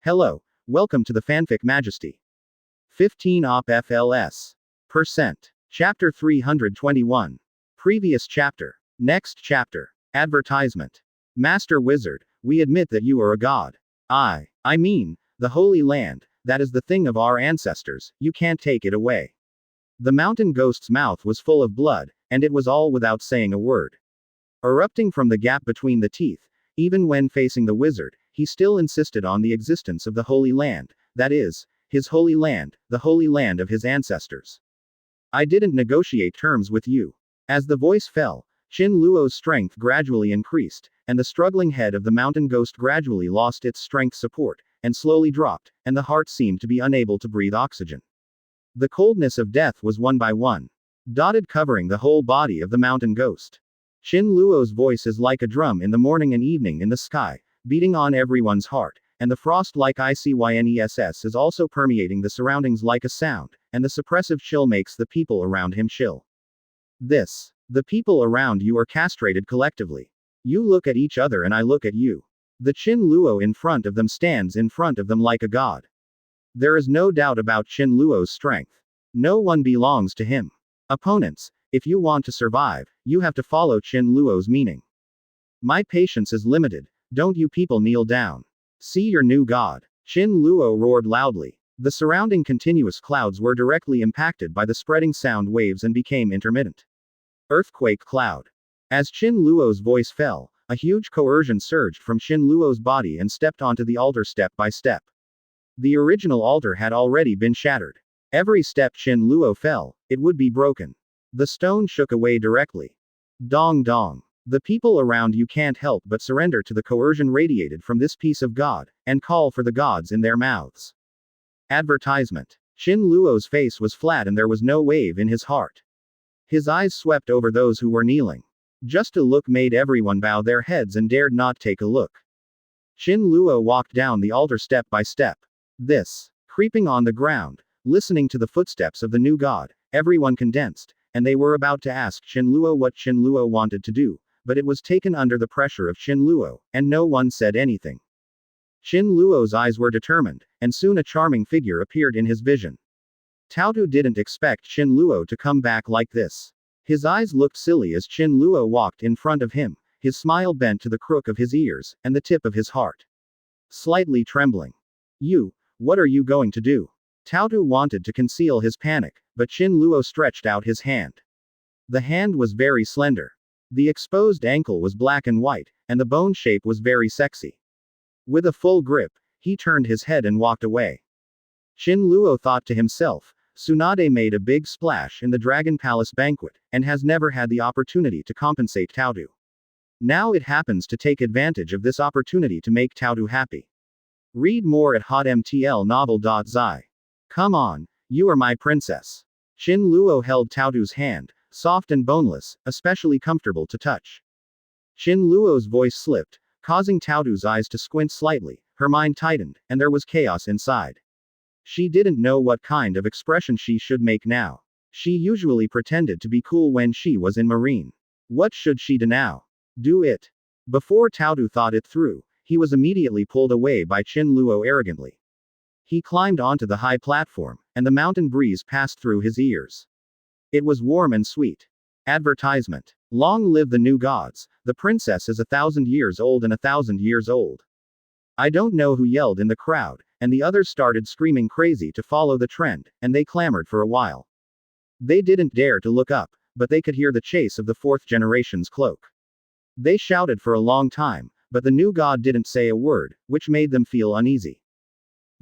Hello, welcome to the Fanfic Majesty. 15 op FLS. Percent. Chapter 321. Previous chapter. Next chapter. Advertisement. Master Wizard, we admit that you are a god. I mean, the Holy Land, that is the thing of our ancestors, you can't take it away. The mountain ghost's mouth was full of blood, and it was all without saying a word. Erupting from the gap between the teeth, even when facing the wizard, he still insisted on the existence of the Holy Land, that is, his holy land, the holy land of his ancestors. I didn't negotiate terms with you. As the voice fell, Qin Luo's strength gradually increased, and the struggling head of the mountain ghost gradually lost its strength support, and slowly dropped, and the heart seemed to be unable to breathe oxygen. The coldness of death was one by one dotted covering the whole body of the mountain ghost. Qin Luo's voice is like a drum in the morning and evening in the sky, beating on everyone's heart, and the frost like icyness is also permeating the surroundings like a sound, and the suppressive chill makes the people around him chill. The people around you are castrated collectively. You look at each other and I look at you. The Qin Luo in front of them stands in front of them like a god. There is no doubt about Qin Luo's strength. No one belongs to him. Opponents, if you want to survive, you have to follow Qin Luo's meaning. My patience is limited, don't you people kneel down. See your new god. Qin Luo roared loudly. The surrounding continuous clouds were directly impacted by the spreading sound waves and became intermittent. Earthquake cloud. As Qin Luo's voice fell, a huge coercion surged from Qin Luo's body and stepped onto the altar step by step. The original altar had already been shattered. Every step Qin Luo fell, it would be broken. The stone shook away directly. Dong dong. The people around you can't help but surrender to the coercion radiated from this piece of God, and call for the gods in their mouths. Advertisement. Qin Luo's face was flat and there was no wave in his heart. His eyes swept over those who were kneeling. Just a look made everyone bow their heads and dared not take a look. Qin Luo walked down the altar step by step. Creeping on the ground, listening to the footsteps of the new god, everyone condensed, and they were about to ask Qin Luo what Qin Luo wanted to do, but it was taken under the pressure of Qin Luo, and no one said anything. Qin Luo's eyes were determined, and soon a charming figure appeared in his vision. Taotu didn't expect Qin Luo to come back like this. His eyes looked silly as Qin Luo walked in front of him, his smile bent to the crook of his ears, and the tip of his heart. Slightly trembling. What are you going to do? Taotu wanted to conceal his panic, but Qin Luo stretched out his hand. The hand was very slender. The exposed ankle was black and white, and the bone shape was very sexy. With a full grip, he turned his head and walked away. Qin Luo thought to himself, Tsunade made a big splash in the Dragon Palace banquet, and has never had the opportunity to compensate Taotu. Now it happens to take advantage of this opportunity to make Taotu happy. Read more at hotmtlnovel.zi. Come on, you are my princess. Qin Luo held Taotu's hand, soft and boneless, especially comfortable to touch. Qin Luo's voice slipped, causing Taotu's eyes to squint slightly, her mind tightened, and there was chaos inside. She didn't know what kind of expression she should make now. She usually pretended to be cool when she was in Marine. What should she do now? Do it. Before Taotu thought it through, he was immediately pulled away by Qin Luo arrogantly. He climbed onto the high platform, and the mountain breeze passed through his ears. It was warm and sweet. Advertisement. Long live the new gods, the princess is 1,000 years old and 1,000 years old. I don't know who yelled in the crowd, and the others started screaming crazy to follow the trend, and they clamored for a while. They didn't dare to look up, but they could hear the chase of the fourth generation's cloak. They shouted for a long time, but the new god didn't say a word, which made them feel uneasy.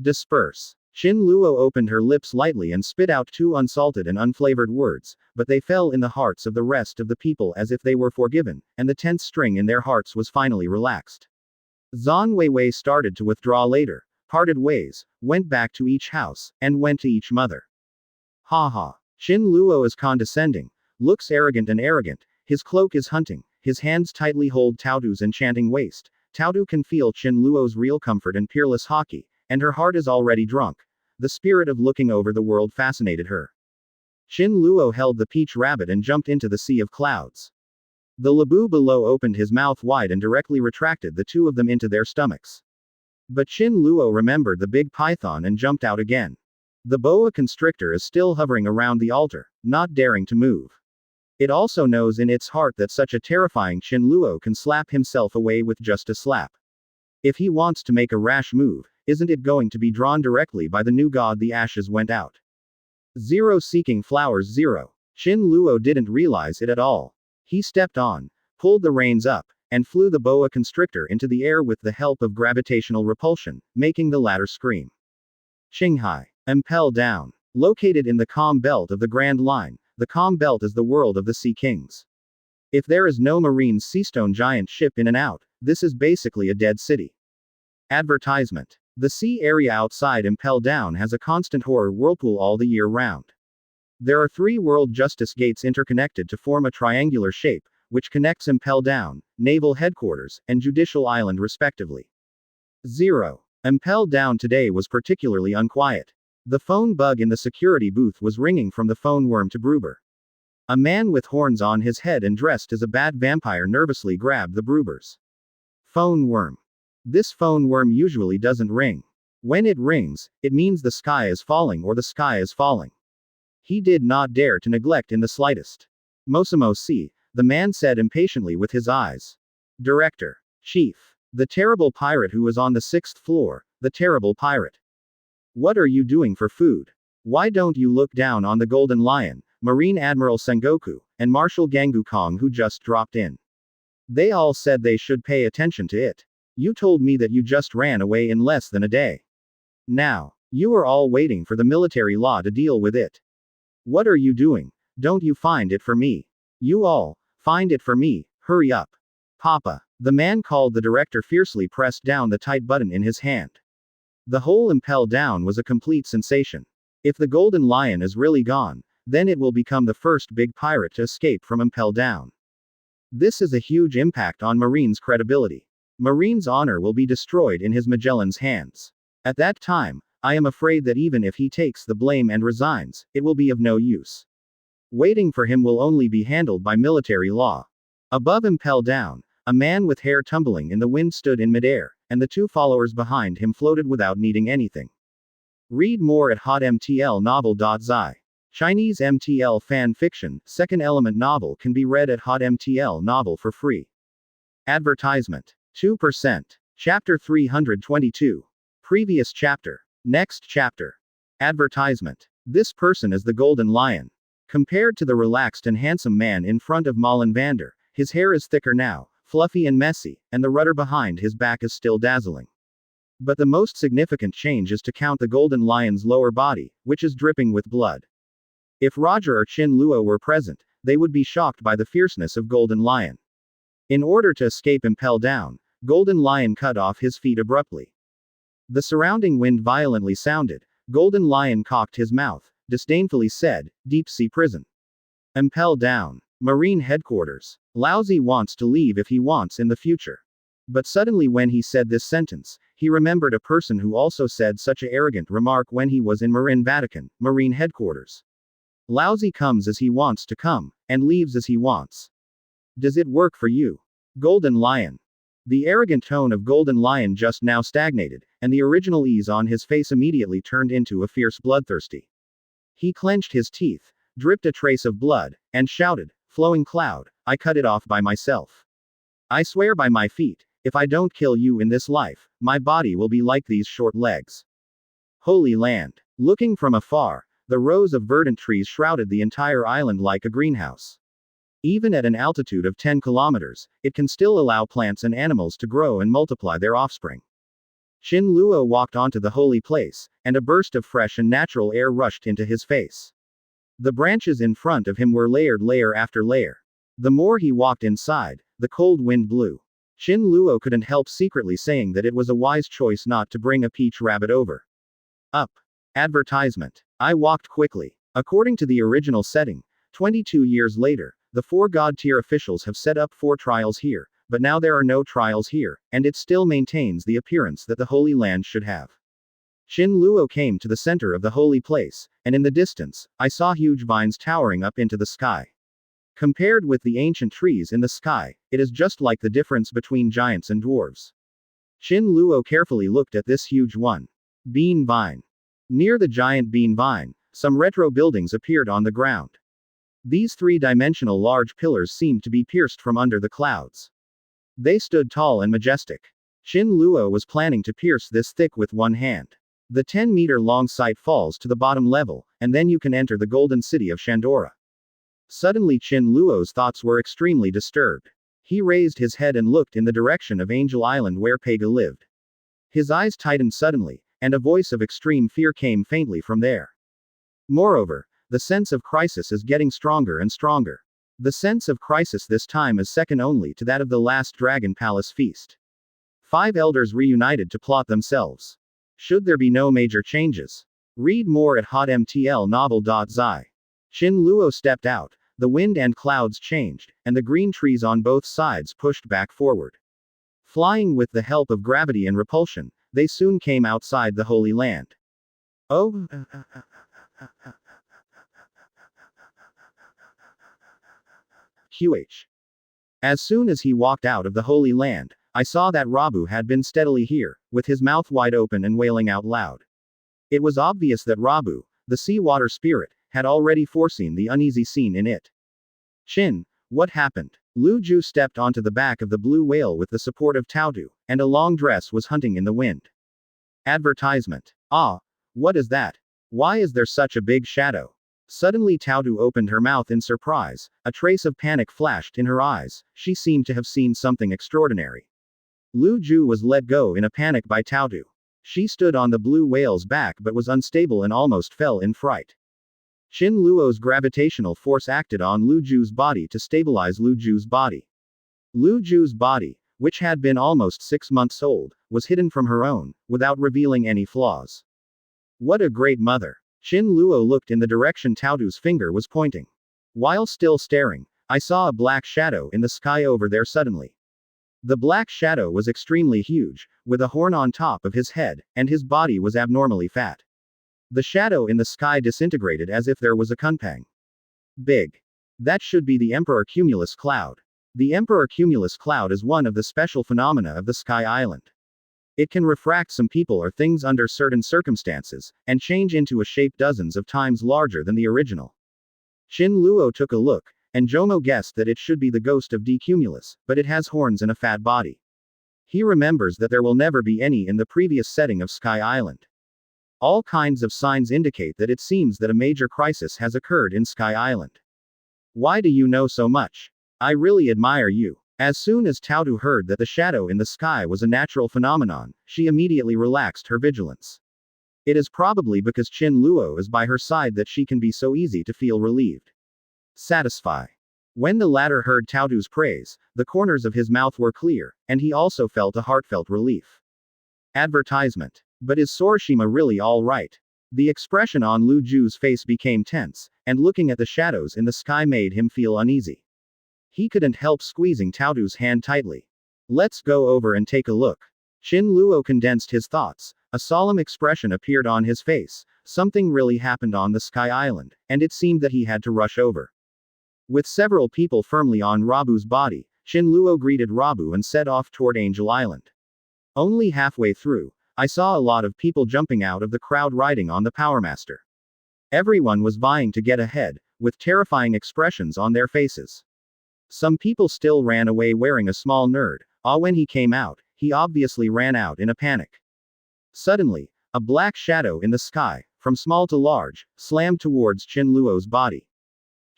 Disperse. Qin Luo opened her lips lightly and spit out 2 unsalted and unflavored words, but they fell in the hearts of the rest of the people as if they were forgiven, and the tense string in their hearts was finally relaxed. Zhang Weiwei started to withdraw later, parted ways, went back to each house, and went to each mother. Ha ha. Qin Luo is condescending, looks arrogant and arrogant, his cloak is hunting, his hands tightly hold Taotu's enchanting waist. Taotu can feel Qin Luo's real comfort and peerless hockey, and her heart is already drunk. The spirit of looking over the world fascinated her. Qin Luo held the peach rabbit and jumped into the sea of clouds. The Labu below opened his mouth wide and directly retracted the 2 of them into their stomachs. But Qin Luo remembered the big python and jumped out again. The boa constrictor is still hovering around the altar, not daring to move. It also knows in its heart that such a terrifying Qin Luo can slap himself away with just a slap. If he wants to make a rash move, isn't it going to be drawn directly by the new god the ashes went out? Zero seeking flowers zero. Qin Luo didn't realize it at all. He stepped on, pulled the reins up, and flew the boa constrictor into the air with the help of gravitational repulsion, making the latter scream. Qinghai. Impel down. Located in the calm belt of the Grand Line, the calm belt is the world of the Sea Kings. If there is no marine seastone giant ship in and out, this is basically a dead city. Advertisement. The sea area outside Impel Down has a constant horror whirlpool all the year round. There are 3 world justice gates interconnected to form a triangular shape, which connects Impel Down, Naval Headquarters, and Judicial Island respectively. 0. Impel Down today was particularly unquiet. The phone bug in the security booth was ringing from the phone worm to Bruber. A man with horns on his head and dressed as a bat vampire nervously grabbed the Brubers. Phone worm. This phone worm usually doesn't ring. When it rings, it means the sky is falling or the sky is falling. He did not dare to neglect in the slightest. Mosimo si, the man said impatiently with his eyes. Director. Chief. The terrible pirate who was on the 6th floor, the terrible pirate. What are you doing for food? Why don't you look down on the Golden Lion, Marine Admiral Sengoku, and Marshal Gangu Kong who just dropped in? They all said they should pay attention to it. You told me that you just ran away in less than a day. Now, you are all waiting for the military law to deal with it. What are you doing? Don't you find it for me? You all, find it for me, hurry up. Papa. The man called the director fiercely pressed down the tight button in his hand. The whole Impel Down was a complete sensation. If the Golden Lion is really gone, then it will become the first big pirate to escape from Impel Down. This is a huge impact on Marine's credibility. Marine's honor will be destroyed in his Magellan's hands. At that time, I am afraid that even if he takes the blame and resigns, it will be of no use. Waiting for him will only be handled by military law. Above Impel Down, a man with hair tumbling in the wind stood in midair, and the 2 followers behind him floated without needing anything. Read more at hotmtlnovel.zi. Chinese MTL fan fiction, second element novel can be read at hotmtl novel for free. Advertisement. 2%. Chapter 322. Previous chapter. Next chapter. Advertisement. This person is the Golden Lion. Compared to the relaxed and handsome man in front of Malin Vander, his hair is thicker now, fluffy and messy, and the rudder behind his back is still dazzling. But the most significant change is to count the Golden Lion's lower body, which is dripping with blood. If Roger or Qin Luo were present, they would be shocked by the fierceness of Golden Lion. In order to escape Impel Down, Golden Lion cut off his feet abruptly. The surrounding wind violently sounded. Golden Lion cocked his mouth, disdainfully said, "Deep sea prison. Impel Down. Marine headquarters. Lousy wants to leave if he wants in the future." But suddenly when he said this sentence, he remembered a person who also said such an arrogant remark when he was in Marin Vatican, Marine headquarters. Lousy comes as he wants to come, and leaves as he wants. Does it work for you? Golden Lion. The arrogant tone of Golden Lion just now stagnated, and the original ease on his face immediately turned into a fierce bloodthirsty. He clenched his teeth, dripped a trace of blood, and shouted, "Flowing cloud, I cut it off by myself. I swear by my feet, if I don't kill you in this life, my body will be like these short legs." Holy land. Looking from afar, the rows of verdant trees shrouded the entire island like a greenhouse. Even at an altitude of 10 kilometers, it can still allow plants and animals to grow and multiply their offspring. Qin Luo walked onto the holy place, and a burst of fresh and natural air rushed into his face. The branches in front of him were layered layer after layer. The more he walked inside, the cold wind blew. Qin Luo couldn't help secretly saying that it was a wise choice not to bring a peach rabbit over. Up. Advertisement. I walked quickly. According to the original setting, 22 years later, the 4 God-tier officials have set up 4 trials here, but now there are no trials here, and it still maintains the appearance that the Holy Land should have. Qin Luo came to the center of the holy place, and in the distance, I saw huge vines towering up into the sky. Compared with the ancient trees in the sky, it is just like the difference between giants and dwarves. Qin Luo carefully looked at this huge one. Bean vine. Near the giant bean vine, some retro buildings appeared on the ground. These three-dimensional large pillars seemed to be pierced from under the clouds. They stood tall and majestic. Qin Luo was planning to pierce this thick with one hand. The 10-meter-long site falls to the bottom level, and then you can enter the golden city of Shandora. Suddenly Qin Luo's thoughts were extremely disturbed. He raised his head and looked in the direction of Angel Island where Pega lived. His eyes tightened suddenly, and a voice of extreme fear came faintly from there. Moreover, the sense of crisis is getting stronger and stronger. The sense of crisis this time is second only to that of the last Dragon Palace feast. 5 elders reunited to plot themselves. Should there be no major changes? Read more at hotmtlnovel.zi. Qin Luo stepped out, the wind and clouds changed, and the green trees on both sides pushed back forward. Flying with the help of gravity and repulsion, they soon came outside the Holy Land. Oh! QH. As soon as he walked out of the Holy Land, I saw that Rabu had been steadily here, with his mouth wide open and wailing out loud. It was obvious that Rabu, the sea-water spirit, had already foreseen the uneasy scene in it. Qin, what happened? Lu Ju stepped onto the back of the blue whale with the support of Taodu, and a long dress was hunting in the wind. Advertisement. Ah, what is that? Why is there such a big shadow? Suddenly Taodu opened her mouth in surprise, a trace of panic flashed in her eyes, she seemed to have seen something extraordinary. Lu Ju was let go in a panic by Taodu. She stood on the blue whale's back but was unstable and almost fell in fright. Qin Luo's gravitational force acted on Lu Ju's body to stabilize Lu Ju's body. Lu Ju's body, which had been almost 6 months old, was hidden from her own, without revealing any flaws. What a great mother! Qin Luo looked in the direction Taodu's finger was pointing. While still staring, I saw a black shadow in the sky over there suddenly. The black shadow was extremely huge, with a horn on top of his head, and his body was abnormally fat. The shadow in the sky disintegrated as if there was a kunpang. Big. That should be the Emperor Cumulus Cloud. The Emperor Cumulus Cloud is one of the special phenomena of the Sky Island. It can refract some people or things under certain circumstances, and change into a shape dozens of times larger than the original. Qin Luo took a look, and Jomo guessed that it should be the ghost of D. Cumulus, but it has horns and a fat body. He remembers that there will never be any in the previous setting of Sky Island. All kinds of signs indicate that it seems that a major crisis has occurred in Sky Island. Why do you know so much? I really admire you. As soon as Taodu heard that the shadow in the sky was a natural phenomenon, she immediately relaxed her vigilance. It is probably because Qin Luo is by her side that she can be so easy to feel relieved. Satisfy. When the latter heard Taodu's praise, the corners of his mouth were clear, and he also felt a heartfelt relief. Advertisement. But is Sorashima really all right? The expression on Lu Ju's face became tense, and looking at the shadows in the sky made him feel uneasy. He couldn't help squeezing Taodu's hand tightly. Let's go over and take a look. Qin Luo condensed his thoughts. A solemn expression appeared on his face. Something really happened on the Sky Island, and it seemed that he had to rush over. With several people firmly on Rabu's body, Qin Luo greeted Rabu and set off toward Angel Island. Only halfway through, I saw a lot of people jumping out of the crowd riding on the Powermaster. Everyone was vying to get ahead, with terrifying expressions on their faces. Some people still ran away wearing a small nerd. When he came out, he obviously ran out in a panic. Suddenly, a black shadow in the sky, from small to large, slammed towards Qin Luo's body.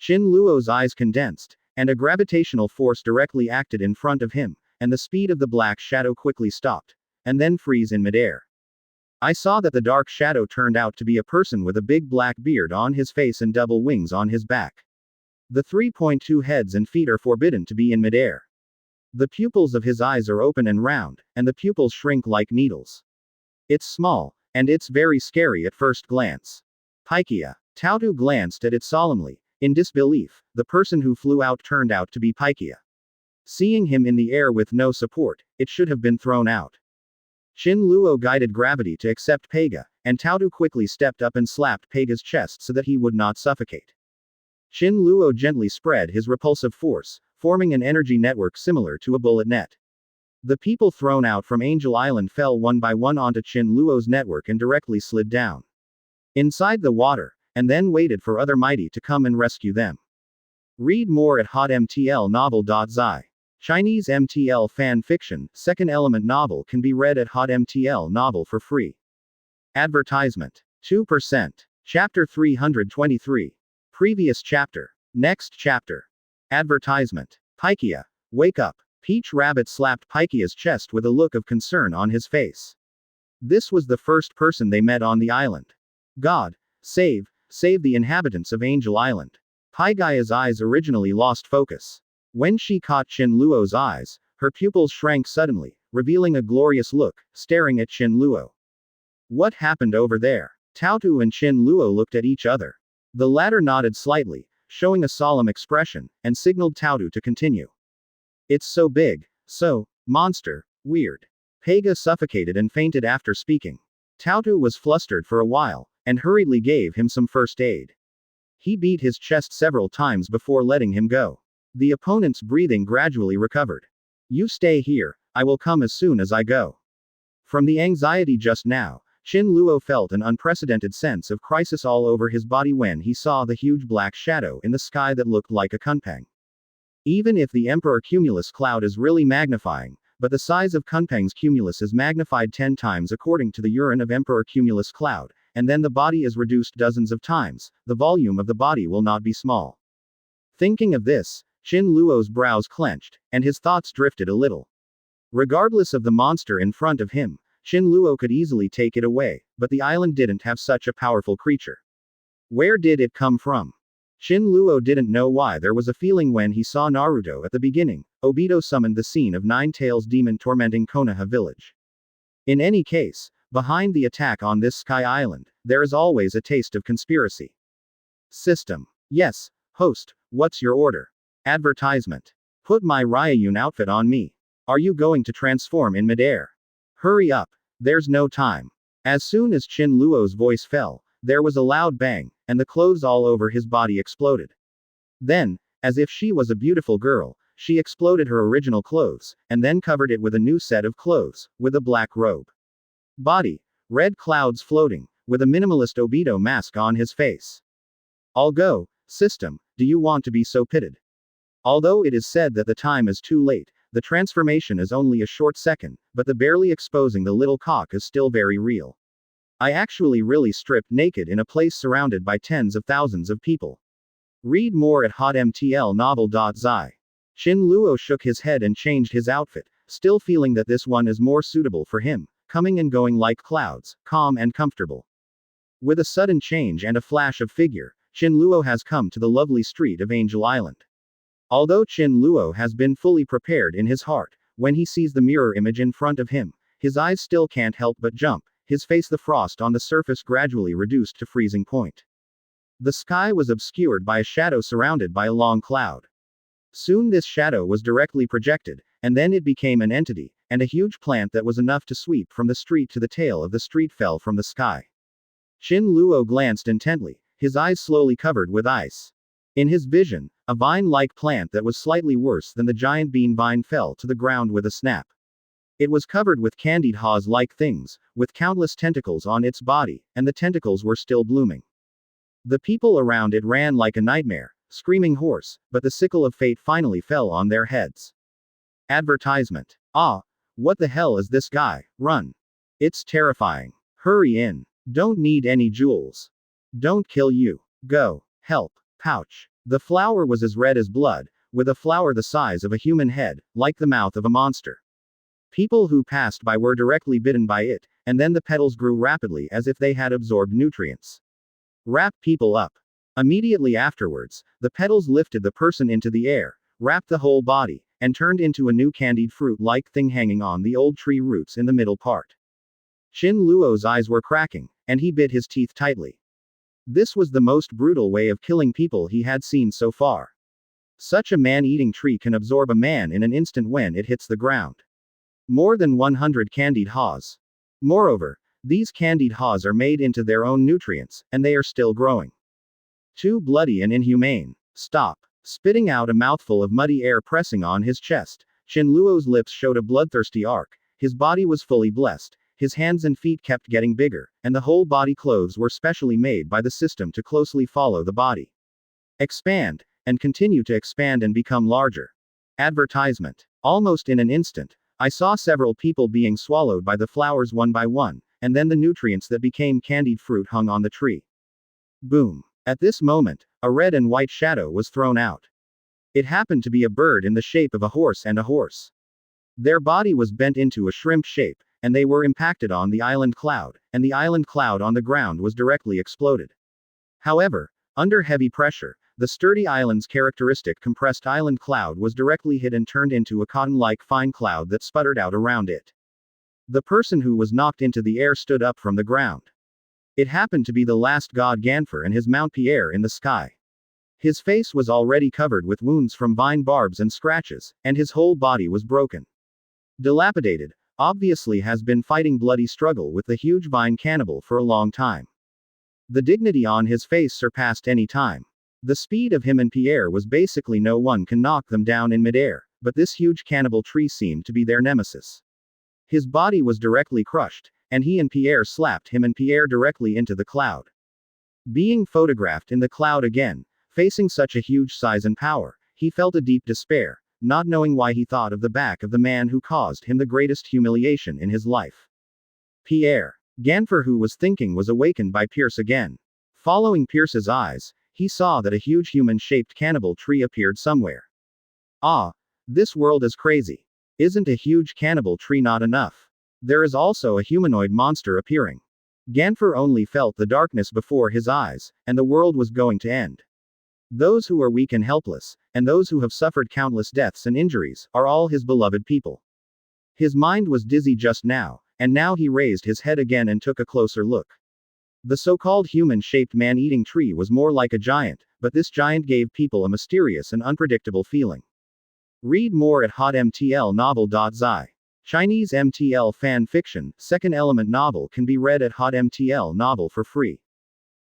Qin Luo's eyes condensed, and a gravitational force directly acted in front of him, and the speed of the black shadow quickly stopped, and then freeze in midair. I saw that the dark shadow turned out to be a person with a big black beard on his face and double wings on his back. The 3.2 heads and feet are forbidden to be in midair. The pupils of his eyes are open and round, and the pupils shrink like needles. It's small, and it's very scary at first glance. Paikya. Taodu glanced at it solemnly. In disbelief, the person who flew out turned out to be Paikya. Seeing him in the air with no support, it should have been thrown out. Qin Luo guided gravity to accept Pega, and Taodu quickly stepped up and slapped Pega's chest so that he would not suffocate. Qin Luo gently spread his repulsive force, forming an energy network similar to a bullet net. The people thrown out from Angel Island fell one by one onto Qin Luo's network and directly slid down inside the water, and then waited for other mighty to come and rescue them. Read more at hotmtlnovel.zi. Chinese MTL fan fiction, second element novel can be read at hotmtl novel for free. Advertisement. 2%. Chapter 323. Previous chapter. Next chapter. Advertisement. Paikia, wake up. Peach Rabbit slapped Paikia's chest with a look of concern on his face. This was the first person they met on the island. God, save the inhabitants of Angel Island. Paikia's eyes originally lost focus. When she caught Qin Luo's eyes, her pupils shrank suddenly, revealing a glorious look, staring at Qin Luo. What happened over there? Taotu and Qin Luo looked at each other. The latter nodded slightly, showing a solemn expression, and signaled Taotu to continue. It's so big, so, monster, weird. Paiga suffocated and fainted after speaking. Taotu was flustered for a while, and hurriedly gave him some first aid. He beat his chest several times before letting him go. The opponent's breathing gradually recovered. You stay here, I will come as soon as I go. From the anxiety just now, Qin Luo felt an unprecedented sense of crisis all over his body when he saw the huge black shadow in the sky that looked like a kunpeng. Even if the Emperor Cumulus cloud is really magnifying, but the size of Kunpeng's cumulus is magnified 10 times according to the urine of Emperor Cumulus cloud, and then the body is reduced dozens of times, the volume of the body will not be small. Thinking of this, Qin Luo's brows clenched, and his thoughts drifted a little. Regardless of the monster in front of him, Qin Luo could easily take it away, but the island didn't have such a powerful creature. Where did it come from? Qin Luo didn't know why there was a feeling when he saw Naruto at the beginning. Obito summoned the scene of Nine Tails demon tormenting Konoha village. In any case, behind the attack on this sky island, there is always a taste of conspiracy. System. Yes, host, what's your order? Advertisement. Put my Ryayun outfit on me. Are you going to transform in midair? Hurry up, there's no time. As soon as Qin Luo's voice fell, there was a loud bang, and the clothes all over his body exploded. Then, as if she was a beautiful girl, she exploded her original clothes, and then covered it with a new set of clothes, with a black robe. Body, red clouds floating, with a minimalist Obito mask on his face. I'll go, system, do you want to be so pitted? Although it is said that the time is too late, the transformation is only a short second, but the barely exposing the little cock is still very real. I actually really stripped naked in a place surrounded by tens of thousands of people. Read more at hotmtlnovel.zi. Qin Luo shook his head and changed his outfit, still feeling that this one is more suitable for him, coming and going like clouds, calm and comfortable. With a sudden change and a flash of figure, Qin Luo has come to the lovely street of Angel Island. Although Qin Luo has been fully prepared in his heart, when he sees the mirror image in front of him, his eyes still can't help but jump, his face the frost on the surface gradually reduced to freezing point. The sky was obscured by a shadow surrounded by a long cloud. Soon this shadow was directly projected, and then it became an entity, and a huge plant that was enough to sweep from the street to the tail of the street fell from the sky. Qin Luo glanced intently, his eyes slowly covered with ice. In his vision, a vine-like plant that was slightly worse than the giant bean vine fell to the ground with a snap. It was covered with candied haws-like things, with countless tentacles on its body, and the tentacles were still blooming. The people around it ran like a nightmare, screaming hoarse, but the sickle of fate finally fell on their heads. Advertisement. Ah, what the hell is this guy? Run. It's terrifying. Hurry in. Don't need any jewels. Don't kill you. Go. Help. Pouch. The flower was as red as blood, with a flower the size of a human head, like the mouth of a monster. People who passed by were directly bitten by it, and then the petals grew rapidly as if they had absorbed nutrients. Wrap people up. Immediately afterwards, the petals lifted the person into the air, wrapped the whole body, and turned into a new candied fruit-like thing hanging on the old tree roots in the middle part. Qin Luo's eyes were cracking, and he bit his teeth tightly. This was the most brutal way of killing people he had seen so far. Such a man-eating tree can absorb a man in an instant when it hits the ground. More than 100 candied haws. Moreover, these candied haws are made into their own nutrients, and they are still growing. Too bloody and inhumane. Stop. Spitting out a mouthful of muddy air pressing on his chest, Luo's lips showed a bloodthirsty arc, his body was fully blessed, his hands and feet kept getting bigger, and the whole body clothes were specially made by the system to closely follow the body. Expand, and continue to expand and become larger. Advertisement. Almost in an instant, I saw several people being swallowed by the flowers one by one, and then the nutrients that became candied fruit hung on the tree. Boom. At this moment, a red and white shadow was thrown out. It happened to be a bird in the shape of a horse and a horse. Their body was bent into a shrimp shape, and they were impacted on the island cloud, and the island cloud on the ground was directly exploded. However, under heavy pressure, the sturdy island's characteristic compressed island cloud was directly hit and turned into a cotton-like fine cloud that sputtered out around it. The person who was knocked into the air stood up from the ground. It happened to be the last god Ganfor and his mount Pierre in the sky. His face was already covered with wounds from vine barbs and scratches, and his whole body was broken. Dilapidated, obviously has been fighting bloody struggle with the huge vine cannibal for a long time. The dignity on his face surpassed any time. The speed of him and Pierre was basically no one can knock them down in midair, but this huge cannibal tree seemed to be their nemesis. His body was directly crushed, and he and Pierre slapped him and Pierre directly into the cloud. Being photographed in the cloud again, facing such a huge size and power, he felt a deep despair, not knowing why he thought of the back of the man who caused him the greatest humiliation in his life. Pierre. Ganfor, who was thinking, was awakened by Pierce again. Following Pierce's eyes, he saw that a huge human-shaped cannibal tree appeared somewhere. Ah, this world is crazy. Isn't a huge cannibal tree not enough? There is also a humanoid monster appearing. Ganfor only felt the darkness before his eyes, and the world was going to end. Those who are weak and helpless, and those who have suffered countless deaths and injuries, are all his beloved people. His mind was dizzy just now, and now he raised his head again and took a closer look. The so-called human-shaped man-eating tree was more like a giant, but this giant gave people a mysterious and unpredictable feeling. Read more at hotmtlnovel.zi. Chinese MTL fan fiction, second element novel can be read at hotmtl novel for free.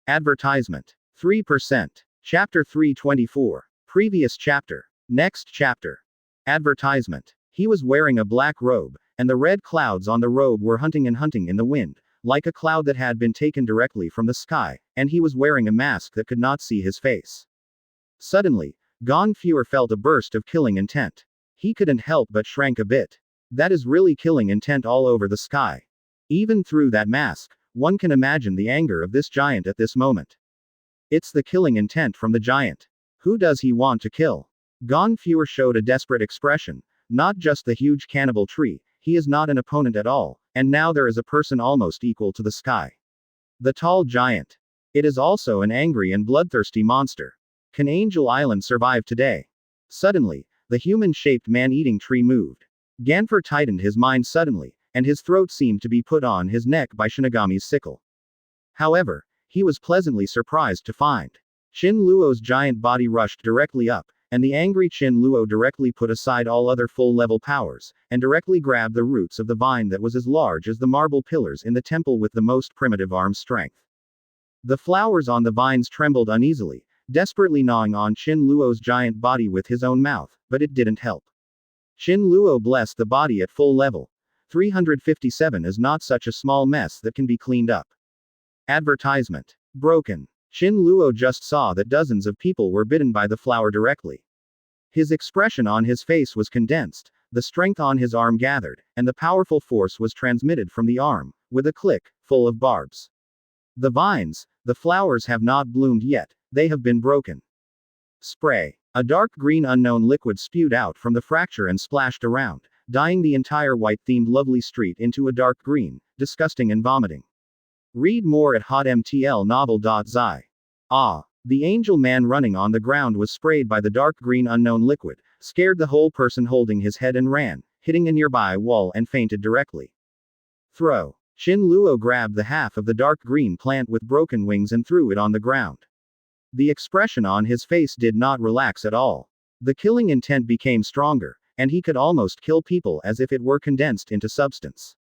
Advertisement. 3%. Chapter 324. Previous chapter. Next chapter. Advertisement. He was wearing a black robe, and the red clouds on the robe were hunting in the wind, like a cloud that had been taken directly from the sky, and he was wearing a mask that could not see his face. Suddenly, Ganfor felt a burst of killing intent. He couldn't help but shrank a bit. That is really killing intent all over the sky. Even through that mask, one can imagine the anger of this giant at this moment. It's the killing intent from the giant. Who does he want to kill? Ganfor showed a desperate expression. Not just the huge cannibal tree, he is not an opponent at all, and now there is a person almost equal to the sky. The tall giant. It is also an angry and bloodthirsty monster. Can Angel Island survive today? Suddenly, the human-shaped man-eating tree moved. Ganfor tightened his mind suddenly, and his throat seemed to be put on his neck by Shinigami's sickle. However, he was pleasantly surprised to find Luo's giant body rushed directly up, and the angry Luo directly put aside all other full-level powers, and directly grabbed the roots of the vine that was as large as the marble pillars in the temple with the most primitive arm strength. The flowers on the vines trembled uneasily, desperately gnawing on Luo's giant body with his own mouth, but it didn't help. Luo blessed the body at full level. 357 is not such a small mess that can be cleaned up. Advertisement. Broken. Luo just saw that dozens of people were bitten by the flower directly. His expression on his face was condensed, the strength on his arm gathered, and the powerful force was transmitted from the arm, with a click, full of barbs. The vines, the flowers have not bloomed yet, they have been broken. Spray. A dark green unknown liquid spewed out from the fracture and splashed around, dyeing the entire white-themed lovely street into a dark green, disgusting and vomiting. Read more at hotmtlnovel.zi. Ah, the angel man running on the ground was sprayed by the dark green unknown liquid, scared the whole person holding his head and ran, hitting a nearby wall and fainted directly. Throw. Luo grabbed the half of the dark green plant with broken wings and threw it on the ground. The expression on his face did not relax at all. The killing intent became stronger, and he could almost kill people as if it were condensed into substance.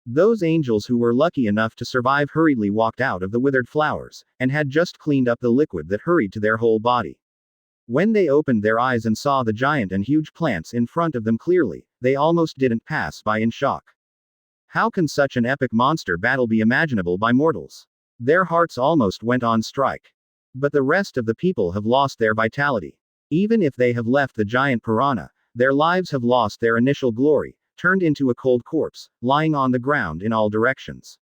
Those angels who were lucky enough to survive hurriedly walked out of the withered flowers, and had just cleaned up the liquid that hurried to their whole body. When they opened their eyes and saw the giant and huge plants in front of them clearly, they almost didn't pass by in shock. How can such an epic monster battle be imaginable by mortals? Their hearts almost went on strike. But the rest of the people have lost their vitality. Even if they have left the giant piranha, their lives have lost their initial glory, turned into a cold corpse, lying on the ground in all directions.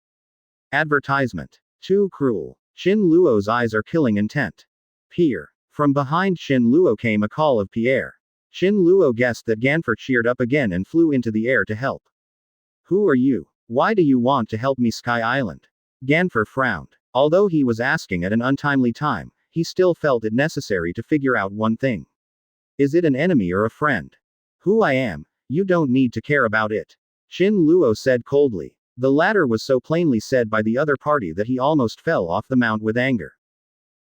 Advertisement. Too cruel. Shin Luo's eyes are killing intent. Peer. From behind Shin Luo came a call of Pierre. Shin Luo guessed that Ganfer cheered up again and flew into the air to help. Who are you? Why do you want to help me, Sky Island? Ganfer frowned. Although he was asking at an untimely time, he still felt it necessary to figure out one thing. Is it an enemy or a friend? Who I am, you don't need to care about it. Shin Luo said coldly. The latter was so plainly said by the other party that he almost fell off the mount with anger.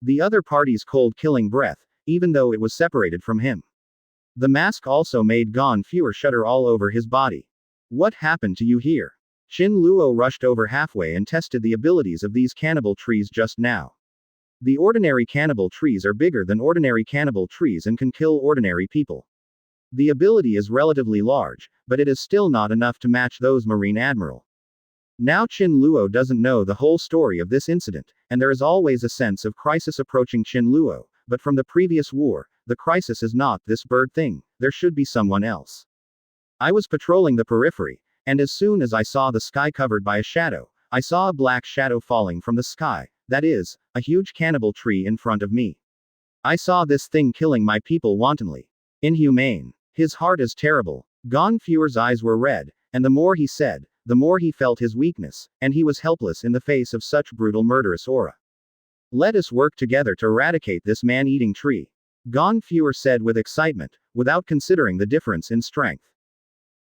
The other party's cold killing breath, even though it was separated from him. The mask also made Ganfer shudder all over his body. What happened to you here? Shin Luo rushed over halfway and tested the abilities of these cannibal trees just now. The ordinary cannibal trees are bigger than ordinary cannibal trees and can kill ordinary people. The ability is relatively large, but it is still not enough to match those Marine Admiral. Now Shin Luo doesn't know the whole story of this incident, and there is always a sense of crisis approaching Shin Luo, but from the previous war, the crisis is not this bird thing, there should be someone else. I was patrolling the periphery, and as soon as I saw the sky covered by a shadow, I saw a black shadow falling from the sky, that is, a huge cannibal tree in front of me. I saw this thing killing my people wantonly. Inhumane. His heart is terrible. Ganfer's eyes were red, and the more he said, the more he felt his weakness, and he was helpless in the face of such brutal murderous aura. Let us work together to eradicate this man-eating tree. Ganfer said with excitement, without considering the difference in strength.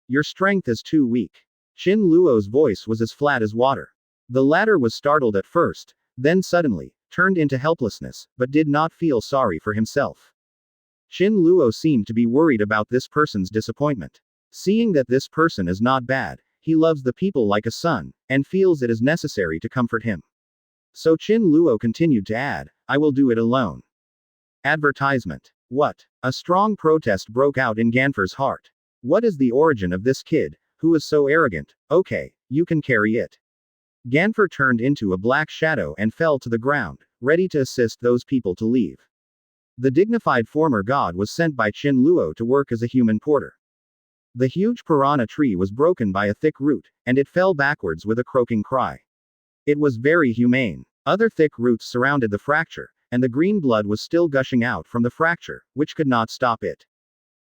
Your strength is too weak. Shin Luo's voice was as flat as water. The latter was startled at first, then suddenly, turned into helplessness, but did not feel sorry for himself. Shin Luo seemed to be worried about this person's disappointment. Seeing that this person is not bad, he loves the people like a son, and feels it is necessary to comfort him. So Shin Luo continued to add, I will do it alone. Advertisement. What? A strong protest broke out in Ganfer's heart. What is the origin of this kid, who is so arrogant? Okay, you can carry it. Ganfer turned into a black shadow and fell to the ground, ready to assist those people to leave. The dignified former god was sent by Shin Luo to work as a human porter. The huge piranha tree was broken by a thick root, and it fell backwards with a croaking cry. It was very humane. Other thick roots surrounded the fracture, and the green blood was still gushing out from the fracture, which could not stop it.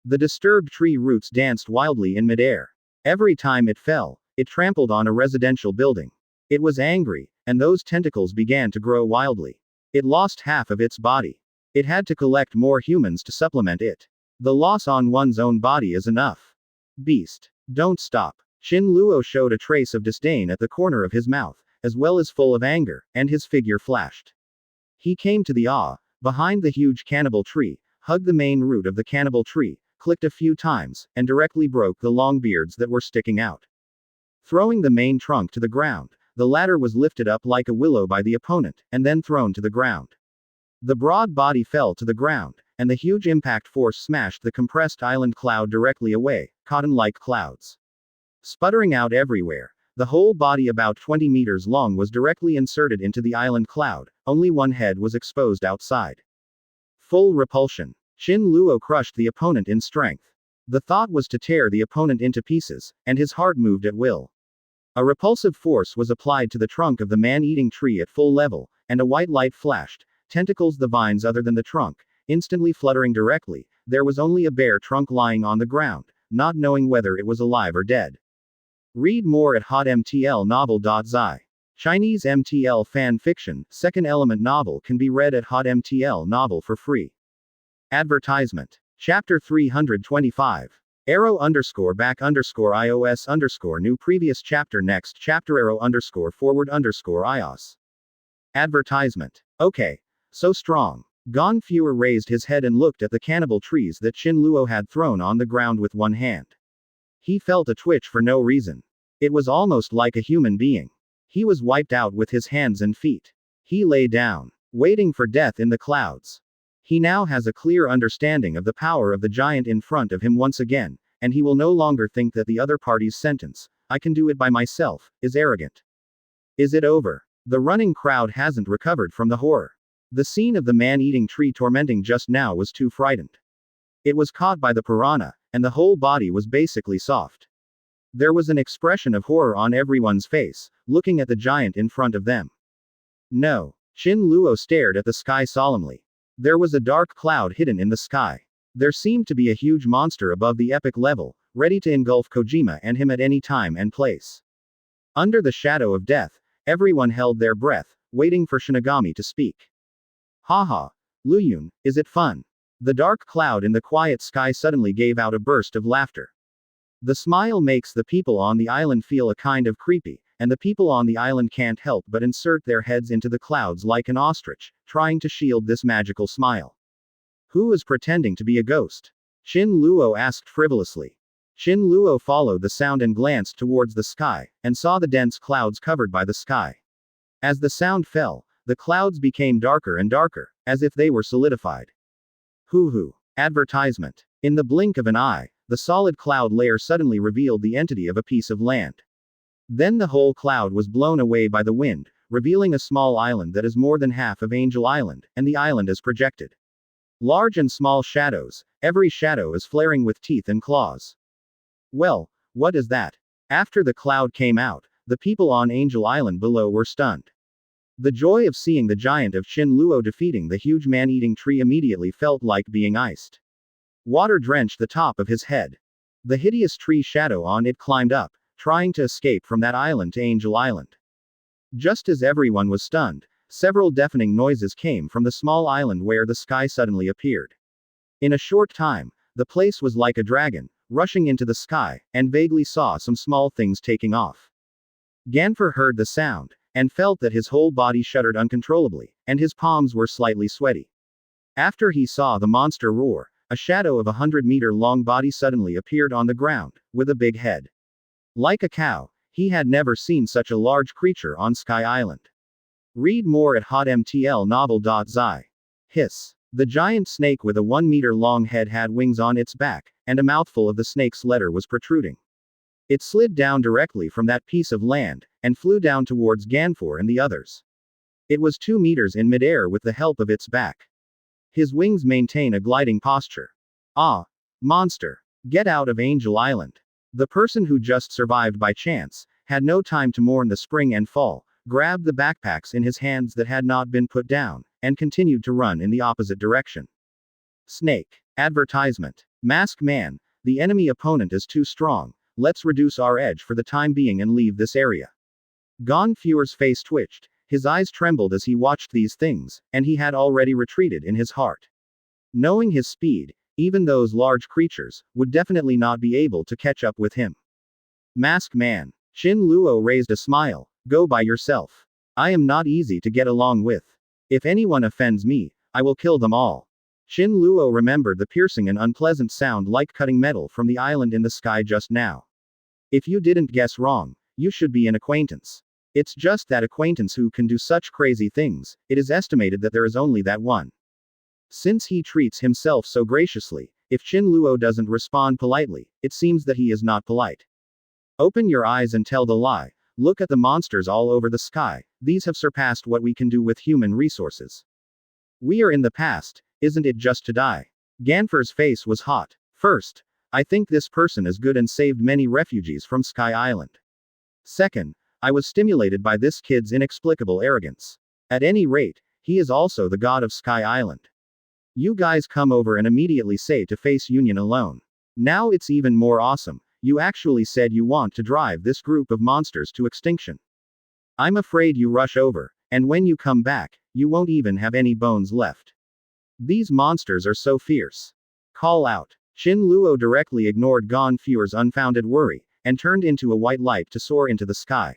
The disturbed tree roots danced wildly in midair. Every time it fell, it trampled on a residential building. It was angry, and those tentacles began to grow wildly. It lost half of its body. It had to collect more humans to supplement it. The loss on one's own body is enough. Beast. Don't stop. Shin Luo showed a trace of disdain at the corner of his mouth, as well as full of anger, and his figure flashed. He came to the behind the huge cannibal tree, hugged the main root of the cannibal tree, clicked a few times, and directly broke the long beards that were sticking out. Throwing the main trunk to the ground, the latter was lifted up like a willow by the opponent, and then thrown to the ground. The broad body fell to the ground, and the huge impact force smashed the compressed island cloud directly away, cotton-like clouds. Sputtering out everywhere, the whole body about 20 meters long was directly inserted into the island cloud, only one head was exposed outside. Full repulsion. Shin Luo crushed the opponent in strength. The thought was to tear the opponent into pieces, and his heart moved at will. A repulsive force was applied to the trunk of the man-eating tree at full level, and a white light flashed, tentacles the vines other than the trunk, instantly fluttering directly. There was only a bare trunk lying on the ground, not knowing whether it was alive or dead. Read more at hotmtlnovel.zi. Chinese MTL fan fiction, second element novel can be read at hotmtl novel for free. Advertisement. Chapter 325. _back_ios_ new previous chapter next chapter _forward_ios. Advertisement. Okay. So strong. Ganfer raised his head and looked at the cannibal trees that Shin Luo had thrown on the ground with one hand. He felt a twitch for no reason. It was almost like a human being. He was wiped out with his hands and feet. He lay down, waiting for death in the clouds. He now has a clear understanding of the power of the giant in front of him once again, and he will no longer think that the other party's sentence, "I can do it by myself," is arrogant. Is it over? The running crowd hasn't recovered from the horror. The scene of the man-eating tree tormenting just now was too frightened. It was caught by the piranha, and the whole body was basically soft. There was an expression of horror on everyone's face, looking at the giant in front of them. No. Qin Luo stared at the sky solemnly. There was a dark cloud hidden in the sky. There seemed to be a huge monster above the epic level, ready to engulf Kojima and him at any time and place. Under the shadow of death, everyone held their breath, waiting for Shinigami to speak. Haha. Luyun, is it fun? The dark cloud in the quiet sky suddenly gave out a burst of laughter. The smile makes the people on the island feel a kind of creepy, and the people on the island can't help but insert their heads into the clouds like an ostrich, trying to shield this magical smile. Who is pretending to be a ghost? Qin Luo asked frivolously. Qin Luo followed the sound and glanced towards the sky, and saw the dense clouds covered by the sky. As the sound fell, the clouds became darker and darker, as if they were solidified. Hoo-hoo. Advertisement. In the blink of an eye, the solid cloud layer suddenly revealed the entity of a piece of land. Then the whole cloud was blown away by the wind, revealing a small island that is more than half of Angel Island, and the island is projected. Large and small shadows, every shadow is flaring with teeth and claws. Well, what is that? After the cloud came out, the people on Angel Island below were stunned. The joy of seeing the giant of Qin Luo defeating the huge man-eating tree immediately felt like being iced. Water drenched the top of his head. The hideous tree shadow on it climbed up, trying to escape from that island to Angel Island. Just as everyone was stunned, several deafening noises came from the small island where the sky suddenly appeared. In a short time, the place was like a dragon, rushing into the sky, and vaguely saw some small things taking off. Ganfer heard the sound, and felt that his whole body shuddered uncontrollably, and his palms were slightly sweaty. After he saw the monster roar, a shadow of 100-meter-long body suddenly appeared on the ground, with a big head. Like a cow, he had never seen such a large creature on Sky Island. Read more at hotmtlnovel.zi. Hiss. The giant snake with a 1-meter-long head had wings on its back, and a mouthful of the snake's letter was protruding. It slid down directly from that piece of land, and flew down towards Ganfor and the others. It was 2 meters in midair with the help of its back. His wings maintain a gliding posture. Ah! Monster! Get out of Angel Island. The person who just survived by chance, had no time to mourn the spring and fall, grabbed the backpacks in his hands that had not been put down, and continued to run in the opposite direction. Snake. Advertisement. Mask Man, the enemy opponent is too strong, let's reduce our edge for the time being and leave this area. Ganfeur's face twitched, his eyes trembled as he watched these things, and he had already retreated in his heart. Knowing his speed, even those large creatures, would definitely not be able to catch up with him. Mask Man. Qin Luo raised a smile, go by yourself. I am not easy to get along with. If anyone offends me, I will kill them all. Qin Luo remembered the piercing and unpleasant sound like cutting metal from the island in the sky just now. If you didn't guess wrong, you should be an acquaintance. It's just that acquaintance who can do such crazy things, it is estimated that there is only that one. Since he treats himself so graciously, if Qin Luo doesn't respond politely, it seems that he is not polite. Open your eyes and tell the lie. Look at the monsters all over the sky, these have surpassed what we can do with human resources. We are in the past, isn't it just to die? Ganfer's face was hot. First, I think this person is good and saved many refugees from Sky Island. Second, I was stimulated by this kid's inexplicable arrogance. At any rate, he is also the god of Sky Island. You guys come over and immediately say to face Union alone. Now it's even more awesome, you actually said you want to drive this group of monsters to extinction. I'm afraid you rush over, and when you come back, you won't even have any bones left. These monsters are so fierce. Call out. Qin Luo directly ignored Ganfeur's unfounded worry, and turned into a white light to soar into the sky.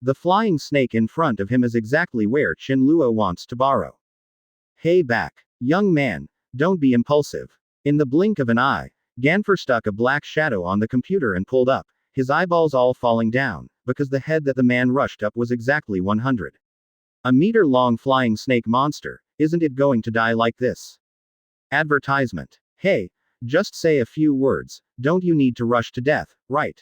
The flying snake in front of him is exactly where Qin Luo wants to borrow. Hey back. Young man, don't be impulsive. In the blink of an eye, Ganfer stuck a black shadow on the computer and pulled up, his eyeballs all falling down, because the head that the man rushed up was exactly 100. A meter-long flying snake monster, isn't it going to die like this? Advertisement. Hey, just say a few words, don't you need to rush to death, right?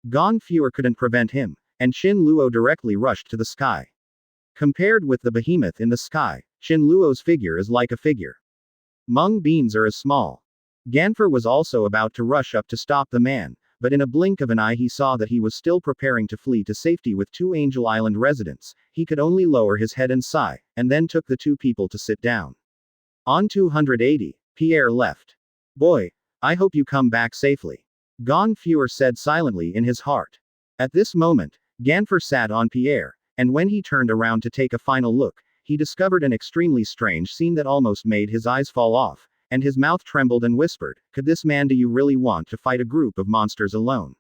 Gone Fewer couldn't prevent him, and Qin Luo directly rushed to the sky. Compared with the behemoth in the sky, Qin Luo's figure is like a figure. Mung beans are as small. Ganfer was also about to rush up to stop the man, but in a blink of an eye he saw that he was still preparing to flee to safety with two Angel Island residents. He could only lower his head and sigh, and then took the two people to sit down. On 280, Pierre left. Boy, I hope you come back safely. Gone Fewer said silently in his heart. At this moment, Ganfer sat on Pierre, and when he turned around to take a final look, he discovered an extremely strange scene that almost made his eyes fall off, and his mouth trembled and whispered, "Could this man do you really want to fight a group of monsters alone?"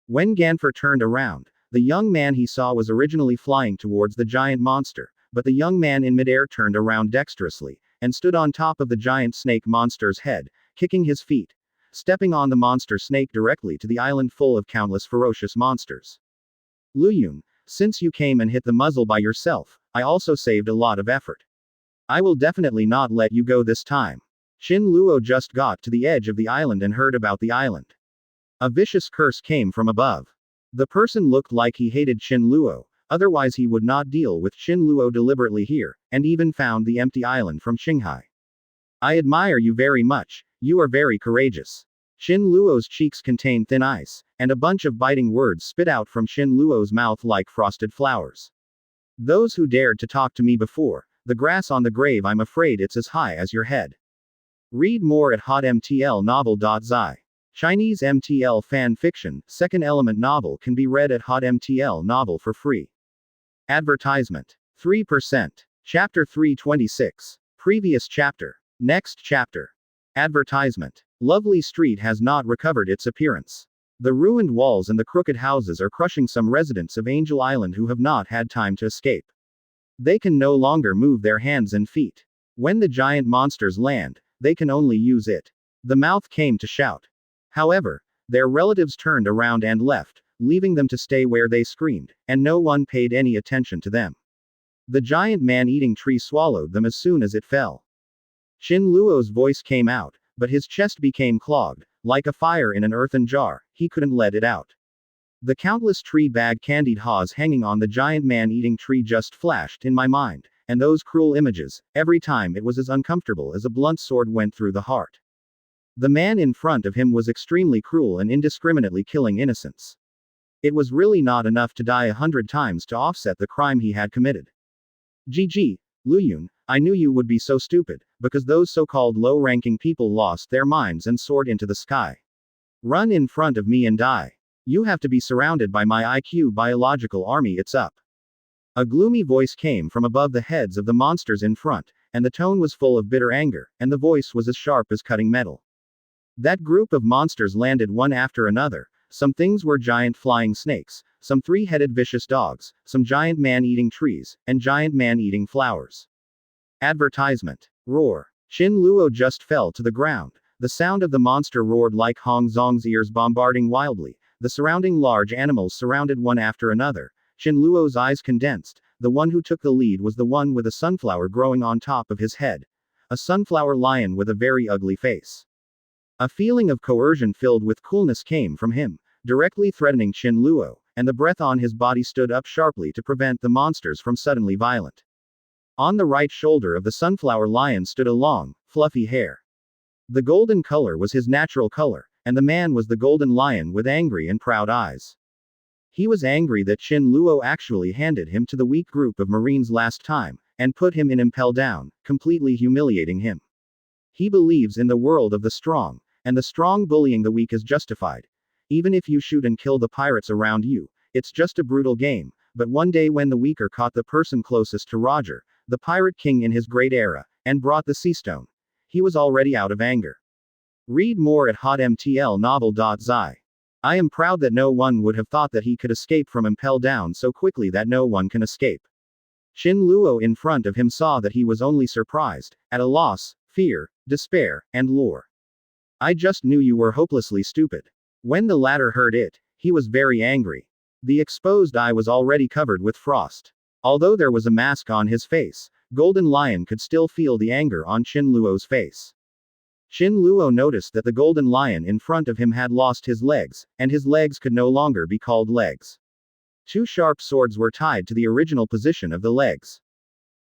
When Ganfer turned around, the young man he saw was originally flying towards the giant monster, but the young man in midair turned around dexterously, and stood on top of the giant snake monster's head, kicking his feet, stepping on the monster snake directly to the island full of countless ferocious monsters. Luyun, since you came and hit the muzzle by yourself, I also saved a lot of effort. I will definitely not let you go this time. Qin Luo just got to the edge of the island and heard about the island. A vicious curse came from above. The person looked like he hated Qin Luo, otherwise he would not deal with Qin Luo deliberately here, and even found the empty island from Qinghai. I admire you very much, you are very courageous. Qin Luo's cheeks contained thin ice, and a bunch of biting words spit out from Qin Luo's mouth like frosted flowers. Those who dared to talk to me before, the grass on the grave, I'm afraid it's as high as your head. Read more at hotmtlnovel.zi. Chinese MTL fan fiction, second element novel can be read at hotmtl novel for free. Advertisement. 3%. Chapter 326. Previous chapter. Next chapter. Advertisement. Lovely Street has not recovered its appearance. The ruined walls and the crooked houses are crushing some residents of Angel Island who have not had time to escape. They can no longer move their hands and feet. When the giant monsters land, they can only use it. The mouth came to shout. However, their relatives turned around and left, leaving them to stay where they screamed, and no one paid any attention to them. The giant man-eating tree swallowed them as soon as it fell. Qin Luo's voice came out, but his chest became clogged, like a fire in an earthen jar, he couldn't let it out. The countless tree-bag candied haws hanging on the giant man-eating tree just flashed in my mind, and those cruel images, every time it was as uncomfortable as a blunt sword went through the heart. The man in front of him was extremely cruel and indiscriminately killing innocents. It was really not enough to die 100 times to offset the crime he had committed. GG, Luyun, I knew you would be so stupid, because those so-called low-ranking people lost their minds and soared into the sky. Run in front of me and die. You have to be surrounded by my IQ biological army, it's up. A gloomy voice came from above the heads of the monsters in front, and the tone was full of bitter anger, and the voice was as sharp as cutting metal. That group of monsters landed one after another. Some things were giant flying snakes, some three-headed vicious dogs, some giant man-eating trees, and giant man-eating flowers. Advertisement. Roar. Qin Luo just fell to the ground. The sound of the monster roared like Hong Zong's ears bombarding wildly. The surrounding large animals surrounded one after another. Qin Luo's eyes condensed. The one who took the lead was the one with a sunflower growing on top of his head. A sunflower lion with a very ugly face. A feeling of coercion filled with coolness came from him, directly threatening Qin Luo, and the breath on his body stood up sharply to prevent the monsters from suddenly violent. On the right shoulder of the sunflower lion stood a long, fluffy hair. The golden color was his natural color, and the man was the golden lion with angry and proud eyes. He was angry that Qin Luo actually handed him to the weak group of Marines last time, and put him in impel down, completely humiliating him. He believes in the world of the strong, and the strong bullying the weak is justified. Even if you shoot and kill the pirates around you, it's just a brutal game, but one day when the weaker caught the person closest to Roger, the pirate king in his great era, and brought the sea stone, he was already out of anger. Read more at hotmtlnovel.zi. I am proud that no one would have thought that he could escape from impel down so quickly that no one can escape. Qin Luo in front of him saw that he was only surprised, at a loss, fear, despair, and lore. I just knew you were hopelessly stupid. When the latter heard it, he was very angry. The exposed eye was already covered with frost. Although there was a mask on his face, Golden Lion could still feel the anger on Qin Luo's face. Qin Luo noticed that the golden lion in front of him had lost his legs, and his legs could no longer be called legs. Two sharp swords were tied to the original position of the legs.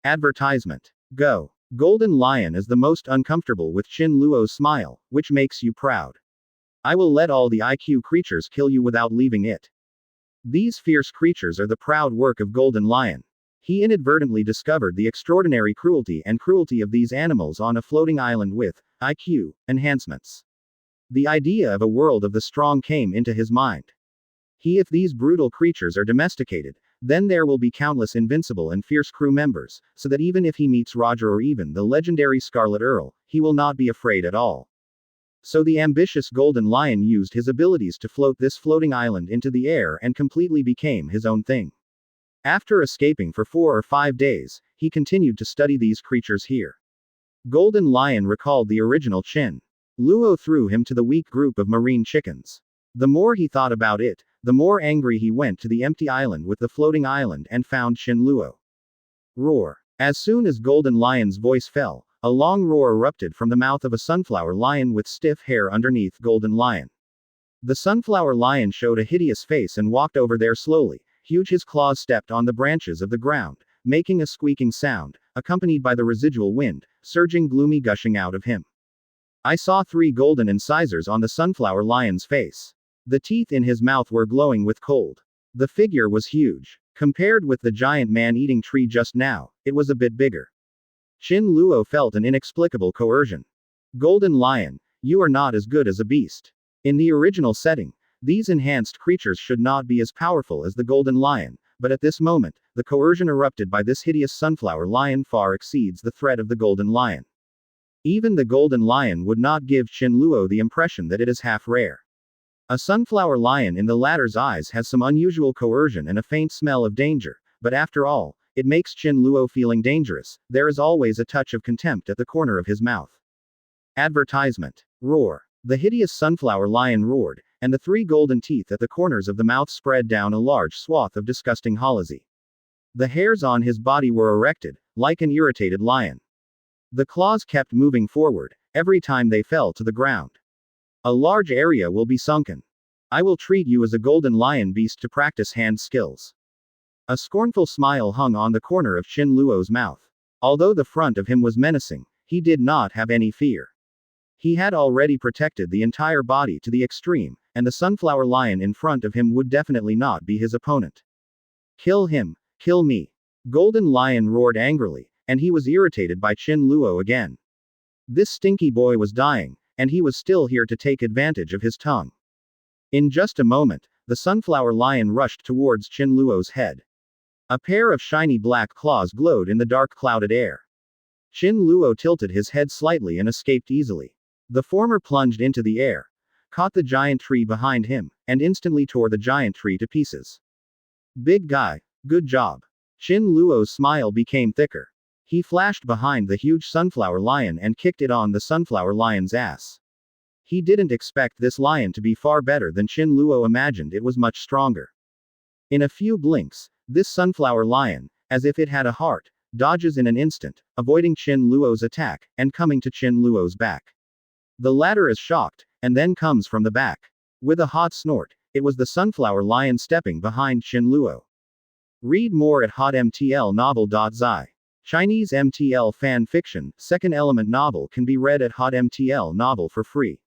Advertisement. Go. Golden lion is the most uncomfortable with Qin Luo's smile, which makes you proud. I will let all the IQ creatures kill you without leaving it. These fierce creatures are the proud work of Golden Lion. He inadvertently discovered the extraordinary cruelty of these animals on a floating island with IQ enhancements. The idea of a world of the strong came into his mind. If these brutal creatures are domesticated, then there will be countless invincible and fierce crew members, so that even if he meets Roger or even the legendary Scarlet Earl, he will not be afraid at all. So the ambitious Golden Lion used his abilities to float this floating island into the air and completely became his own thing. After escaping for 4 or 5 days, he continued to study these creatures here. Golden Lion recalled the original Qin Luo threw him to the weak group of marine chickens. The more he thought about it, the more angry he went to the empty island with the floating island and found Qin Luo. Roar. As soon as Golden Lion's voice fell, a long roar erupted from the mouth of a sunflower lion with stiff hair underneath Golden Lion. The sunflower lion showed a hideous face and walked over there slowly. Huge his claws stepped on the branches of the ground, making a squeaking sound, accompanied by the residual wind, surging gloomy gushing out of him. I saw 3 golden incisors on the sunflower lion's face. The teeth in his mouth were glowing with cold. The figure was huge. Compared with the giant man-eating tree just now, it was a bit bigger. Qin Luo felt an inexplicable coercion. Golden Lion, you are not as good as a beast. In the original setting, these enhanced creatures should not be as powerful as the Golden Lion, but at this moment, the coercion erupted by this hideous sunflower lion far exceeds the threat of the Golden Lion. Even the Golden Lion would not give Qin Luo the impression that it is half rare. A sunflower lion in the latter's eyes has some unusual coercion and a faint smell of danger, but after all, it makes Qin Luo feeling dangerous. There is always a touch of contempt at the corner of his mouth. Advertisement. Roar. The hideous sunflower lion roared, and the 3 golden teeth at the corners of the mouth spread down a large swath of disgusting halsey. The hairs on his body were erected, like an irritated lion. The claws kept moving forward, every time they fell to the ground. A large area will be sunken. I will treat you as a golden lion beast to practice hand skills. A scornful smile hung on the corner of Qin Luo's mouth. Although the front of him was menacing, he did not have any fear. He had already protected the entire body to the extreme, and the sunflower lion in front of him would definitely not be his opponent. Kill him, kill me. Golden Lion roared angrily, and he was irritated by Qin Luo again. This stinky boy was dying, and he was still here to take advantage of his tongue. In just a moment, the sunflower lion rushed towards Qin Luo's head. A pair of shiny black claws glowed in the dark clouded air. Qin Luo tilted his head slightly and escaped easily. The former plunged into the air, caught the giant tree behind him, and instantly tore the giant tree to pieces. Big guy, good job. Qin Luo's smile became thicker. He flashed behind the huge sunflower lion and kicked it on the sunflower lion's ass. He didn't expect this lion to be far better than Qin Luo imagined. It was much stronger. In a few blinks, this sunflower lion, as if it had a heart, dodges in an instant, avoiding Qin Luo's attack, and coming to Qin Luo's back. The latter is shocked, and then comes from the back. With a hot snort, it was the sunflower lion stepping behind Qin Luo. Read more at hotmtlnovel.zi. Chinese MTL fan fiction, second element novel can be read at hotmtl novel for free.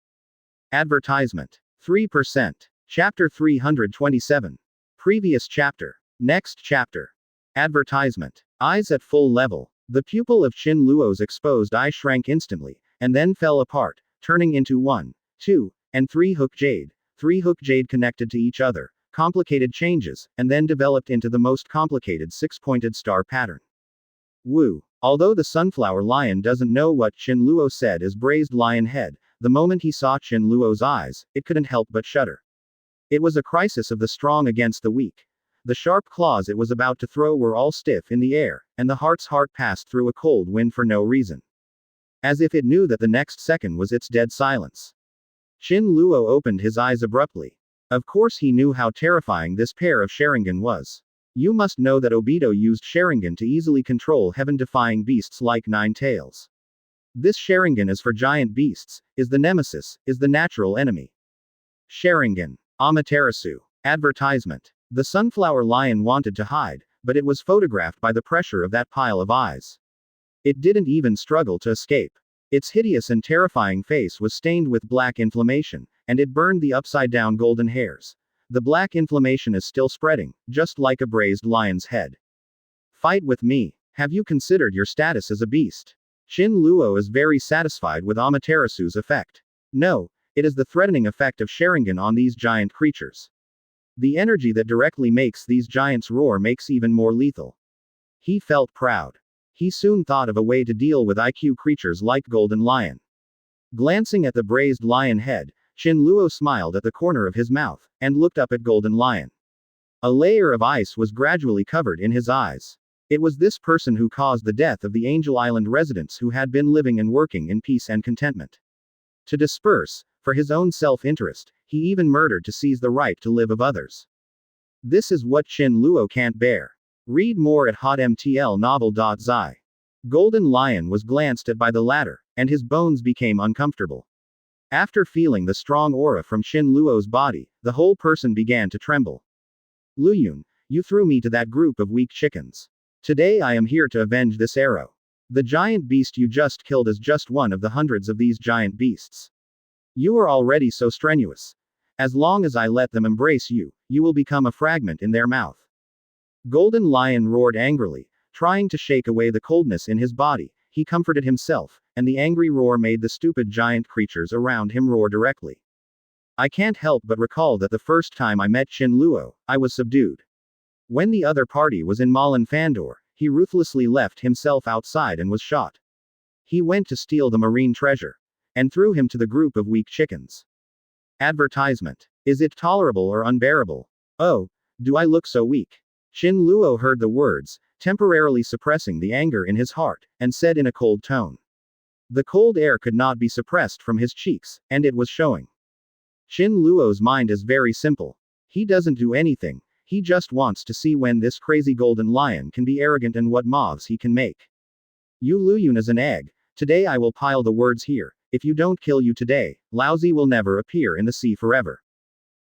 Advertisement. 3%. Chapter 327. Previous chapter. Next chapter. Advertisement. Eyes at full level. The pupil of Qin Luo's exposed eye shrank instantly, and then fell apart, turning into 1, 2, and 3 hook jade. 3 hook jade connected to each other, complicated changes, and then developed into the most complicated 6-pointed star pattern. Woo. Although the sunflower lion doesn't know what Qin Luo said as braised lion head, the moment he saw Qin Luo's eyes, it couldn't help but shudder. It was a crisis of the strong against the weak. The sharp claws it was about to throw were all stiff in the air, and the heart's heart passed through a cold wind for no reason. As if it knew that the next second was its dead silence. Qin Luo opened his eyes abruptly. Of course he knew how terrifying this pair of Sharingan was. You must know that Obito used Sharingan to easily control heaven-defying beasts like Nine Tails. This Sharingan is for giant beasts, is the nemesis, is the natural enemy. Sharingan. Amaterasu. Advertisement. The sunflower lion wanted to hide, but it was photographed by the pressure of that pile of eyes. It didn't even struggle to escape. Its hideous and terrifying face was stained with black inflammation, and it burned the upside-down golden hairs. The black inflammation is still spreading, just like a braised lion's head. Fight with me. Have you considered your status as a beast? Qin Luo is very satisfied with Amaterasu's effect. No, it is the threatening effect of Sharingan on these giant creatures. The energy that directly makes these giants roar makes even more lethal. He felt proud. He soon thought of a way to deal with IQ creatures like Golden Lion. Glancing at the braised lion head, Qin Luo smiled at the corner of his mouth, and looked up at Golden Lion. A layer of ice was gradually covered in his eyes. It was this person who caused the death of the Angel Island residents who had been living and working in peace and contentment. To disperse, for his own self-interest, he even murdered to seize the right to live of others. This is what Qin Luo can't bear. Read more at hotmtlnovel.zi. Golden Lion was glanced at by the latter, and his bones became uncomfortable. After feeling the strong aura from Qin Luo's body, the whole person began to tremble. Luyun, you threw me to that group of weak chickens. Today I am here to avenge this arrow. The giant beast you just killed is just one of the hundreds of these giant beasts. You are already so strenuous. As long as I let them embrace you, you will become a fragment in their mouth. Golden Lion roared angrily, trying to shake away the coldness in his body. He comforted himself, and the angry roar made the stupid giant creatures around him roar directly. I can't help but recall that the first time I met Qin Luo, I was subdued. When the other party was in Malin Fandor, he ruthlessly left himself outside and was shot. He went to steal the marine treasure, and threw him to the group of weak chickens. Advertisement. Is it tolerable or unbearable? Oh, do I look so weak? Qin Luo heard the words, temporarily suppressing the anger in his heart, and said in a cold tone. The cold air could not be suppressed from his cheeks, and it was showing. Qin Luo's mind is very simple. He doesn't do anything. He just wants to see when this crazy golden lion can be arrogant and what moves he can make. You Luyun is an egg. Today I will pile the words here. If you don't kill you today, Laozi will never appear in the sea forever.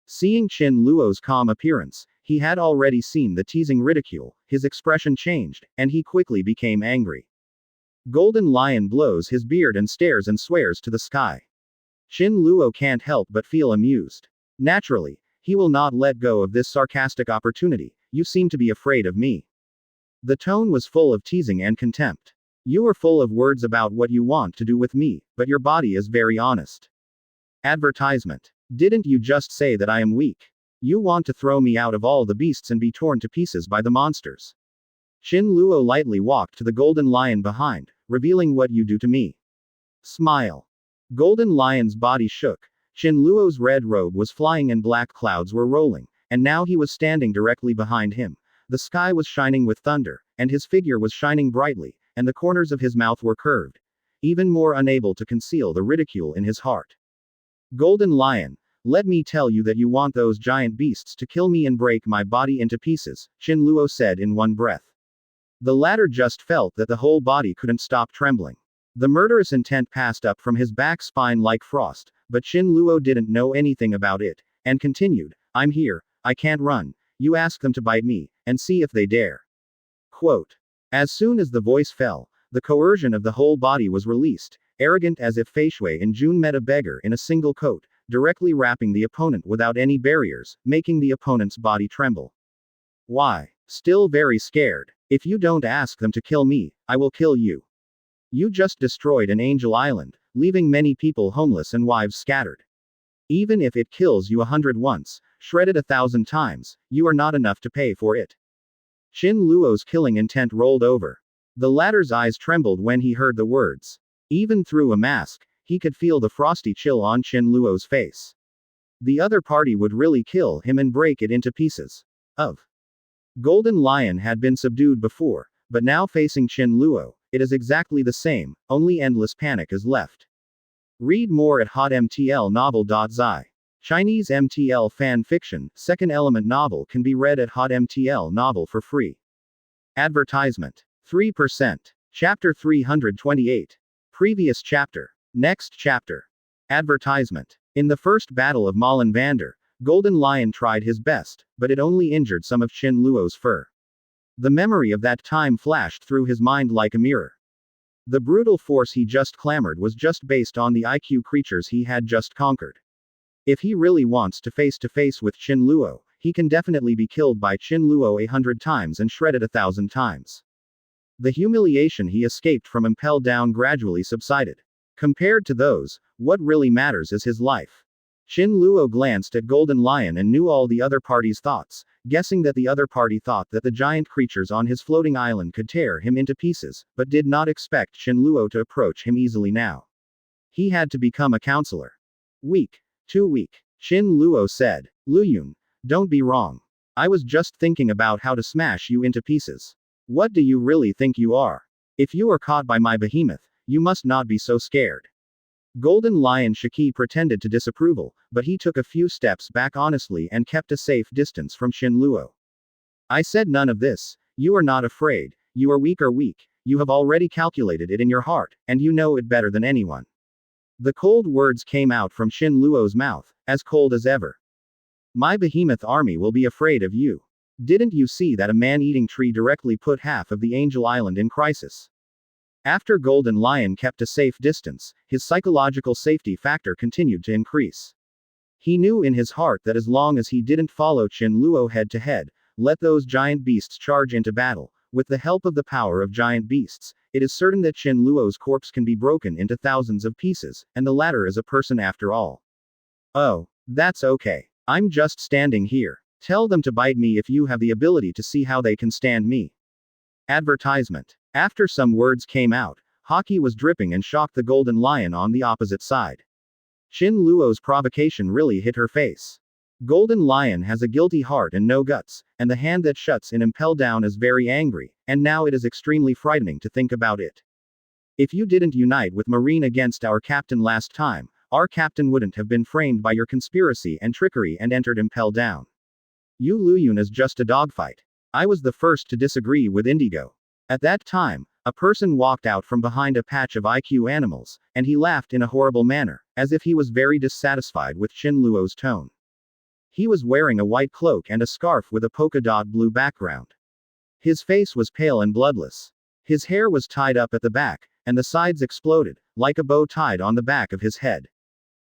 Seeing Qin Luo's calm appearance, he had already seen the teasing ridicule, his expression changed, and he quickly became angry. Golden Lion blows his beard and stares and swears to the sky. Qin Luo can't help but feel amused. Naturally, he will not let go of this sarcastic opportunity. You seem to be afraid of me. The tone was full of teasing and contempt. You are full of words about what you want to do with me, but your body is very honest. Advertisement. Didn't you just say that I am weak? You want to throw me out of all the beasts and be torn to pieces by the monsters. Qin Luo lightly walked to the Golden Lion behind, revealing what you do to me. Smile. Golden Lion's body shook. Qin Luo's red robe was flying and black clouds were rolling, and now he was standing directly behind him. The sky was shining with thunder, and his figure was shining brightly, and the corners of his mouth were curved, even more unable to conceal the ridicule in his heart. Golden Lion, let me tell you that you want those giant beasts to kill me and break my body into pieces, Qin Luo said in one breath. The latter just felt that the whole body couldn't stop trembling. The murderous intent passed up from his back spine like frost, but Qin Luo didn't know anything about it, and continued, I'm here, I can't run, you ask them to bite me, and see if they dare. Quote. As soon as the voice fell, the coercion of the whole body was released, arrogant as if Fei Shui in June met a beggar in a single coat, directly wrapping the opponent without any barriers, making the opponent's body tremble. Why? Still very scared. If you don't ask them to kill me, I will kill you. You just destroyed an angel island, leaving many people homeless and wives scattered. Even if it kills you 100 once, shredded 1,000 times, you are not enough to pay for it. Qin Luo's killing intent rolled over. The latter's eyes trembled when he heard the words. Even through a mask, he could feel the frosty chill on Qin Luo's face. The other party would really kill him and break it into pieces. Golden Lion had been subdued before, but now facing Qin Luo, it is exactly the same, only endless panic is left. Read more at hotmtlnovel.zi. Chinese MTL fan fiction, second element novel can be read at hotmtl novel for free. Advertisement. 3%. Chapter 328. Previous chapter. Next chapter. Advertisement. In the first battle of ManhwaEdit, Golden Lion tried his best, but it only injured some of Qin Luo's fur. The memory of that time flashed through his mind like a mirror. The brutal force he just clamored was just based on the IQ creatures he had just conquered. If he really wants to face with Qin Luo, he can definitely be killed by Qin Luo 100 times and shredded 1,000 times. The humiliation he escaped from impelled down gradually subsided. Compared to those, what really matters is his life. Qin Luo glanced at Golden Lion and knew all the other party's thoughts, guessing that the other party thought that the giant creatures on his floating island could tear him into pieces, but did not expect Qin Luo to approach him easily now. He had to become a counselor. Weak. Too weak. Qin Luo said. Luyun, don't be wrong. I was just thinking about how to smash you into pieces. What do you really think you are? If you are caught by my behemoth, you must not be so scared. Golden Lion Shiki pretended to disapproval, but he took a few steps back honestly and kept a safe distance from Qin Luo. I said none of this. You are not afraid. You are weak. You have already calculated it in your heart, and you know it better than anyone. The cold words came out from Qin Luo's mouth, as cold as ever. My behemoth army will be afraid of you. Didn't you see that a man-eating tree directly put half of the Angel Island in crisis? After Golden Lion kept a safe distance, his psychological safety factor continued to increase. He knew in his heart that as long as he didn't follow Qin Luo head to head, let those giant beasts charge into battle, with the help of the power of giant beasts, it is certain that Qin Luo's corpse can be broken into thousands of pieces, and the latter is a person after all. Oh, that's okay. I'm just standing here. Tell them to bite me if you have the ability to see how they can stand me. Advertisement. After some words came out, Haki was dripping and shocked the Golden Lion on the opposite side. Qin Luo's provocation really hit her face. Golden Lion has a guilty heart and no guts, and the hand that shuts in impel down is very angry, and now it is extremely frightening to think about it. If you didn't unite with Marine against our captain last time, our captain wouldn't have been framed by your conspiracy and trickery and entered impel down. You Luyun is just a dogfight. I was the first to disagree with Indigo. At that time, a person walked out from behind a patch of IQ animals, and he laughed in a horrible manner, as if he was very dissatisfied with Qin Luo's tone. He was wearing a white cloak and a scarf with a polka dot blue background. His face was pale and bloodless. His hair was tied up at the back, and the sides exploded, like a bow tied on the back of his head.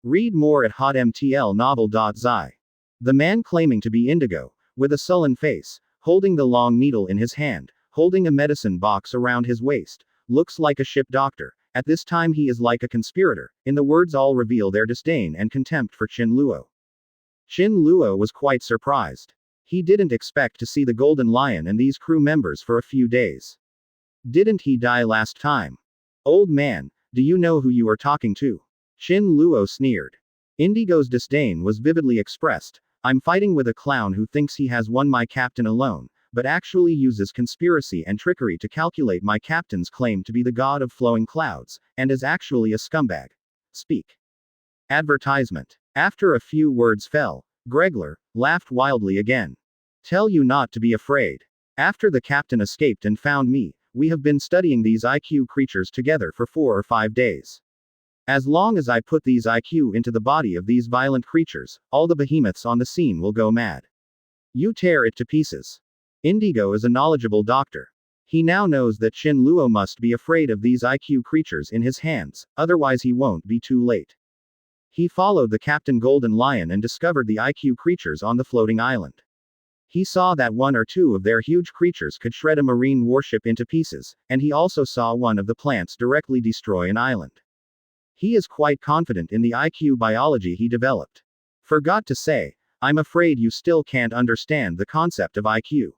Read more at hotmtlnovel.zi. The man claiming to be Indigo, with a sullen face, holding the long needle in his hand, holding a medicine box around his waist, looks like a ship doctor. At this time he is like a conspirator. In the words all reveal their disdain and contempt for Qin Luo. Qin Luo was quite surprised. He didn't expect to see the Golden Lion and these crew members for a few days. Didn't he die last time? Old man, do you know who you are talking to? Qin Luo sneered. Indigo's disdain was vividly expressed. I'm fighting with a clown who thinks he has won my captain alone, but actually uses conspiracy and trickery to calculate my captain's claim to be the god of flowing clouds, and is actually a scumbag. Speak. Advertisement. After a few words fell, Gregler laughed wildly again. Tell you not to be afraid. After the captain escaped and found me, we have been studying these IQ creatures together for 4 or 5 days. As long as I put these IQ into the body of these violent creatures, all the behemoths on the scene will go mad. You tear it to pieces. Indigo is a knowledgeable doctor. He now knows that Qin Luo must be afraid of these IQ creatures in his hands, otherwise he won't be too late. He followed the Captain Golden Lion and discovered the IQ creatures on the floating island. He saw that 1 or 2 of their huge creatures could shred a marine warship into pieces, and he also saw one of the plants directly destroy an island. He is quite confident in the IQ biology he developed. Forgot to say, I'm afraid you still can't understand the concept of IQ.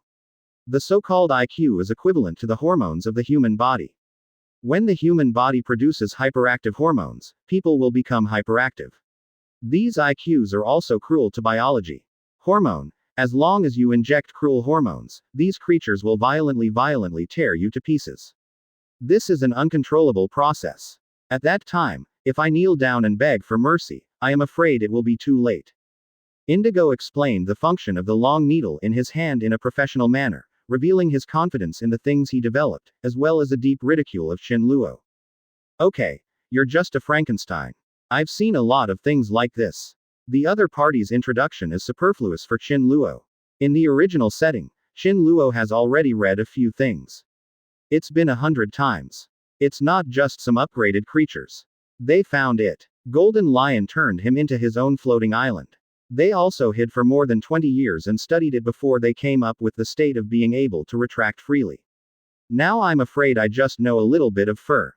The so-called IQ is equivalent to the hormones of the human body. When the human body produces hyperactive hormones, people will become hyperactive. These IQs are also cruel to biology. Hormone. As long as you inject cruel hormones, these creatures will violently tear you to pieces. This is an uncontrollable process. At that time, if I kneel down and beg for mercy, I am afraid it will be too late. Indigo explained the function of the long needle in his hand in a professional manner, revealing his confidence in the things he developed, as well as a deep ridicule of Qin Luo. Okay, you're just a Frankenstein. I've seen a lot of things like this. The other party's introduction is superfluous for Qin Luo. In the original setting, Qin Luo has already read a few things. It's been 100 times. It's not just some upgraded creatures. They found it. Golden Lion turned him into his own floating island. They also hid for more than 20 years and studied it before they came up with the state of being able to retract freely. Now I'm afraid I just know a little bit of fur.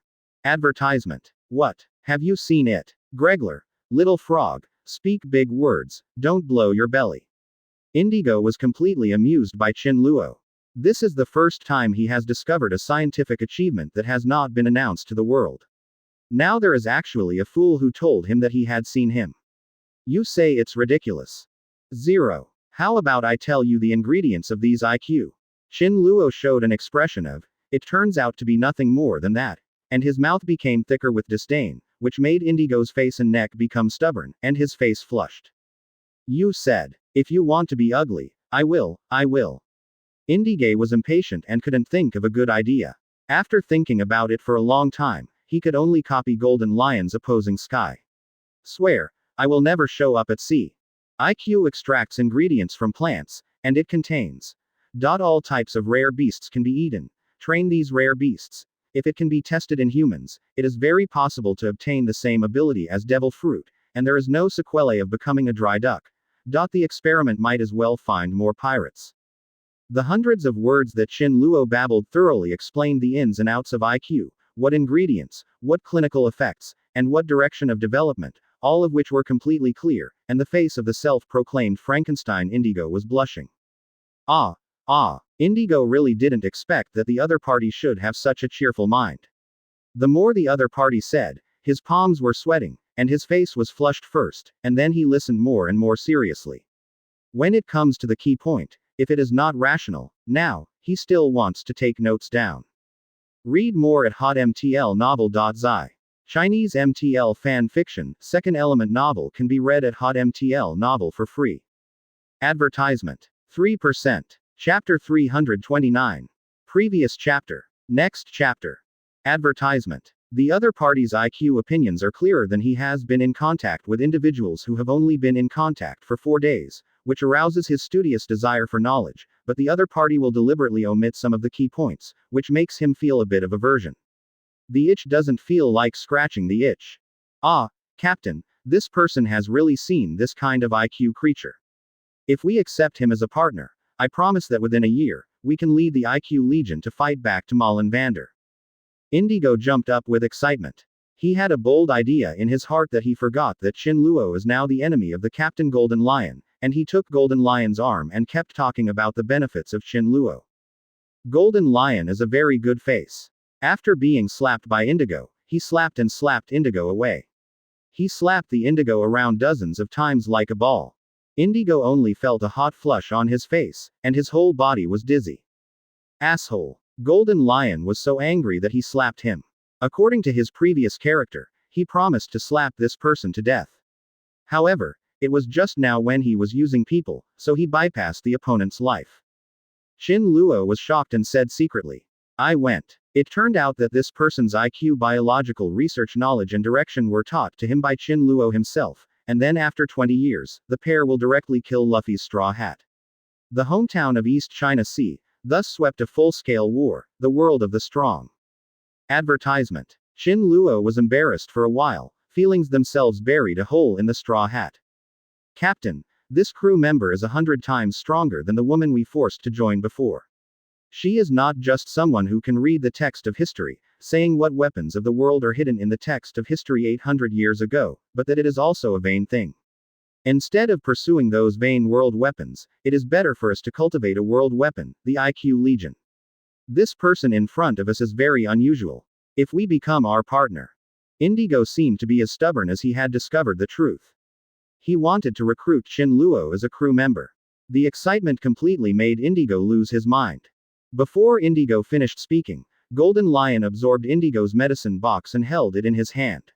Advertisement. What? Have you seen it? Gregler. Little frog. Speak big words. Don't blow your belly. Indigo was completely amused by Qin Luo. This is the first time he has discovered a scientific achievement that has not been announced to the world. Now there is actually a fool who told him that he had seen him. You say it's ridiculous. 0. How about I tell you the ingredients of these IQ? Qin Luo showed an expression of, it turns out to be nothing more than that, and his mouth became thicker with disdain, which made Indigo's face and neck become stubborn, and his face flushed. You said, if you want to be ugly, I will. Indige was impatient and couldn't think of a good idea. After thinking about it for a long time, he could only copy Golden Lion's opposing sky. Swear, I will never show up at sea. IQ extracts ingredients from plants, and it contains. All types of rare beasts can be eaten. Train these rare beasts. If it can be tested in humans, it is very possible to obtain the same ability as devil fruit, and there is no sequelae of becoming a dry duck. The experiment might as well find more pirates. The hundreds of words that Qin Luo babbled thoroughly explained the ins and outs of IQ, what ingredients, what clinical effects, and what direction of development, all of which were completely clear, and the face of the self-proclaimed Frankenstein Indigo was blushing. Indigo really didn't expect that the other party should have such a cheerful mind. The more the other party said, his palms were sweating, and his face was flushed first, and then he listened more and more seriously. When it comes to the key point, if it is not rational, now, he still wants to take notes down. Read more at hotmtlnovel.zi. Chinese MTL fan fiction, second element novel can be read at hotmtl novel for free. Advertisement. 3%. Chapter 329. Previous chapter. Next chapter. Advertisement. The other party's IQ opinions are clearer than he has been in contact with individuals who have only been in contact for 4 days, which arouses his studious desire for knowledge, but the other party will deliberately omit some of the key points, which makes him feel a bit of aversion. The itch doesn't feel like scratching the itch. Captain, this person has really seen this kind of IQ creature. If we accept him as a partner, I promise that within a year, we can lead the IQ Legion to fight back to Vander. Indigo jumped up with excitement. He had a bold idea in his heart that he forgot that Qin Luo is now the enemy of the Captain Golden Lion, and he took Golden Lion's arm and kept talking about the benefits of Qin Luo. Golden Lion is a very good face. After being slapped by Indigo, he slapped and slapped Indigo away. He slapped the Indigo around dozens of times like a ball. Indigo only felt a hot flush on his face, and his whole body was dizzy. Asshole. Golden Lion was so angry that he slapped him. According to his previous character, he promised to slap this person to death. However, it was just now when he was using people, so he bypassed the opponent's life. Qin Luo was shocked and said secretly, I went. It turned out that this person's IQ biological research knowledge and direction were taught to him by Qin Luo himself, and then after 20 years, the pair will directly kill Luffy's Straw Hat. The hometown of East China Sea, thus swept a full-scale war, the world of the strong. Advertisement. Qin Luo was embarrassed for a while, feelings themselves buried a hole in the Straw Hat. Captain, this crew member is 100 times stronger than the woman we forced to join before. She is not just someone who can read the text of history, saying what weapons of the world are hidden in the text of history 800 years ago, but that it is also a vain thing. Instead of pursuing those vain world weapons, it is better for us to cultivate a world weapon, the IQ Legion. This person in front of us is very unusual. If we become our partner. Indigo seemed to be as stubborn as he had discovered the truth. He wanted to recruit Qin Luo as a crew member. The excitement completely made Indigo lose his mind. Before Indigo finished speaking, Golden Lion absorbed Indigo's medicine box and held it in his hand.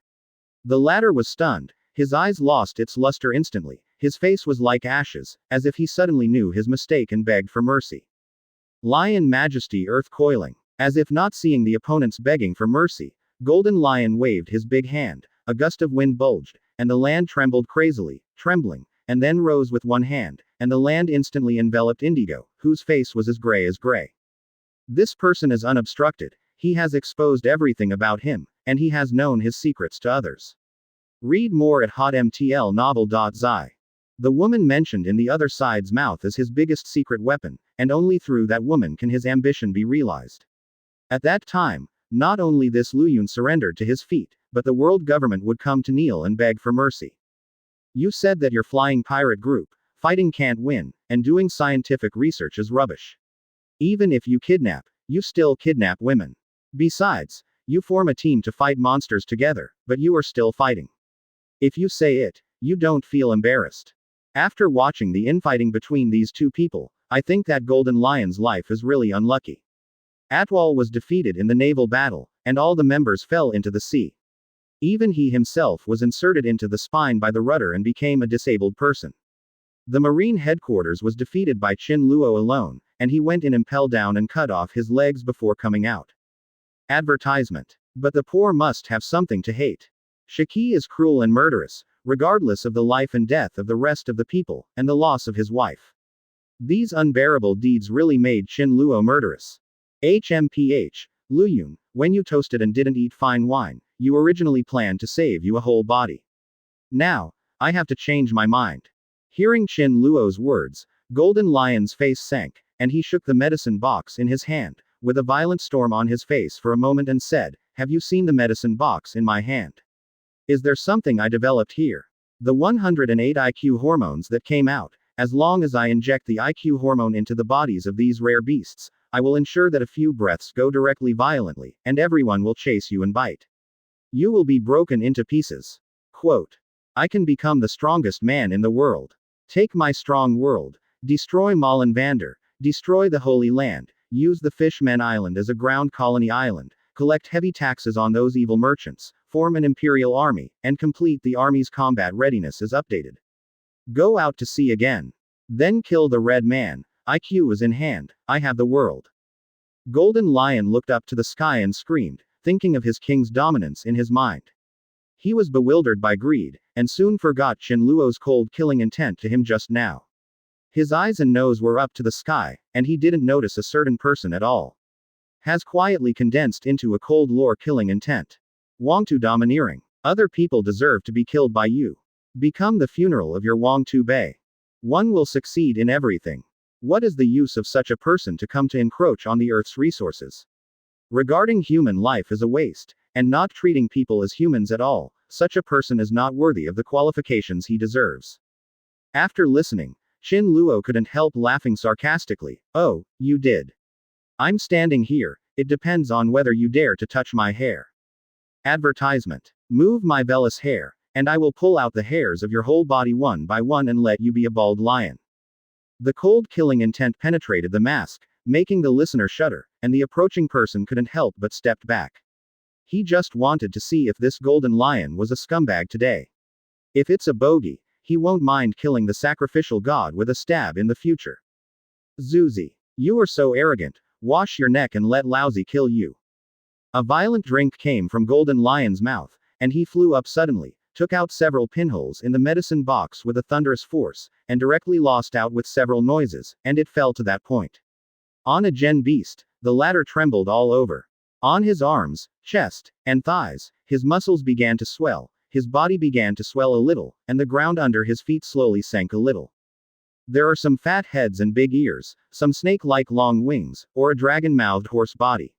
The latter was stunned, his eyes lost its luster instantly, his face was like ashes, as if he suddenly knew his mistake and begged for mercy. Lion Majesty Earth coiling. As if not seeing the opponent's begging for mercy, Golden Lion waved his big hand, a gust of wind bulged, and the land trembled crazily, trembling, and then rose with one hand, and the land instantly enveloped Indigo, whose face was as gray. This person is unobstructed, he has exposed everything about him, and he has known his secrets to others. Read more at hotmtlnovel.zi. The woman mentioned in the other side's mouth is his biggest secret weapon, and only through that woman can his ambition be realized. At that time, not only this Luyun surrendered to his feet, but the world government would come to kneel and beg for mercy. You said that your flying pirate group, fighting can't win, and doing scientific research is rubbish. Even if you kidnap, you still kidnap women. Besides, you form a team to fight monsters together, but you are still fighting. If you say it, you don't feel embarrassed. After watching the infighting between these two people, I think that Golden Lion's life is really unlucky. Atwal was defeated in the naval battle, and all the members fell into the sea. Even he himself was inserted into the spine by the rudder and became a disabled person. The Marine headquarters was defeated by Chin Luo alone, and he went in impel down and cut off his legs before coming out. Advertisement. But the poor must have something to hate. Shaki is cruel and murderous, regardless of the life and death of the rest of the people, and the loss of his wife. These unbearable deeds really made Chin Luo murderous. HMPH, Luyun, when you toasted and didn't eat fine wine, you originally planned to save you a whole body. Now, I have to change my mind. Hearing Chin Luo's words, Golden Lion's face sank, and he shook the medicine box in his hand, with a violent storm on his face for a moment and said, "Have you seen the medicine box in my hand? Is there something I developed here? The 108 IQ hormones that came out, as long as I inject the IQ hormone into the bodies of these rare beasts, I will ensure that a few breaths go directly violently, and everyone will chase you and bite. You will be broken into pieces." Quote. I can become the strongest man in the world. Take my strong world. Destroy Malin Vander. Destroy the Holy Land. Use the Fishmen Island as a ground colony island. Collect heavy taxes on those evil merchants. Form an imperial army, and complete the army's combat readiness as updated. Go out to sea again. Then kill the Red Man. IQ is in hand. I have the world. Golden Lion looked up to the sky and screamed, thinking of his king's dominance in his mind. He was bewildered by greed, and soon forgot Chin Luo's cold killing intent to him just now. His eyes and nose were up to the sky, and he didn't notice a certain person at all. Has quietly condensed into a cold lore killing intent. Wang Tu domineering. Other people deserve to be killed by you. Become the funeral of your Wang Tu Bei. One will succeed in everything. What is the use of such a person to come to encroach on the Earth's resources? Regarding human life as a waste, and not treating people as humans at all, such a person is not worthy of the qualifications he deserves. After listening, Chin Luo couldn't help laughing sarcastically. Oh, you did. I'm standing here, it depends on whether you dare to touch my hair. Advertisement. Move my vellus hair, and I will pull out the hairs of your whole body one by one and let you be a bald lion. The cold killing intent penetrated the mask, making the listener shudder, and the approaching person couldn't help but stepped back. He just wanted to see if this Golden Lion was a scumbag today. If it's a bogey, he won't mind killing the sacrificial god with a stab in the future. Zuzi. You are so arrogant, wash your neck and let Lousy kill you. A violent drink came from Golden Lion's mouth, and he flew up suddenly, took out several pinholes in the medicine box with a thunderous force, and directly lost out with several noises, and it fell to that point. On a gen beast, the latter trembled all over. On his arms, chest, and thighs, his muscles began to swell, his body began to swell a little, and the ground under his feet slowly sank a little. There are some fat heads and big ears, some snake-like long wings, or a dragon-mouthed horse body.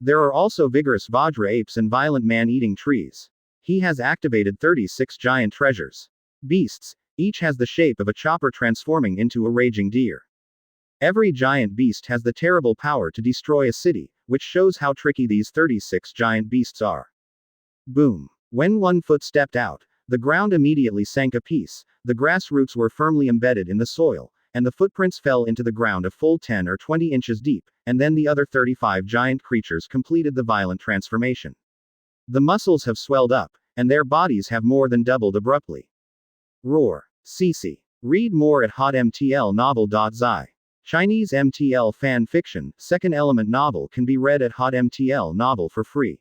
There are also vigorous Vajra apes and violent man-eating trees. He has activated 36 giant treasures. Beasts, each has the shape of a chopper transforming into a raging deer. Every giant beast has the terrible power to destroy a city, which shows how tricky these 36 giant beasts are. Boom. When one foot stepped out, the ground immediately sank a piece, the grass roots were firmly embedded in the soil, and the footprints fell into the ground a full 10 or 20 inches deep, and then the other 35 giant creatures completed the violent transformation. The muscles have swelled up, and their bodies have more than doubled abruptly. Roar. CC. Read more at hotmtlnovel.zi. Chinese MTL fan fiction, second element novel can be read at hotmtlnovel for free.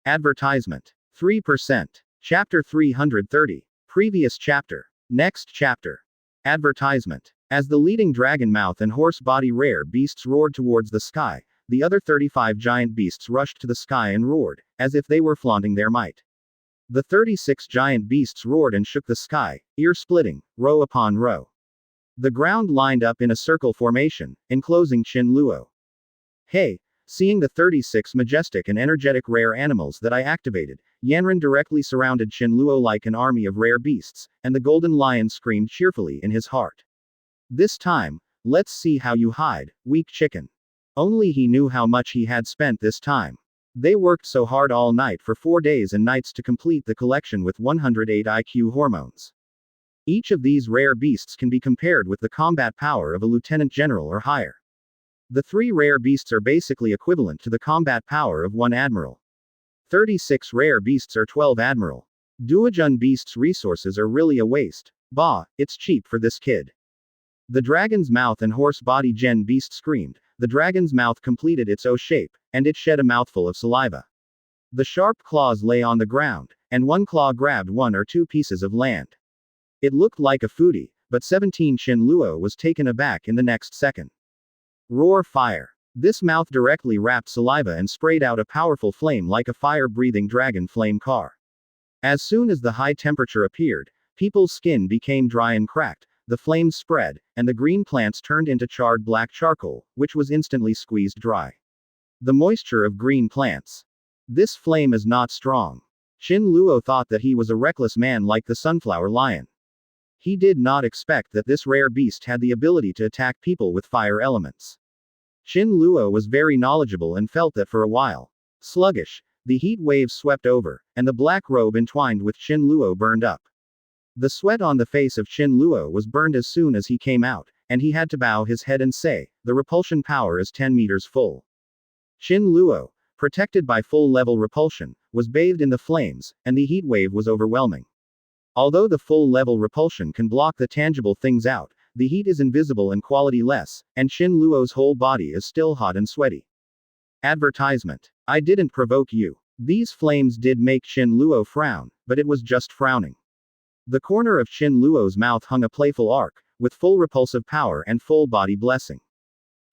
Advertisement. 3%. Chapter 330. Previous chapter. Next chapter. Advertisement. As the leading dragon mouth and horse body rare beasts roared towards the sky, the other 35 giant beasts rushed to the sky and roared, as if they were flaunting their might. The 36 giant beasts roared and shook the sky, ear-splitting, row upon row. The ground lined up in a circle formation, enclosing Qin Luo. Hey! Seeing the 36 majestic and energetic rare animals that I activated, Yanran directly surrounded Qin Luo like an army of rare beasts, and the golden lion screamed cheerfully in his heart. This time, let's see how you hide, weak chicken. Only he knew how much he had spent this time. They worked so hard all night for 4 days and nights to complete the collection with 108 IQ hormones. Each of these rare beasts can be compared with the combat power of a lieutenant general or higher. The 3 rare beasts are basically equivalent to the combat power of 1 admiral. 36 rare beasts are 12 admiral. Duojun beasts' resources are really a waste. Bah, it's cheap for this kid. The dragon's mouth and horse body gen beast screamed. The dragon's mouth completed its O shape, and it shed a mouthful of saliva. The sharp claws lay on the ground, and one claw grabbed 1 or 2 pieces of land. It looked like a foodie, but 17 Qin Luo was taken aback in the next second. Roar fire. This mouth directly wrapped saliva and sprayed out a powerful flame like a fire-breathing dragon flame car. As soon as the high temperature appeared, people's skin became dry and cracked, the flames spread, and the green plants turned into charred black charcoal, which was instantly squeezed dry. The moisture of green plants. This flame is not strong. Qin Luo thought that he was a reckless man like the sunflower lion. He did not expect that this rare beast had the ability to attack people with fire elements. Qin Luo was very knowledgeable and felt that for a while. Sluggish, the heat waves swept over, and the black robe entwined with Qin Luo burned up. The sweat on the face of Qin Luo was burned as soon as he came out, and he had to bow his head and say, the repulsion power is 10 meters full. Qin Luo, protected by full-level repulsion, was bathed in the flames, and the heat wave was overwhelming. Although the full-level repulsion can block the tangible things out, the heat is invisible and quality less, and Qin Luo's whole body is still hot and sweaty. Advertisement. I didn't provoke you. These flames did make Qin Luo frown, but it was just frowning. The corner of Qin Luo's mouth hung a playful arc, with full repulsive power and full body blessing.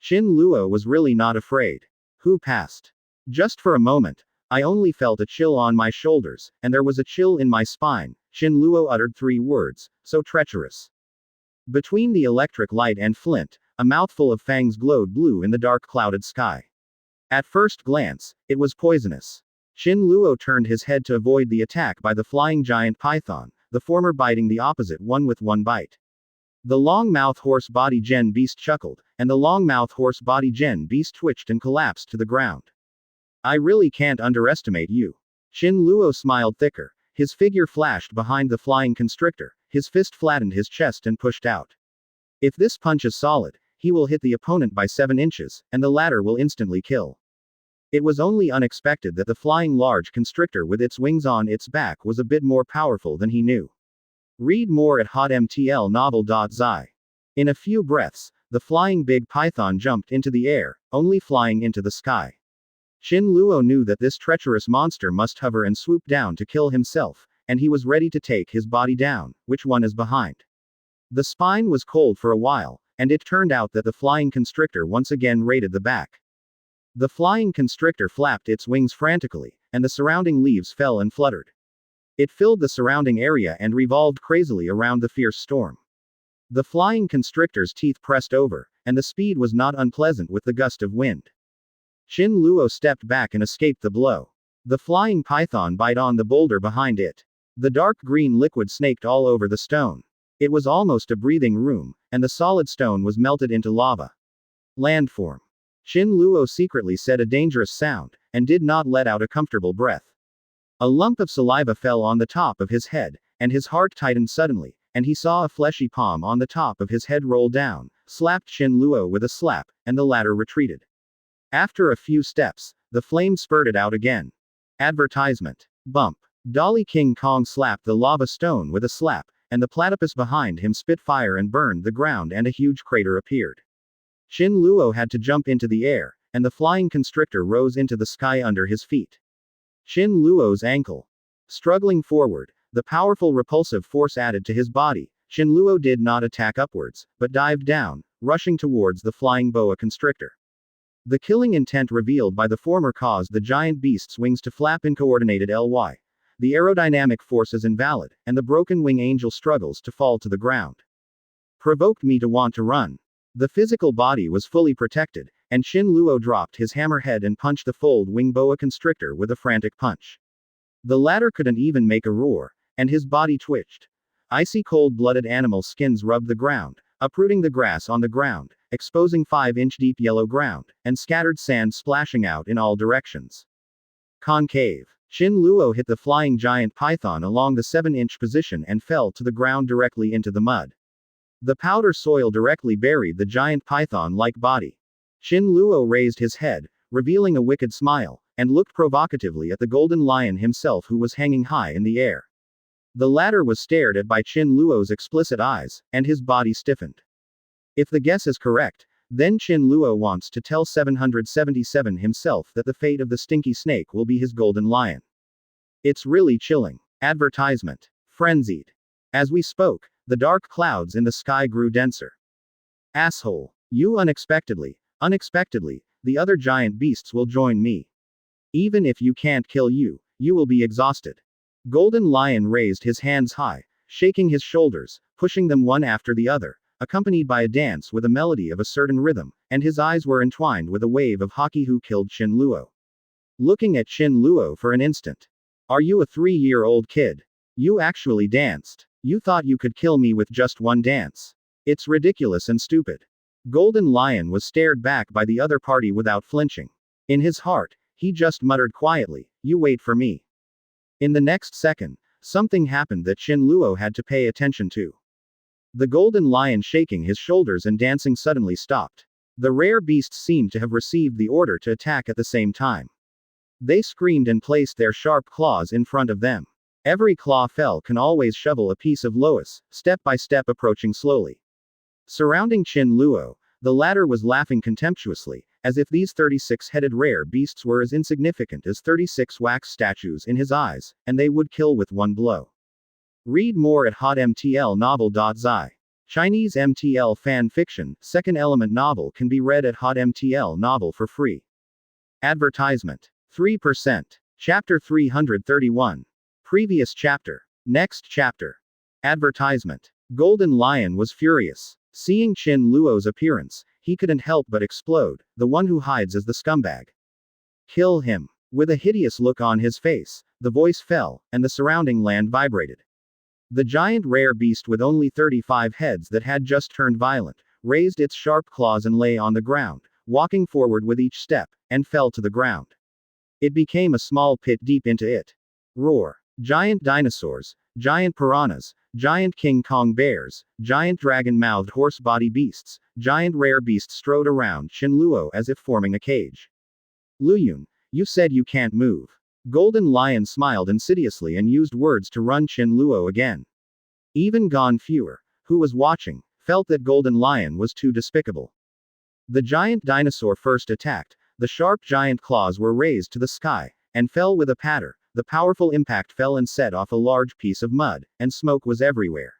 Qin Luo was really not afraid. Who passed? Just for a moment, I only felt a chill on my shoulders, and there was a chill in my spine. Qin Luo uttered 3 words, so treacherous. Between the electric light and flint, a mouthful of fangs glowed blue in the dark clouded sky. At first glance, it was poisonous. Qin Luo turned his head to avoid the attack by the flying giant python, the former biting the opposite one with 1 bite. The long-mouth horse body gen beast chuckled, and the long-mouth horse body gen beast twitched and collapsed to the ground. I really can't underestimate you. Qin Luo smiled thicker. His figure flashed behind the flying constrictor, his fist flattened his chest and pushed out. If this punch is solid, he will hit the opponent by 7 inches, and the latter will instantly kill. It was only unexpected that the flying large constrictor with its wings on its back was a bit more powerful than he knew. Read more at hotmtlnovel.zi. In a few breaths, the flying big python jumped into the air, only flying into the sky. Qin Luo knew that this treacherous monster must hover and swoop down to kill himself, and he was ready to take his body down. Which one is behind? The spine was cold for a while, and it turned out that the flying constrictor once again raided the back. The flying constrictor flapped its wings frantically, and the surrounding leaves fell and fluttered. It filled the surrounding area and revolved crazily around the fierce storm. The flying constrictor's teeth pressed over, and the speed was not unpleasant with the gust of wind. Qin Luo stepped back and escaped the blow. The flying python bit on the boulder behind it. The dark green liquid snaked all over the stone. It was almost a breathing room, and the solid stone was melted into lava. Landform. Qin Luo secretly said a dangerous sound, and did not let out a comfortable breath. A lump of saliva fell on the top of his head, and his heart tightened suddenly, and he saw a fleshy palm on the top of his head roll down, slapped Qin Luo with a slap, and the latter retreated. After a few steps, the flame spurted out again. Advertisement. Bump. Dolly King Kong slapped the lava stone with a slap, and the platypus behind him spit fire and burned the ground and a huge crater appeared. Qin Luo had to jump into the air, and the flying constrictor rose into the sky under his feet. Qin Luo's ankle. Struggling forward, the powerful repulsive force added to his body, Qin Luo did not attack upwards, but dived down, rushing towards the flying boa constrictor. The killing intent revealed by the former caused the giant beast's wings to flap in coordinated ly. The aerodynamic force is invalid, and the broken wing angel struggles to fall to the ground. Provoked me to want to run. The physical body was fully protected, and Qin Luo dropped his hammerhead and punched the fold wing boa constrictor with a frantic punch. The latter couldn't even make a roar, and his body twitched. Icy cold-blooded animal skins rubbed the ground, uprooting the grass on the ground, exposing 5-inch deep yellow ground, and scattered sand splashing out in all directions. Concave. Qin Luo hit the flying giant python along the 7-inch position and fell to the ground directly into the mud. The powder soil directly buried the giant python-like body. Qin Luo raised his head, revealing a wicked smile, and looked provocatively at the golden lion himself who was hanging high in the air. The latter was stared at by Qin Luo's explicit eyes, and his body stiffened. If the guess is correct, then Qin Luo wants to tell 777 himself that the fate of the stinky snake will be his golden lion. It's really chilling. Advertisement. Frenzied. As we spoke, the dark clouds in the sky grew denser. Asshole. You unexpectedly, the other giant beasts will join me. Even if you can't kill you, you will be exhausted. Golden Lion raised his hands high, shaking his shoulders, pushing them one after the other, accompanied by a dance with a melody of a certain rhythm, and his eyes were entwined with a wave of haki who killed Qin Luo. Looking at Qin Luo for an instant. Are you a 3-year-old kid? You actually danced. You thought you could kill me with just one dance. It's ridiculous and stupid. Golden Lion was stared back by the other party without flinching. In his heart, he just muttered quietly, "You wait for me." In the next second, something happened that Qin Luo had to pay attention to. The Golden Lion shaking his shoulders and dancing suddenly stopped. The rare beasts seemed to have received the order to attack at the same time. They screamed and placed their sharp claws in front of them. Every claw fell can always shovel a piece of loess, step by step approaching slowly. Surrounding Qin Luo, the latter was laughing contemptuously, as if these 36-headed rare beasts were as insignificant as 36 wax statues in his eyes, and they would kill with one blow. Read more at hotmtlnovel.zi. Chinese MTL fan fiction, second element novel can be read at hotmtl novel for free. Advertisement. 3%. Chapter 331. Previous chapter. Next chapter. Advertisement. Golden Lion was furious. Seeing Qin Luo's appearance, he couldn't help but explode, the one who hides as the scumbag. Kill him. With a hideous look on his face, the voice fell, and the surrounding land vibrated. The giant rare beast with only 35 heads that had just turned violent, raised its sharp claws and lay on the ground, walking forward with each step, and fell to the ground. It became a small pit deep into it. Roar. Giant dinosaurs, giant piranhas, giant King Kong bears, giant dragon-mouthed horse-body beasts, giant rare beasts strode around Qin Luo as if forming a cage. Luyun, you said you can't move. Golden Lion smiled insidiously and used words to run Qin Luo again. Even Gon Fuer, who was watching, felt that Golden Lion was too despicable. The giant dinosaur first attacked, the sharp giant claws were raised to the sky, and fell with a patter. The powerful impact fell and set off a large piece of mud, and smoke was everywhere.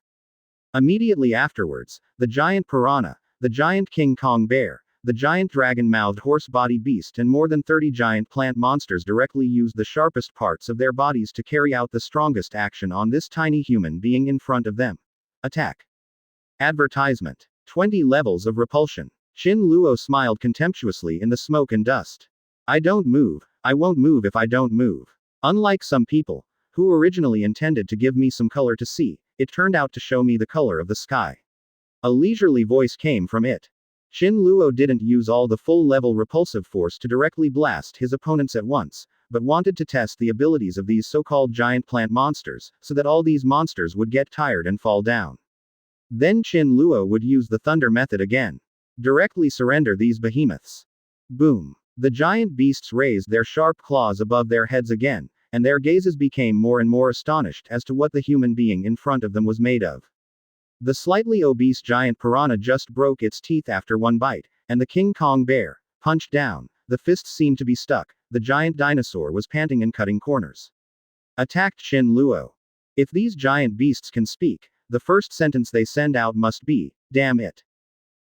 Immediately afterwards, the giant piranha, the giant King Kong bear, the giant dragon-mouthed horse-body beast and more than 30 giant plant monsters directly used the sharpest parts of their bodies to carry out the strongest action on this tiny human being in front of them. Attack. Advertisement. 20 levels of repulsion. Qin Luo smiled contemptuously in the smoke and dust. I don't move. I won't move if I don't move. Unlike some people, who originally intended to give me some color to see, it turned out to show me the color of the sky. A leisurely voice came from it. Qin Luo didn't use all the full-level repulsive force to directly blast his opponents at once, but wanted to test the abilities of these so-called giant plant monsters, so that all these monsters would get tired and fall down. Then Qin Luo would use the thunder method again. Directly surrender these behemoths. Boom. The giant beasts raised their sharp claws above their heads again, and their gazes became more and more astonished as to what the human being in front of them was made of. The slightly obese giant piranha just broke its teeth after one bite, and the King Kong bear punched down. the fists seemed to be stuck, the giant dinosaur was panting and cutting corners. Attacked Qin Luo. If these giant beasts can speak, the first sentence they send out must be, damn it.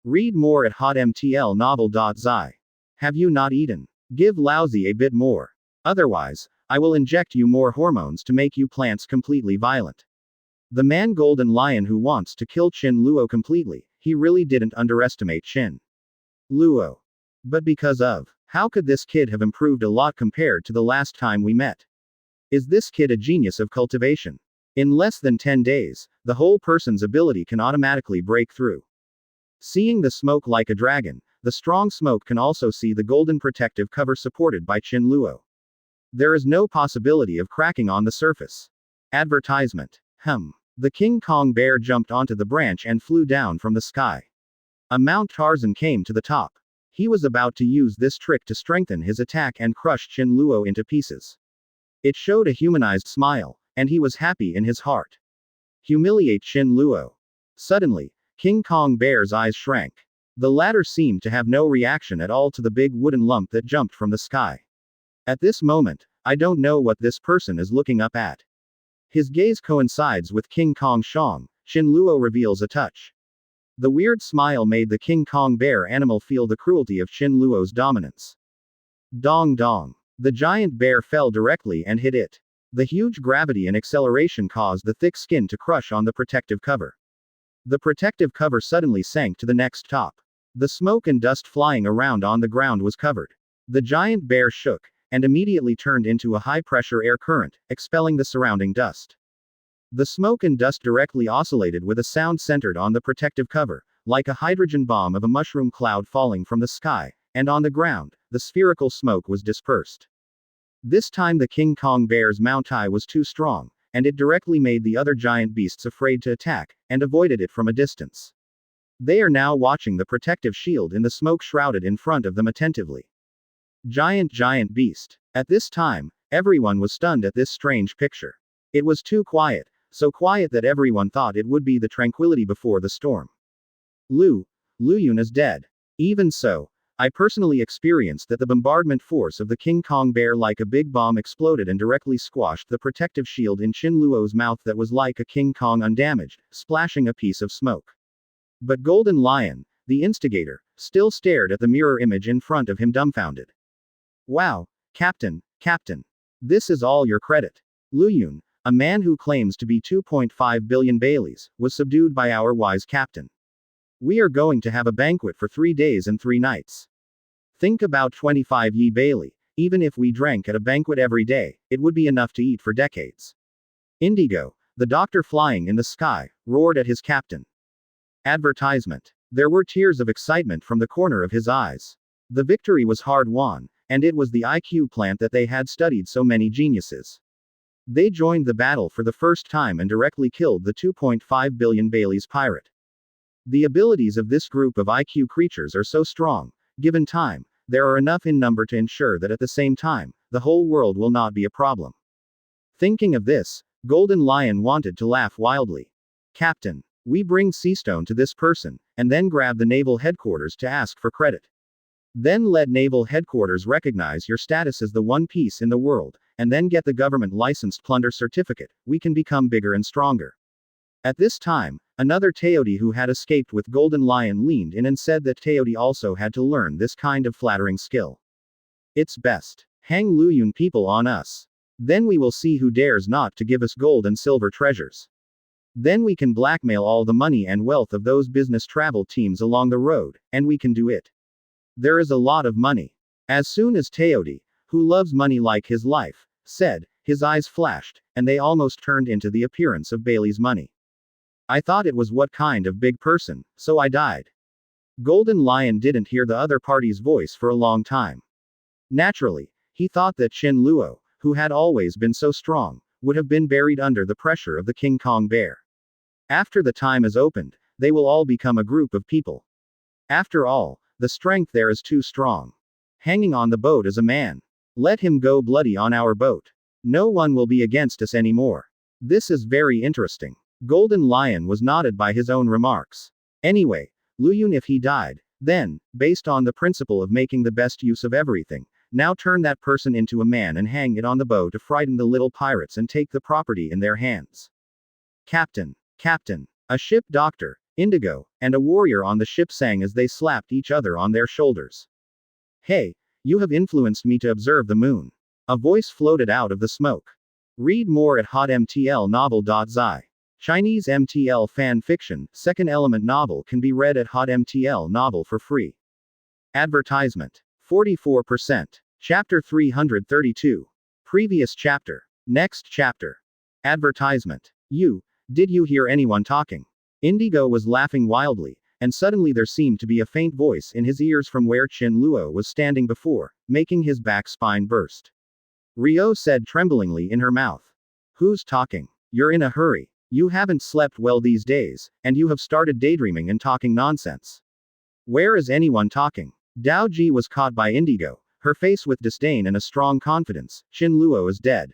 Read more at hotmtlnovel.zi. Have you not eaten? Give Lousy a bit more. Otherwise, I will inject you more hormones to make you plants completely violent. The man Golden Lion who wants to kill Qin Luo completely, he really didn't underestimate Qin Luo. But because of, how could this kid have improved a lot compared to the last time we met? Is this kid a genius of cultivation? In less than 10 days, the whole person's ability can automatically break through. Seeing the smoke like a dragon, the strong smoke can also see the golden protective cover supported by Qin Luo. There is no possibility of cracking on the surface. Advertisement. The King Kong bear jumped onto the branch and flew down from the sky. A Mount Tarzan came to the top. He was about to use this trick to strengthen his attack and crush Qin Luo into pieces. It showed a humanized smile, and he was happy in his heart. Humiliate Qin Luo. Suddenly, King Kong bear's eyes shrank. The latter seemed to have no reaction at all to the big wooden lump that jumped from the sky. At this moment, I don't know what this person is looking up at. His gaze coincides with King Kong Shong. Qin Luo reveals a touch. The weird smile made the King Kong bear animal feel the cruelty of Qin Luo's dominance. Dong dong. The giant bear fell directly and hit it. The huge gravity and acceleration caused the thick skin to crush on the protective cover. The protective cover suddenly sank to the next top. The smoke and dust flying around on the ground was covered. The giant bear shook, and immediately turned into a high-pressure air current, expelling the surrounding dust. The smoke and dust directly oscillated with a sound centered on the protective cover, like a hydrogen bomb of a mushroom cloud falling from the sky, and on the ground, the spherical smoke was dispersed. This time the King Kong bear's Mountai was too strong, and it directly made the other giant beasts afraid to attack, and avoided it from a distance. They are now watching the protective shield in the smoke shrouded in front of them attentively. Giant beast. At this time, everyone was stunned at this strange picture. It was too quiet, so quiet that everyone thought it would be the tranquility before the storm. Luyun is dead. Even so, I personally experienced that the bombardment force of the King Kong bear like a big bomb exploded and directly squashed the protective shield in Qin Luo's mouth that was like a King Kong undamaged, splashing a piece of smoke. But Golden Lion, the instigator, still stared at the mirror image in front of him dumbfounded. Wow, Captain. This is all your credit. Luyun, a man who claims to be 2.5 billion Baileys, was subdued by our wise captain. We are going to have a banquet for 3 days and 3 nights. Think about 25 Yi Bailey. Even if we drank at a banquet every day, it would be enough to eat for decades. Indigo, the doctor flying in the sky, roared at his captain. Advertisement. There were tears of excitement from the corner of his eyes. The victory was hard won, and it was the IQ plant that they had studied so many geniuses. They joined the battle for the first time and directly killed the 2.5 billion Baileys pirate. The abilities of this group of IQ creatures are so strong, given time, there are enough in number to ensure that at the same time, the whole world will not be a problem. Thinking of this, Golden Lion wanted to laugh wildly. Captain, we bring Seastone to this person, and then grab the naval headquarters to ask for credit. Then let naval headquarters recognize your status as the one piece in the world, and then get the government licensed plunder certificate, we can become bigger and stronger. At this time, another Teodi who had escaped with Golden Lion leaned in and said that Teodi also had to learn this kind of flattering skill. It's best. Hang Luyun people on us. Then we will see who dares not to give us gold and silver treasures. Then we can blackmail all the money and wealth of those business travel teams along the road, and we can do it. There is a lot of money. As soon as Teodi, who loves money like his life, said, his eyes flashed, and they almost turned into the appearance of Bailey's money. I thought it was what kind of big person, so I died. Golden Lion didn't hear the other party's voice for a long time. Naturally, he thought that Qin Luo, who had always been so strong, would have been buried under the pressure of the King Kong bear. After the time is opened, they will all become a group of people. After all, the strength there is too strong. Hanging on the boat is a man. Let him go bloody on our boat. No one will be against us anymore. This is very interesting. Golden Lion was nodded by his own remarks. Anyway, Luyun if he died, Then, based on the principle of making the best use of everything, now turn that person into a man and hang it on the bow to frighten the little pirates and take the property in their hands. Captain, Captain, a ship doctor, Indigo, and a warrior on the ship sang as they slapped each other on their shoulders. Hey, you have influenced me to observe the moon. A voice floated out of the smoke. Read more at hotmtlnovel.zi. Chinese MTL fan fiction, second element novel can be read at hotmtl novel for free. Advertisement. 44%. Chapter 332. Previous chapter. Next chapter. Advertisement. Did you hear anyone talking? Indigo was laughing wildly, and suddenly there seemed to be a faint voice in his ears from where Qin Luo was standing before, making his back spine burst. Rio said tremblingly in her mouth. Who's talking? You're in a hurry. You haven't slept well these days, and you have started daydreaming and talking nonsense. Where is anyone talking? Dao Ji was caught by Indigo, her face with disdain and a strong confidence. Qin Luo is dead.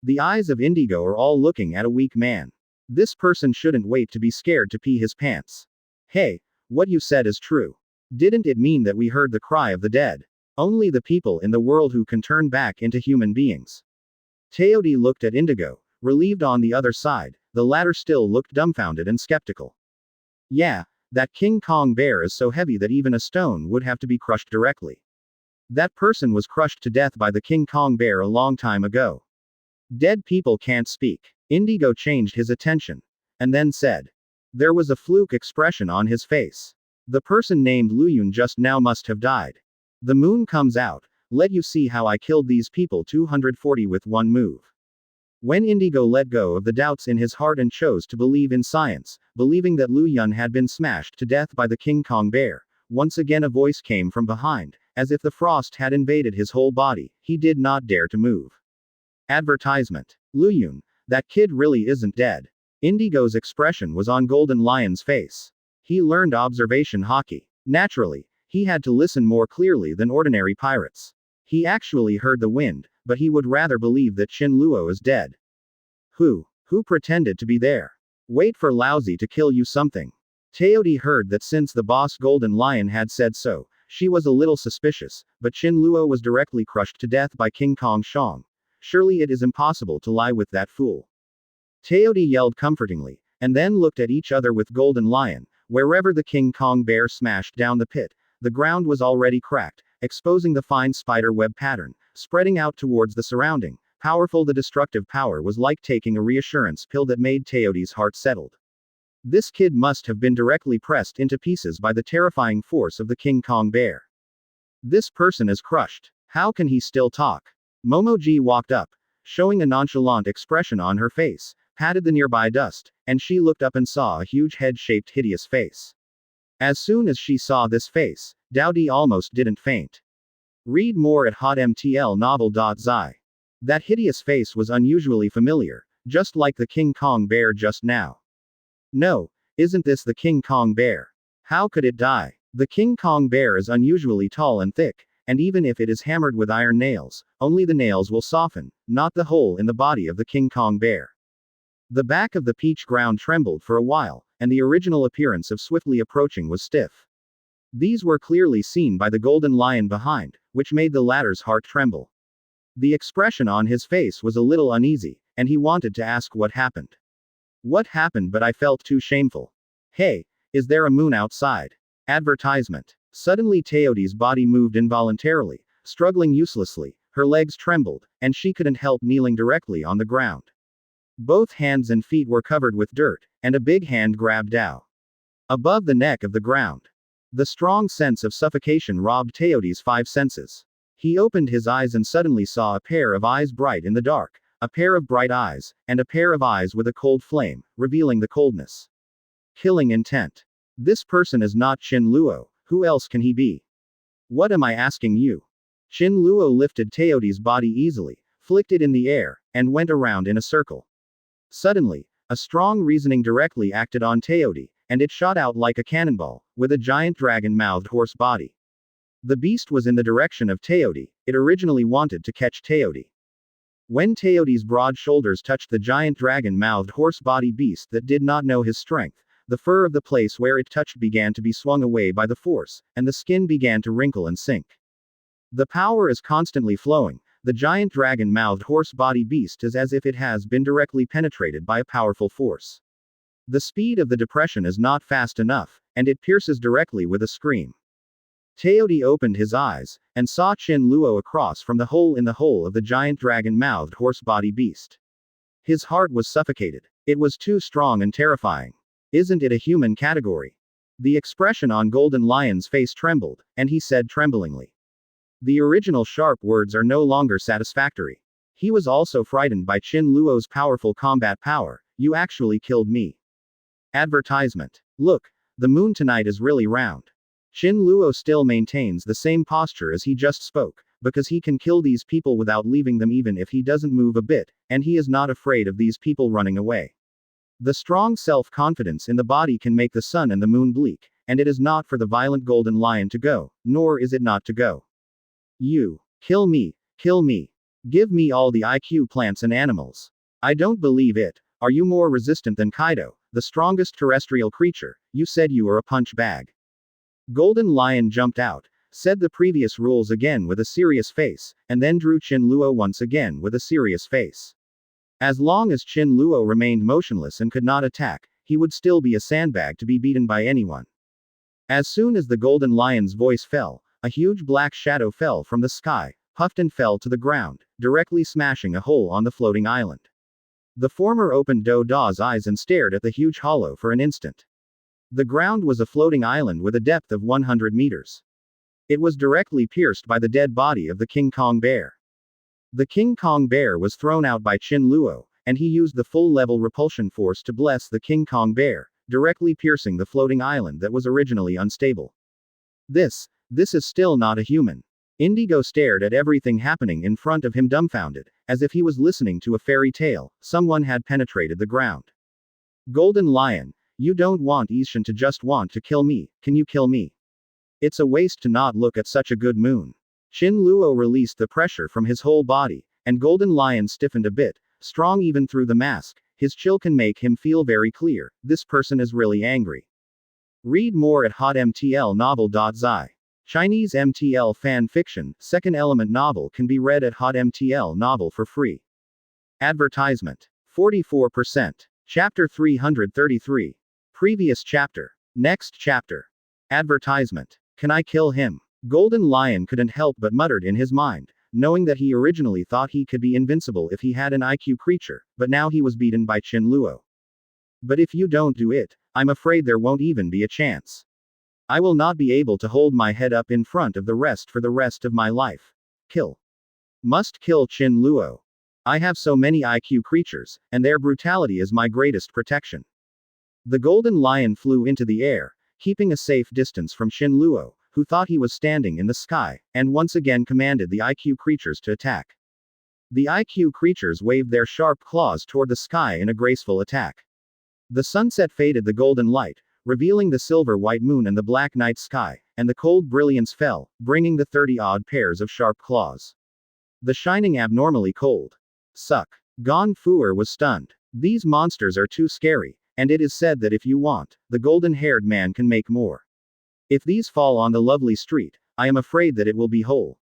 The eyes of Indigo are all looking at a weak man. This person shouldn't wait to be scared to pee his pants. Hey, what you said is true. Didn't it mean that we heard the cry of the dead? Only the people in the world who can turn back into human beings. Teodi looked at Indigo, relieved on the other side. The latter still looked dumbfounded and skeptical. Yeah, that King Kong bear is so heavy that even a stone would have to be crushed directly. That person was crushed to death by the King Kong bear a long time ago. Dead people can't speak. Indigo changed his attention. And then said. There was a fluke expression on his face. The person named Luyun just now must have died. The moon comes out. Let you see how I killed these people 240 with one move. When Indigo let go of the doubts in his heart and chose to believe in science, believing that Lu Yun had been smashed to death by the King Kong bear, once again a voice came from behind, as if the frost had invaded his whole body. He did not dare to move. Advertisement. Lu Yun, that kid really isn't dead. Indigo's expression was on Golden Lion's face. He learned observation hockey. Naturally, he had to listen more clearly than ordinary pirates. He actually heard the wind, but he would rather believe that Qin Luo is dead. Who pretended to be there? Wait for Lousy to kill you something. Teodi heard that since the boss Golden Lion had said so, she was a little suspicious, but Qin Luo was directly crushed to death by King Kong Shang. Surely it is impossible to lie with that fool. Teodi yelled comfortingly, and then looked at each other with Golden Lion. Wherever the King Kong bear smashed down the pit, the ground was already cracked, exposing the fine spider web pattern, spreading out towards the surrounding. Powerful, the destructive power was like taking a reassurance pill that made Teodi's heart settled. This kid must have been directly pressed into pieces by the terrifying force of the King Kong bear. This person is crushed. How can he still talk? Momoji walked up, showing a nonchalant expression on her face, patted the nearby dust, and she looked up and saw a huge head-shaped hideous face. As soon as she saw this face, Dowdy almost didn't faint. Read more at hotmtlnovel.zi. That hideous face was unusually familiar, just like the King Kong bear just now. No, isn't this the King Kong bear? How could it die? The King Kong bear is unusually tall and thick, and even if it is hammered with iron nails, only the nails will soften, not the hole in the body of the King Kong bear. The back of the peach ground trembled for a while, and the original appearance of swiftly approaching was stiff. These were clearly seen by the Golden Lion behind, which made the latter's heart tremble. The expression on his face was a little uneasy, and he wanted to ask what happened. What happened, but I felt too shameful. Hey, is there a moon outside? Advertisement. Suddenly Teodi's body moved involuntarily, struggling uselessly, her legs trembled, and she couldn't help kneeling directly on the ground. Both hands and feet were covered with dirt, and a big hand grabbed Dao above the neck of the ground. The strong sense of suffocation robbed Teodi's five senses. He opened his eyes and suddenly saw a pair of eyes bright in the dark, a pair of bright eyes, and a pair of eyes with a cold flame, revealing the coldness. Killing intent. This person is not Qin Luo, who else can he be? What am I asking you? Qin Luo lifted Teodi's body easily, flicked it in the air, and went around in a circle. Suddenly, a strong reasoning directly acted on Teodi, and it shot out like a cannonball, with a giant dragon-mouthed horse body. The beast was in the direction of Teodi. It originally wanted to catch Teodi. When Teodi's broad shoulders touched the giant dragon-mouthed horse body beast that did not know his strength, the fur of the place where it touched began to be swung away by the force, and the skin began to wrinkle and sink. The power is constantly flowing. The giant dragon-mouthed horse-body beast is as if it has been directly penetrated by a powerful force. The speed of the depression is not fast enough, and it pierces directly with a scream. Teodi opened his eyes, and saw Qin Luo across from the hole in the hole of the giant dragon-mouthed horse-body beast. His heart was suffocated. It was too strong and terrifying. Isn't it a human category? The expression on Golden Lion's face trembled, and he said tremblingly. The original sharp words are no longer satisfactory. He was also frightened by Qin Luo's powerful combat power. You actually killed me. Advertisement. Look, the moon tonight is really round. Qin Luo still maintains the same posture as he just spoke, because he can kill these people without leaving them even if he doesn't move a bit, and he is not afraid of these people running away. The strong self-confidence in the body can make the sun and the moon bleak, and it is not for the violent golden lion to go, nor is it not to go. You. Kill me. Kill me. Give me all the IQ plants and animals. I don't believe it. Are you more resistant than Kaido, the strongest terrestrial creature? You said you were a punch bag. Golden Lion jumped out, said the previous rules again with a serious face, and then drew Qin Luo once again with a serious face. As long as Qin Luo remained motionless and could not attack, he would still be a sandbag to be beaten by anyone. As soon as the Golden Lion's voice fell, a huge black shadow fell from the sky, puffed and fell to the ground, directly smashing a hole on the floating island. The former opened Do Da's eyes and stared at the huge hollow for an instant. The ground was a floating island with a depth of 100 meters. It was directly pierced by the dead body of the King Kong bear. The King Kong bear was thrown out by Qin Luo, and he used the full-level repulsion force to bless the King Kong bear, directly piercing the floating island that was originally unstable. This is still not a human. Indigo stared at everything happening in front of him dumbfounded, as if he was listening to a fairy tale. Someone had penetrated the ground. Golden Lion, you don't want Ishan to just want to kill me, can you kill me? It's a waste to not look at such a good moon. Qin Luo released the pressure from his whole body, and Golden Lion stiffened a bit, strong even through the mask. His chill can make him feel very clear, this person is really angry. Read more at hotmtlnovel.zi. Chinese MTL fan fiction, second element novel can be read at hotmtl novel for free. Advertisement. 44%. Chapter 333. Previous chapter. Next chapter. Advertisement. Can I kill him? Golden Lion couldn't help but muttered in his mind, knowing that he originally thought he could be invincible if he had an IQ creature, but now he was beaten by Qin Luo. But if you don't do it, I'm afraid there won't even be a chance. I will not be able to hold my head up in front of the rest for the rest of my life. Kill. Must kill Qin Luo. I have so many IQ creatures, and their brutality is my greatest protection. The Golden Lion flew into the air, keeping a safe distance from Qin Luo, who thought he was standing in the sky, and once again commanded the IQ creatures to attack. The IQ creatures waved their sharp claws toward the sky in a graceful attack. The sunset faded the golden light, revealing the silver-white moon and the black night sky, and the cold brilliance fell, bringing the 30-odd pairs of sharp claws. The shining abnormally cold. Suck. Gon Fuer was stunned. These monsters are too scary, and it is said that if you want, the golden-haired man can make more. If these fall on the lovely street, I am afraid that it will be whole.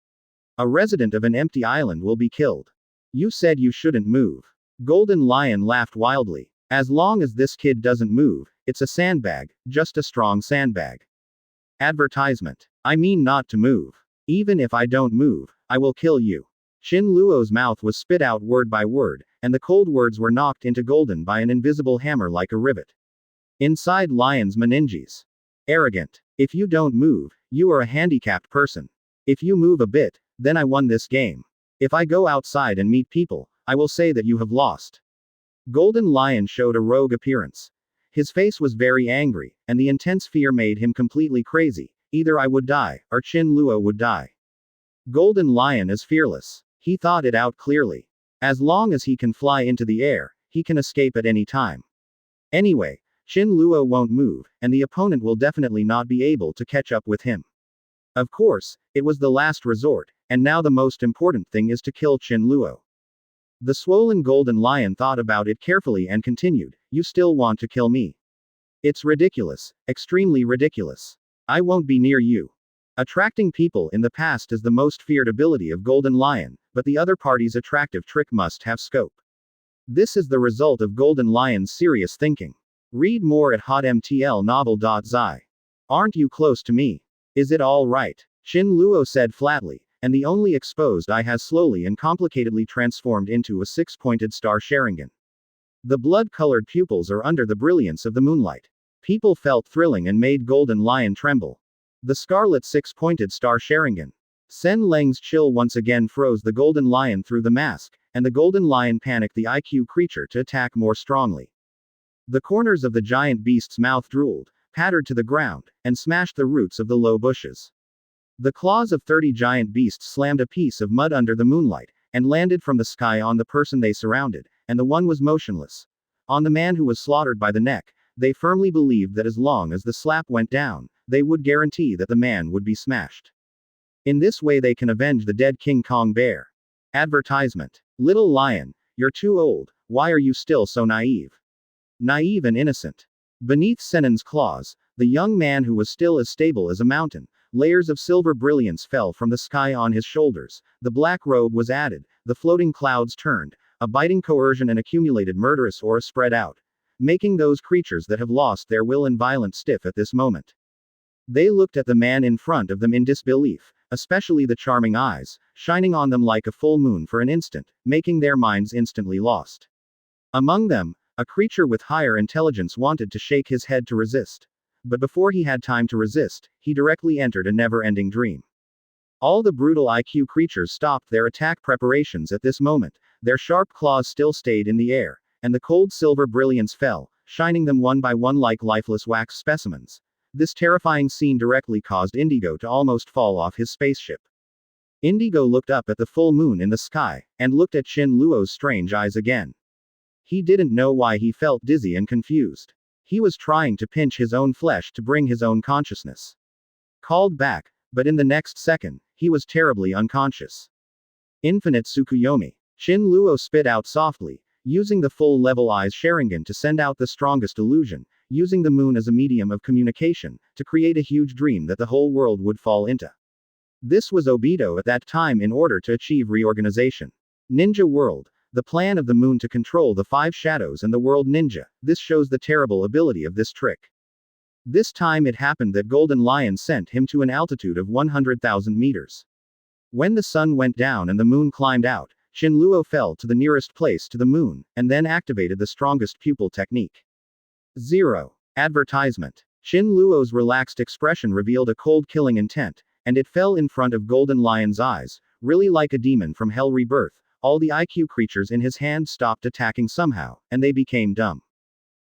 A resident of an empty island will be killed. You said you shouldn't move. Golden Lion laughed wildly. As long as this kid doesn't move, it's a sandbag, just a strong sandbag. Advertisement. I mean not to move. Even if I don't move, I will kill you. Qin Luo's mouth was spit out word by word, and the cold words were knocked into golden by an invisible hammer like a rivet. Inside Lion's meninges. Arrogant. If you don't move, you are a handicapped person. If you move a bit, then I won this game. If I go outside and meet people, I will say that you have lost. Golden Lion showed a rogue appearance. His face was very angry, and the intense fear made him completely crazy. Either I would die, or Qin Luo would die. Golden Lion is fearless. He thought it out clearly. As long as he can fly into the air, he can escape at any time. Anyway, Qin Luo won't move, and the opponent will definitely not be able to catch up with him. Of course, it was the last resort, and now the most important thing is to kill Qin Luo. The swollen Golden Lion thought about it carefully and continued, you still want to kill me. It's ridiculous, extremely ridiculous. I won't be near you. Attracting people in the past is the most feared ability of Golden Lion, but the other party's attractive trick must have scope. This is the result of Golden Lion's serious thinking. Read more at hotmtlnovel.zi. Aren't you close to me? Is it all right? Qin Luo said flatly, and the only exposed eye has slowly and complicatedly transformed into a six-pointed star Sharingan. The blood-colored pupils are under the brilliance of the moonlight. People felt thrilling and made Golden Lion tremble. The scarlet six-pointed star Sharingan. Sen Leng's chill once again froze the Golden Lion through the mask, and the Golden Lion panicked the IQ creature to attack more strongly. The corners of the giant beast's mouth drooled, pattered to the ground, and smashed the roots of the low bushes. The claws of 30 giant beasts slammed a piece of mud under the moonlight, and landed from the sky on the person they surrounded, and the one was motionless. On the man who was slaughtered by the neck, they firmly believed that as long as the slap went down, they would guarantee that the man would be smashed. In this way they can avenge the dead King Kong bear. Advertisement. Little lion, you're too old, why are you still so naive? Naive and innocent. Beneath Senen's claws, the young man who was still as stable as a mountain, layers of silver brilliance fell from the sky on his shoulders, the black robe was added, the floating clouds turned, a biting coercion and accumulated murderous aura spread out, making those creatures that have lost their will and violent stiff at this moment. They looked at the man in front of them in disbelief, especially the charming eyes, shining on them like a full moon for an instant, making their minds instantly lost. Among them, a creature with higher intelligence wanted to shake his head to resist. But before he had time to resist, he directly entered a never-ending dream. All the brutal IQ creatures stopped their attack preparations at this moment, their sharp claws still stayed in the air, and the cold silver brilliance fell, shining them one by one like lifeless wax specimens. This terrifying scene directly caused Indigo to almost fall off his spaceship. Indigo looked up at the full moon in the sky, and looked at Qin Luo's strange eyes again. He didn't know why he felt dizzy and confused. He was trying to pinch his own flesh to bring his own consciousness. Called back, but in the next second, he was terribly unconscious. Infinite Tsukuyomi. Qin Luo spit out softly, using the full-level eyes Sharingan to send out the strongest illusion, using the moon as a medium of communication, to create a huge dream that the whole world would fall into. This was Obito at that time in order to achieve reorganization. Ninja World. The plan of the moon to control the 5 shadows and the world ninja, this shows the terrible ability of this trick. This time it happened that Golden Lion sent him to an altitude of 100,000 meters. When the sun went down and the moon climbed out, Qin Luo fell to the nearest place to the moon, and then activated the strongest pupil technique. 0. Advertisement. Qin Luo's relaxed expression revealed a cold killing intent, and it fell in front of Golden Lion's eyes, really like a demon from Hell Rebirth. All the IQ creatures in his hand stopped attacking somehow, and they became dumb.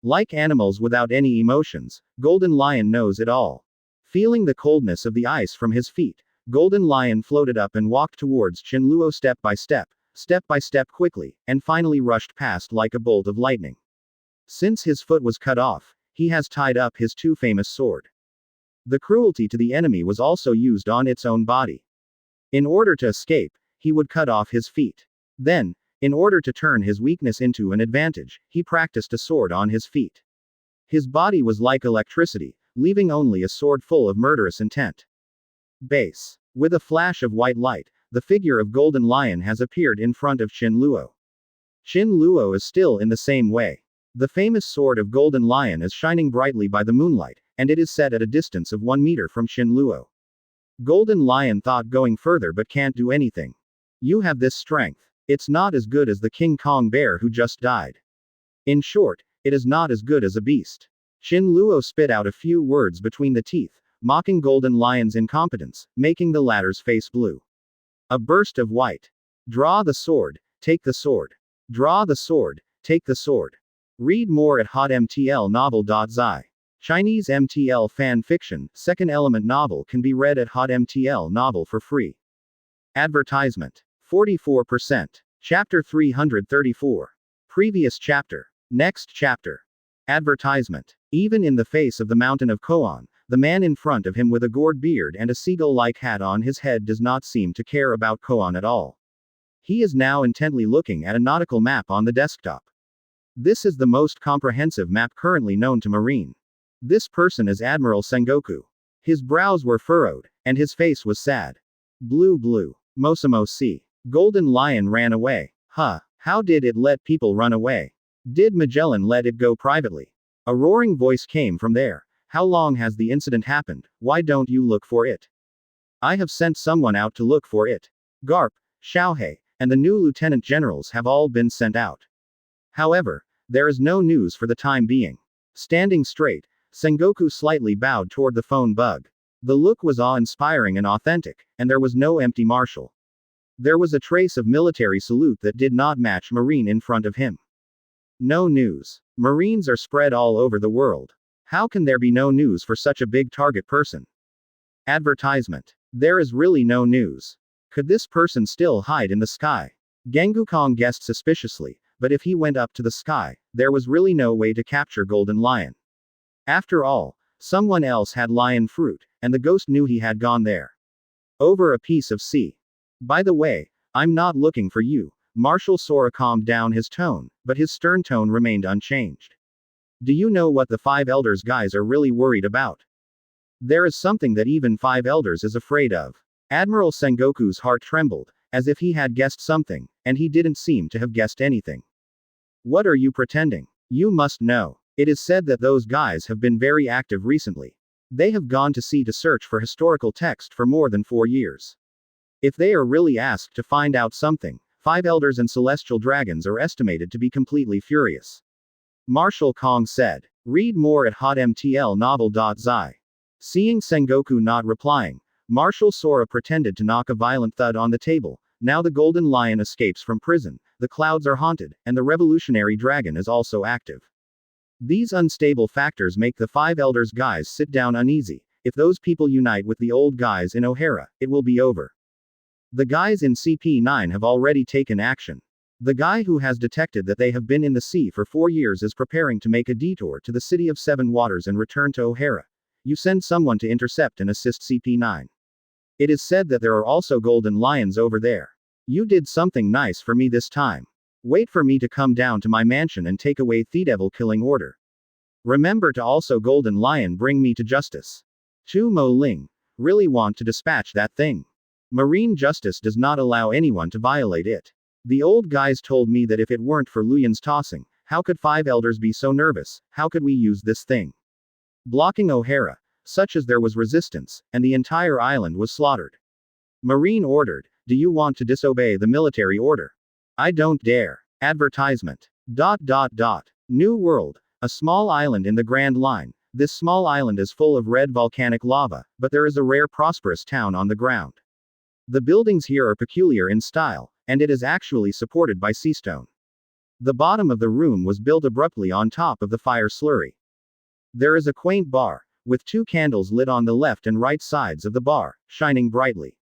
Like animals without any emotions, Golden Lion knows it all. Feeling the coldness of the ice from his feet, Golden Lion floated up and walked towards Qin Luo step by step quickly, and finally rushed past like a bolt of lightning. Since his foot was cut off, he has tied up his too famous sword. The cruelty to the enemy was also used on its own body. In order to escape, he would cut off his feet. Then, in order to turn his weakness into an advantage, he practiced a sword on his feet. His body was like electricity, leaving only a sword full of murderous intent. Base. With a flash of white light, the figure of Golden Lion has appeared in front of Qin Luo. Qin Luo is still in the same way. The famous sword of Golden Lion is shining brightly by the moonlight, and it is set at a distance of 1 meter from Qin Luo. Golden Lion thought going further but can't do anything. You have this strength. It's not as good as the King Kong bear who just died. In short, it is not as good as a beast. Qin Luo spit out a few words between the teeth, mocking Golden Lion's incompetence, making the latter's face blue. A burst of white. Draw the sword, take the sword. Draw the sword, take the sword. Read more at hotmtlnovel.zi. Chinese MTL fan fiction, second element novel can be read at hotmtl novel for free. Advertisement. 44%. Chapter 334. Previous chapter. Next chapter. Advertisement. Even in the face of the mountain of Koan, the man in front of him with a gourd beard and a seagull-like hat on his head does not seem to care about Koan at all. He is now intently looking at a nautical map on the desktop. This is the most comprehensive map currently known to Marine. This person is Admiral Sengoku. His brows were furrowed, and his face was sad. Blue blue. Mosamo see. Golden Lion ran away. Huh. How did it let people run away? Did Magellan let it go privately? A roaring voice came from there. How long has the incident happened? Why don't you look for it? I have sent someone out to look for it. Garp, Xiaohei, and the new lieutenant generals have all been sent out. However, there is no news for the time being. Standing straight, Sengoku slightly bowed toward the phone bug. The look was awe-inspiring and authentic, and there was no empty marshal. There was a trace of military salute that did not match Marine in front of him. No news. Marines are spread all over the world. How can there be no news for such a big target person? Advertisement. There is really no news. Could this person still hide in the sky? Gengukong guessed suspiciously, but if he went up to the sky, there was really no way to capture Golden Lion. After all, someone else had lion fruit, and the ghost knew he had gone there. Over a piece of sea. By the way, I'm not looking for you. Marshal Sora calmed down his tone, but his stern tone remained unchanged. Do you know what the Five Elders guys are really worried about? There is something that even Five Elders is afraid of. Admiral Sengoku's heart trembled, as if he had guessed something, and he didn't seem to have guessed anything. What are you pretending? You must know. It is said that those guys have been very active recently. They have gone to sea to search for historical text for more than 4 years. If they are really asked to find out something, Five Elders and Celestial Dragons are estimated to be completely furious. Marshal Kong said. Read more at hotmtlnovel.zi. Seeing Sengoku not replying, Marshal Sora pretended to knock a violent thud on the table. Now the Golden Lion escapes from prison, the clouds are haunted, and the Revolutionary Dragon is also active. These unstable factors make the Five Elders guys sit down uneasy. If those people unite with the old guys in O'Hara, it will be over. The guys in CP9 have already taken action. The guy who has detected that they have been in the sea for 4 years is preparing to make a detour to the City of Seven Waters and return to O'Hara. You send someone to intercept and assist CP9. It is said that there are also Golden Lions over there. You did something nice for me this time. Wait for me to come down to my mansion and take away Thedevil killing order. Remember to also Golden Lion bring me to justice. Tu Mo Ling. Really want to dispatch that thing. Marine justice does not allow anyone to violate it. The old guys told me that if it weren't for Luyan's tossing, how could Five Elders be so nervous? How could we use this thing? Blocking O'Hara, such as there was resistance, and the entire island was slaughtered. Marine ordered, do you want to disobey the military order? I don't dare. Advertisement. New World. A small island in the Grand Line. This small island is full of red volcanic lava, but there is a rare prosperous town on the ground. The buildings here are peculiar in style, and it is actually supported by sea stone. The bottom of the room was built abruptly on top of the fire slurry. There is a quaint bar, with 2 candles lit on the left and right sides of the bar, shining brightly.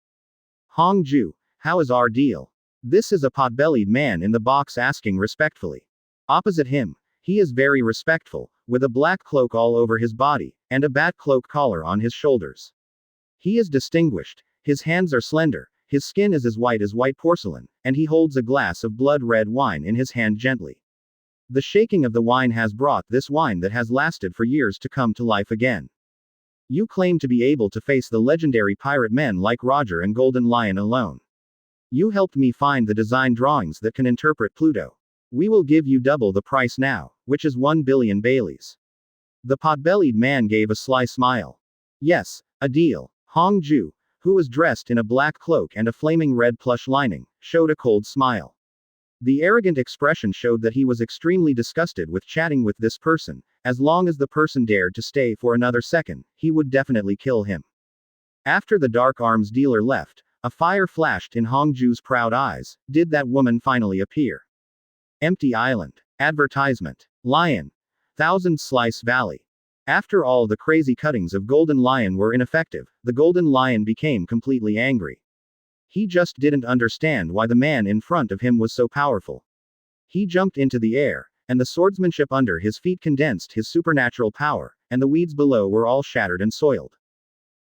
Hongju, how is our deal? This is a pot-bellied man in the box asking respectfully. Opposite him, he is very respectful, with a black cloak all over his body, and a bat cloak collar on his shoulders. He is distinguished, his hands are slender, his skin is as white porcelain, and he holds a glass of blood-red wine in his hand gently. The shaking of the wine has brought this wine that has lasted for years to come to life again. You claim to be able to face the legendary pirate men like Roger and Golden Lion alone. You helped me find the design drawings that can interpret Pluto. We will give you double the price now, which is 1 billion Baileys. The pot-bellied man gave a sly smile. Yes, a deal. Hongju, who was dressed in a black cloak and a flaming red plush lining, showed a cold smile. The arrogant expression showed that he was extremely disgusted with chatting with this person. As long as the person dared to stay for another second, he would definitely kill him. After the dark arms dealer left, a fire flashed in Hongju's proud eyes. Did that woman finally appear? Empty island. Advertisement. Lion. Thousand Slice Valley. After all the crazy cuttings of Golden Lion were ineffective, the Golden Lion became completely angry. He just didn't understand why the man in front of him was so powerful. He jumped into the air, and the swordsmanship under his feet condensed his supernatural power, and the weeds below were all shattered and soiled.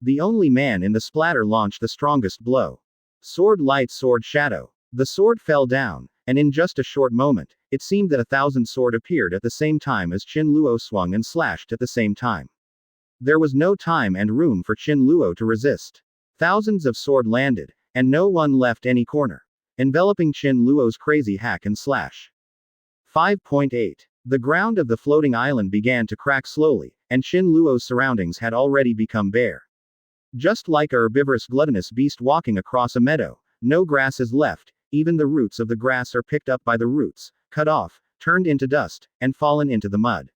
The only man in the splatter launched the strongest blow. Sword light, sword shadow. The sword fell down, and in just a short moment, it seemed that 1,000 sword appeared at the same time as Qin Luo swung and slashed at the same time. There was no time and room for Qin Luo to resist. Thousands of sword landed, and no one left any corner, enveloping Qin Luo's crazy hack and slash. 5.8. The ground of the floating island began to crack slowly, and Qin Luo's surroundings had already become bare. Just like a herbivorous gluttonous beast walking across a meadow, no grass is left, even the roots of the grass are picked up by the roots, cut off, turned into dust, and fallen into the mud.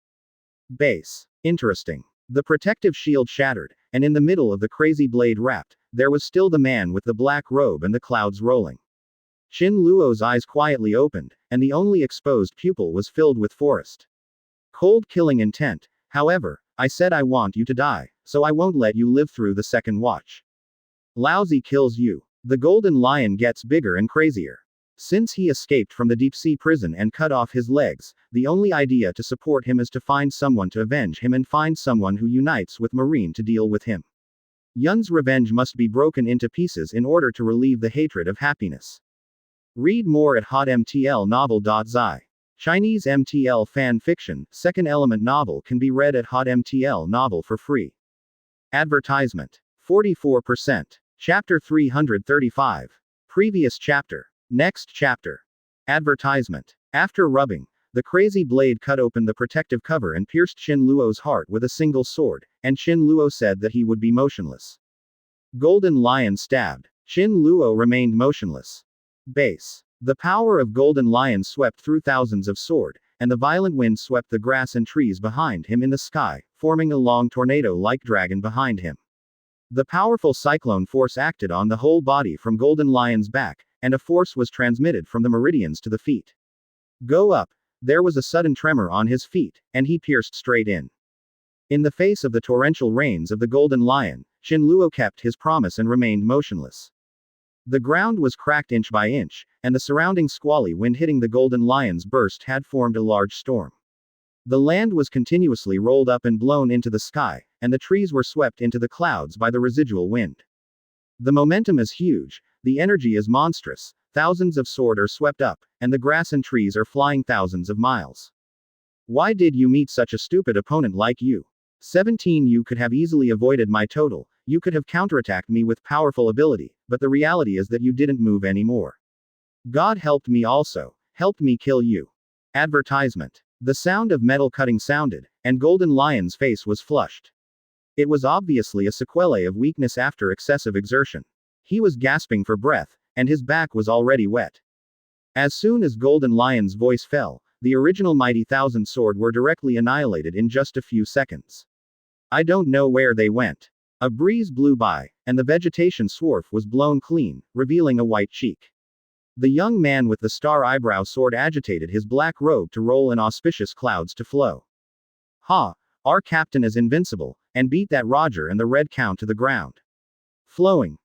Base. Interesting. The protective shield shattered, and in the middle of the crazy blade wrapped, there was still the man with the black robe and the clouds rolling. Qin Luo's eyes quietly opened, and the only exposed pupil was filled with forest. Cold killing intent. However, I said I want you to die, so I won't let you live through the second watch. Lousy kills you. The golden lion gets bigger and crazier. Since he escaped from the deep-sea prison and cut off his legs, the only idea to support him is to find someone to avenge him and find someone who unites with Marine to deal with him. Yun's revenge must be broken into pieces in order to relieve the hatred of happiness. Read more at hotmtlnovel.zi. Chinese MTL fan fiction, second element novel can be read at hotmtl novel for free. Advertisement. 44%. Chapter 335. Previous chapter. Next chapter. Advertisement. After rubbing, the crazy blade cut open the protective cover and pierced Qin Luo's heart with a single sword, and Qin Luo said that he would be motionless. Golden Lion stabbed. Qin Luo remained motionless. Base. The power of Golden Lion swept through thousands of sword, and the violent wind swept the grass and trees behind him in the sky, forming a long tornado-like dragon behind him. The powerful cyclone force acted on the whole body from Golden Lion's back, and a force was transmitted from the meridians to the feet. Go up. There was a sudden tremor on his feet, and he pierced straight in. In the face of the torrential rains of the Golden Lion, Qin Luo kept his promise and remained motionless. The ground was cracked inch by inch, and the surrounding squally wind hitting the Golden Lion's burst had formed a large storm. The land was continuously rolled up and blown into the sky, and the trees were swept into the clouds by the residual wind. The momentum is huge, the energy is monstrous, thousands of sword are swept up, and the grass and trees are flying thousands of miles. Why did you meet such a stupid opponent like you? 17. You could have easily avoided my total, you could have counterattacked me with powerful ability, but the reality is that you didn't move anymore. God helped me also, helped me kill you. Advertisement. The sound of metal cutting sounded, and Golden Lion's face was flushed. It was obviously a sequelae of weakness after excessive exertion. He was gasping for breath, and his back was already wet. As soon as Golden Lion's voice fell, the original mighty thousand sword were directly annihilated in just a few seconds. I don't know where they went. A breeze blew by, and the vegetation swarf was blown clean, revealing a white cheek. The young man with the star eyebrow sword agitated his black robe to roll in auspicious clouds to flow. Ha! Our captain is invincible, and beat that Roger and the Red Count to the ground. Flowing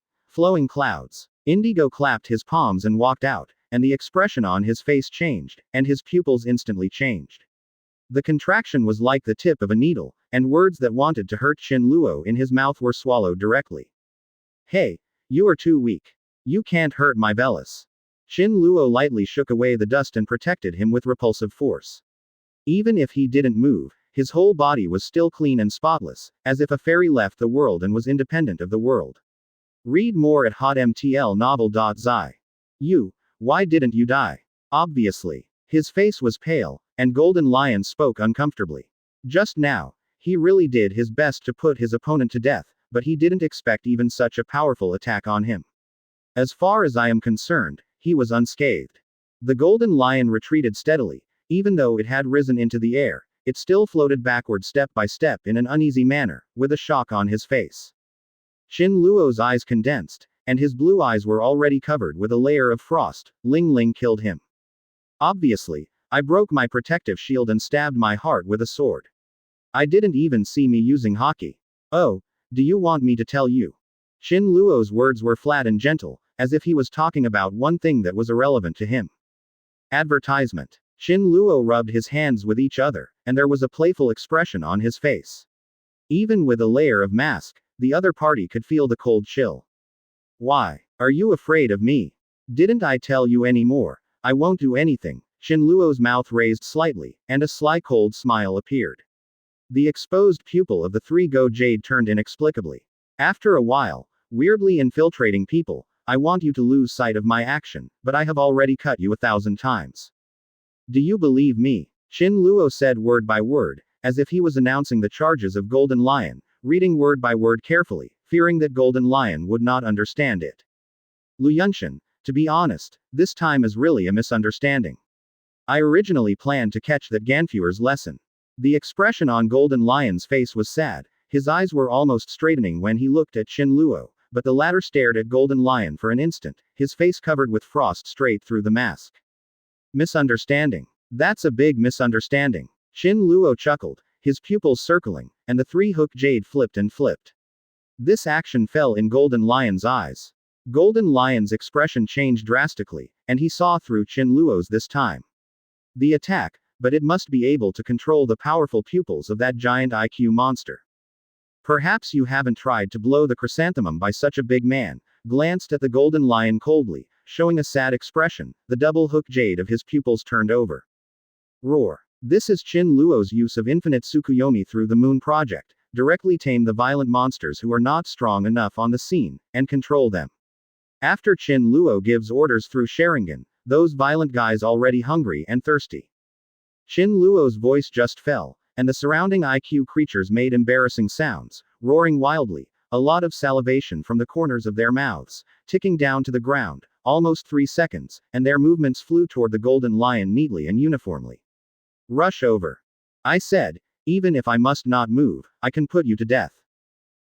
clouds. Indigo clapped his palms and walked out, and the expression on his face changed, and his pupils instantly changed. The contraction was like the tip of a needle, and words that wanted to hurt Qin Luo in his mouth were swallowed directly. Hey, you are too weak. You can't hurt my Velas. Qin Luo lightly shook away the dust and protected him with repulsive force. Even if he didn't move, his whole body was still clean and spotless, as if a fairy left the world and was independent of the world. Read more at hotmtlnovel.zi. Why didn't you die? Obviously. His face was pale, and Golden Lion spoke uncomfortably. Just now, he really did his best to put his opponent to death, but he didn't expect even such a powerful attack on him. As far as I am concerned, he was unscathed. The Golden Lion retreated steadily. Even though it had risen into the air, it still floated backward step by step in an uneasy manner, with a shock on his face. Qin Luo's eyes condensed, and his blue eyes were already covered with a layer of frost. Ling Ling killed him. Obviously, I broke my protective shield and stabbed my heart with a sword. I didn't even see me using hockey. Oh, do you want me to tell you? Qin Luo's words were flat and gentle, as if he was talking about one thing that was irrelevant to him. Advertisement. Qin Luo rubbed his hands with each other, and there was a playful expression on his face. Even with a layer of mask, the other party could feel the cold chill. Why are you afraid of me? Didn't I tell you any more? I won't do anything. Qin Luo's mouth raised slightly, and a sly cold smile appeared. The exposed pupil of the three-go jade turned inexplicably. After a while, weirdly infiltrating people, I want you to lose sight of my action, but I have already cut you 1,000 times. Do you believe me? Qin Luo said word by word, as if he was announcing the charges of Golden Lion, reading word by word carefully, fearing that Golden Lion would not understand it. Lu Yunshan, to be honest, this time is really a misunderstanding. I originally planned to catch that Ganfuer's lesson. The expression on Golden Lion's face was sad, his eyes were almost straightening when he looked at Qin Luo, but the latter stared at Golden Lion for an instant, his face covered with frost straight through the mask. Misunderstanding. That's a big misunderstanding. Qin Luo chuckled, his pupils circling, and the three-hook jade flipped and flipped. This action fell in Golden Lion's eyes. Golden Lion's expression changed drastically, and he saw through Qin Luo's this time. The attack, but it must be able to control the powerful pupils of that giant IQ monster. Perhaps you haven't tried to blow the chrysanthemum by such a big man, glanced at the Golden Lion coldly, showing a sad expression, the double-hook jade of his pupils turned over. Roar. This is Qin Luo's use of infinite Tsukuyomi through the Moon Project, directly tame the violent monsters who are not strong enough on the scene, and control them. After Qin Luo gives orders through Sharingan, those violent guys already hungry and thirsty. Qin Luo's voice just fell, and the surrounding IQ creatures made embarrassing sounds, roaring wildly, a lot of salivation from the corners of their mouths, ticking down to the ground, almost 3 seconds, and their movements flew toward the Golden Lion neatly and uniformly. Rush over. I said, even if I must not move, I can put you to death.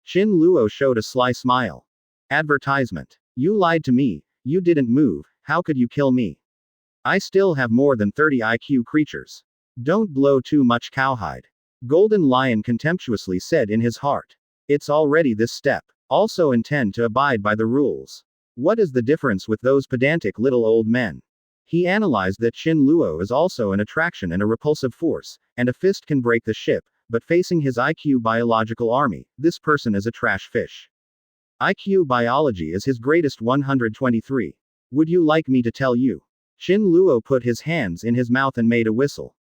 Qin Luo showed a sly smile. Advertisement. You lied to me, you didn't move, how could you kill me? I still have more than 30 IQ creatures. Don't blow too much cowhide. Golden Lion contemptuously said in his heart. It's already this step. Also intend to abide by the rules. What is the difference with those pedantic little old men? He analyzed that Qin Luo is also an attraction and a repulsive force, and a fist can break the ship, but facing his IQ biological army, this person is a trash fish. IQ biology is his greatest 123. Would you like me to tell you? Qin Luo put his hands in his mouth and made a whistle.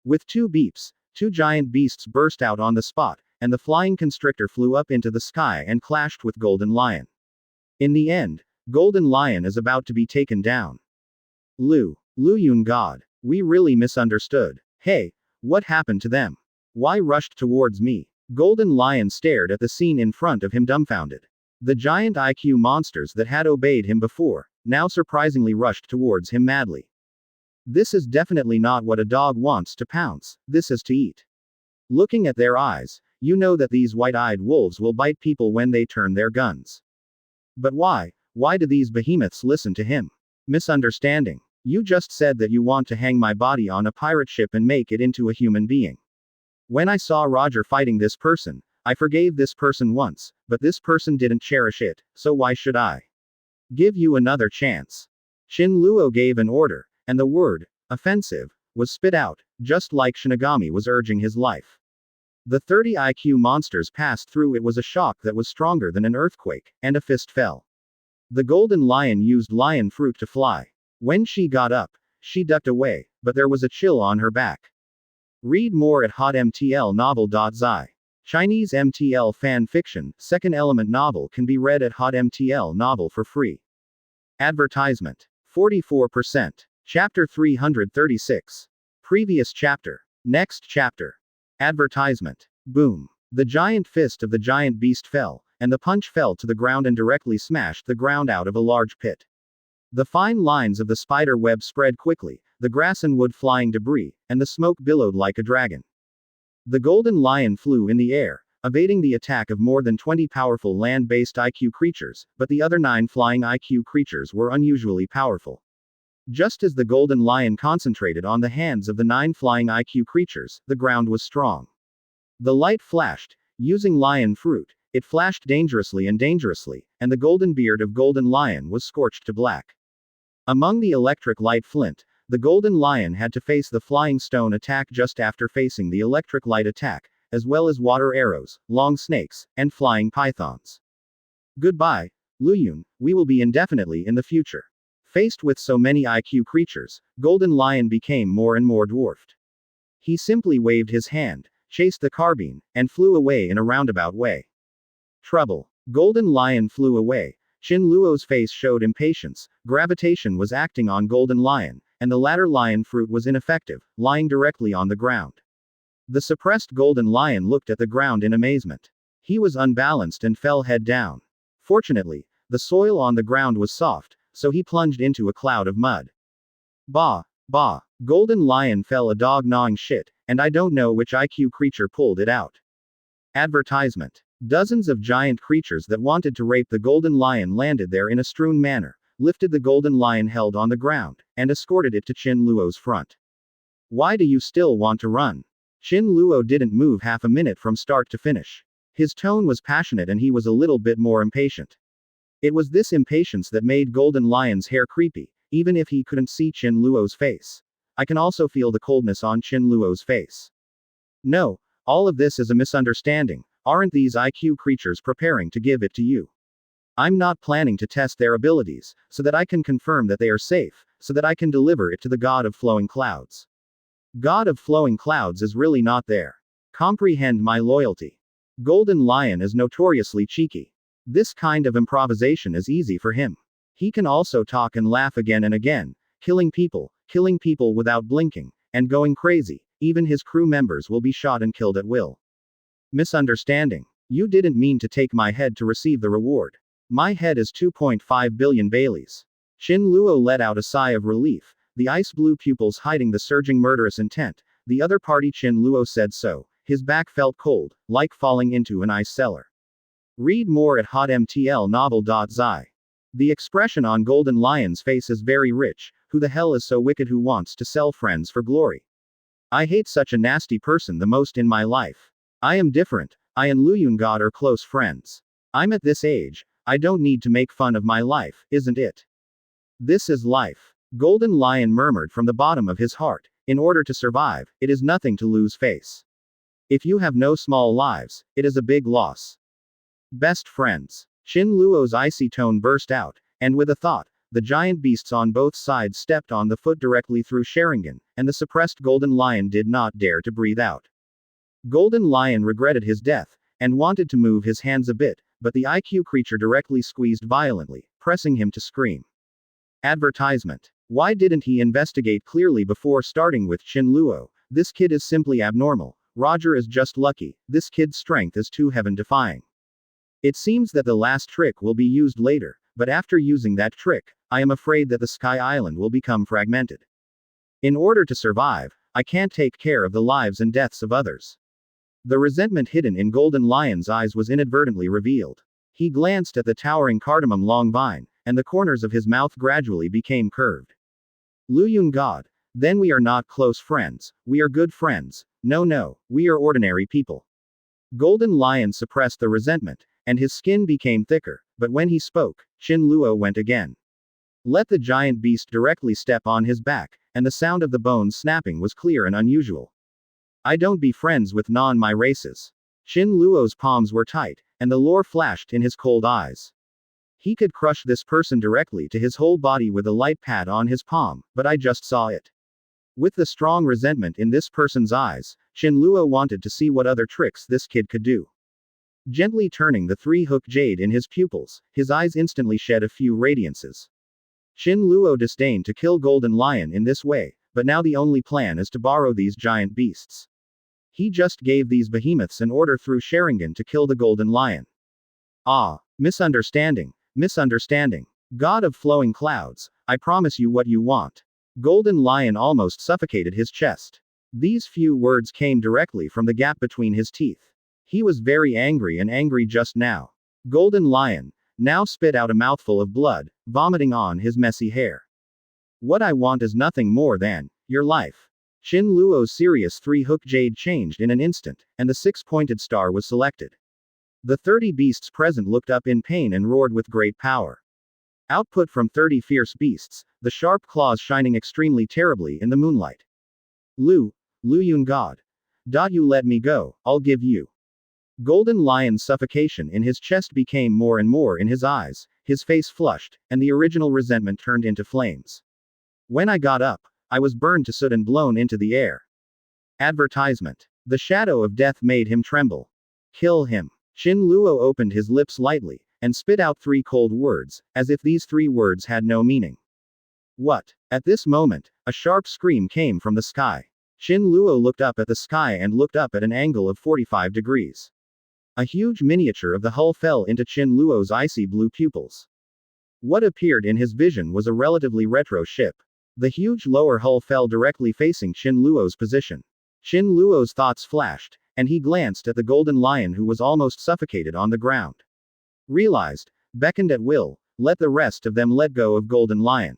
With 2 beeps, 2 giant beasts burst out on the spot, and the flying constrictor flew up into the sky and clashed with Golden Lion. In the end, Golden Lion is about to be taken down. Lu Yun God. We really misunderstood. Hey, what happened to them? Why rushed towards me? Golden Lion stared at the scene in front of him dumbfounded. The giant IQ monsters that had obeyed him before, now surprisingly rushed towards him madly. This is definitely not what a dog wants to pounce, this is to eat. Looking at their eyes, you know that these white-eyed wolves will bite people when they turn their guns. But why do these behemoths listen to him? Misunderstanding. You just said that you want to hang my body on a pirate ship and make it into a human being. When I saw Roger fighting this person, I forgave this person once, but this person didn't cherish it, so why should I? Give you another chance. Qin Luo gave an order, and the word, offensive, was spit out, just like Shinigami was urging his life. The 30 IQ monsters passed through. It was a shock that was stronger than an earthquake, and a fist fell. The Golden Lion used lion fruit to fly. When she got up, she ducked away, but there was a chill on her back. Read more at hotmtlnovel.zi. Chinese MTL fan fiction, second element novel can be read at hotmtl novel for free. Advertisement. 44%. Chapter 336. Previous chapter. Next chapter. Advertisement. Boom. The giant fist of the giant beast fell, and the punch fell to the ground and directly smashed the ground out of a large pit. The fine lines of the spider web spread quickly, the grass and wood flying debris, and the smoke billowed like a dragon. The Golden Lion flew in the air, evading the attack of more than 20 powerful land-based IQ creatures, but the other 9 flying IQ creatures were unusually powerful. Just as the Golden Lion concentrated on the hands of the 9 flying IQ creatures, the ground was strong. The light flashed, using lion fruit, it flashed dangerously, and the golden beard of Golden Lion was scorched to black. Among the electric light flint, the Golden Lion had to face the flying stone attack just after facing the electric light attack, as well as water arrows, long snakes, and flying pythons. Goodbye, Lu Yun, we will be indefinitely in the future. Faced with so many IQ creatures, Golden Lion became more and more dwarfed. He simply waved his hand, chased the carbine, and flew away in a roundabout way. Trouble. Golden Lion flew away. Qin Luo's face showed impatience. Gravitation was acting on Golden Lion, and the latter lion fruit was ineffective, lying directly on the ground. The suppressed Golden Lion looked at the ground in amazement. He was unbalanced and fell head down. Fortunately, the soil on the ground was soft, so he plunged into a cloud of mud. Bah, bah. Golden Lion fell a dog gnawing shit, and I don't know which IQ creature pulled it out. Advertisement. Dozens of giant creatures that wanted to rape the Golden Lion landed there in a strewn manner, lifted the Golden Lion held on the ground, and escorted it to Qin Luo's front. Why do you still want to run? Qin Luo didn't move half a minute from start to finish. His tone was passionate and he was a little bit more impatient. It was this impatience that made Golden Lion's hair creepy, even if he couldn't see Qin Luo's face. I can also feel the coldness on Qin Luo's face. No, all of this is a misunderstanding. Aren't these IQ creatures preparing to give it to you? I'm not planning to test their abilities, so that I can confirm that they are safe, so that I can deliver it to the God of Flowing Clouds. God of Flowing Clouds is really not there. Comprehend my loyalty. Golden Lion is notoriously cheeky. This kind of improvisation is easy for him. He can also talk and laugh again and again, killing people without blinking, and going crazy. Even his crew members will be shot and killed at will. Misunderstanding. You didn't mean to take my head to receive the reward. My head is 2.5 billion Baileys. Qin Luo let out a sigh of relief, the ice blue pupils hiding the surging murderous intent. The other party Qin Luo said so. His back felt cold, like falling into an ice cellar. Read more at hotmtlnovel.zi. The expression on Golden Lion's face is very rich. Who the hell is so wicked who wants to sell friends for glory? I hate such a nasty person the most in my life. I am different. I and Luyun God are close friends. I'm at this age. I don't need to make fun of my life, isn't it? This is life. Golden Lion murmured from the bottom of his heart. In order to survive, it is nothing to lose face. If you have no small lives, it is a big loss. Best friends. Qin Luo's icy tone burst out, and with a thought, the giant beasts on both sides stepped on the foot directly through Sharingan, and the suppressed Golden Lion did not dare to breathe out. Golden Lion regretted his death, and wanted to move his hands a bit, but the IQ creature directly squeezed violently, pressing him to scream. Advertisement. Why didn't he investigate clearly before starting with Qin Luo? This kid is simply abnormal. Roger is just lucky. This kid's strength is too heaven-defying. It seems that the last trick will be used later, but after using that trick, I am afraid that the Sky Island will become fragmented. In order to survive, I can't take care of the lives and deaths of others. The resentment hidden in Golden Lion's eyes was inadvertently revealed. He glanced at the towering cardamom long vine, and the corners of his mouth gradually became curved. Luyun God. Then we are not close friends, we are good friends. No, we are ordinary people. Golden Lion suppressed the resentment, and his skin became thicker, but when he spoke, Qin Luo went again. Let the giant beast directly step on his back, and the sound of the bones snapping was clear and unusual. I don't be friends with my races. Qin Luo's palms were tight, and the lure flashed in his cold eyes. He could crush this person directly to his whole body with a light pat on his palm, but I just saw it. With the strong resentment in this person's eyes, Qin Luo wanted to see what other tricks this kid could do. Gently turning the three-hook jade in his pupils, his eyes instantly shed a few radiances. Qin Luo disdained to kill Golden Lion in this way, but now the only plan is to borrow these giant beasts. He just gave these behemoths an order through Sharingan to kill the Golden Lion. Ah, misunderstanding. God of Flowing Clouds, I promise you what you want. Golden Lion almost suffocated his chest. These few words came directly from the gap between his teeth. He was very angry and angry just now. Golden Lion now spit out a mouthful of blood, vomiting on his messy hair. What I want is nothing more than your life. Qin Luo's serious three-hook jade changed in an instant, and the six-pointed star was selected. The 30 beasts present looked up in pain and roared with great power. Output from 30 fierce beasts, the sharp claws shining extremely terribly in the moonlight. Luyun God. You let me go, I'll give you. Golden Lion's suffocation in his chest became more and more in his eyes, his face flushed, and the original resentment turned into flames. When I got up, I was burned to soot and blown into the air. Advertisement. The shadow of death made him tremble. Kill him. Qin Luo opened his lips lightly, and spit out 3 cold words, as if these 3 words had no meaning. What? At this moment, a sharp scream came from the sky. Qin Luo looked up at the sky and looked up at an angle of 45 degrees. A huge miniature of the hull fell into Qin Luo's icy blue pupils. What appeared in his vision was a relatively retro ship. The huge lower hull fell directly facing Qin Luo's position. Qin Luo's thoughts flashed, and he glanced at the golden lion who was almost suffocated on the ground. Realized, beckoned at will, let the rest of them let go of golden lion.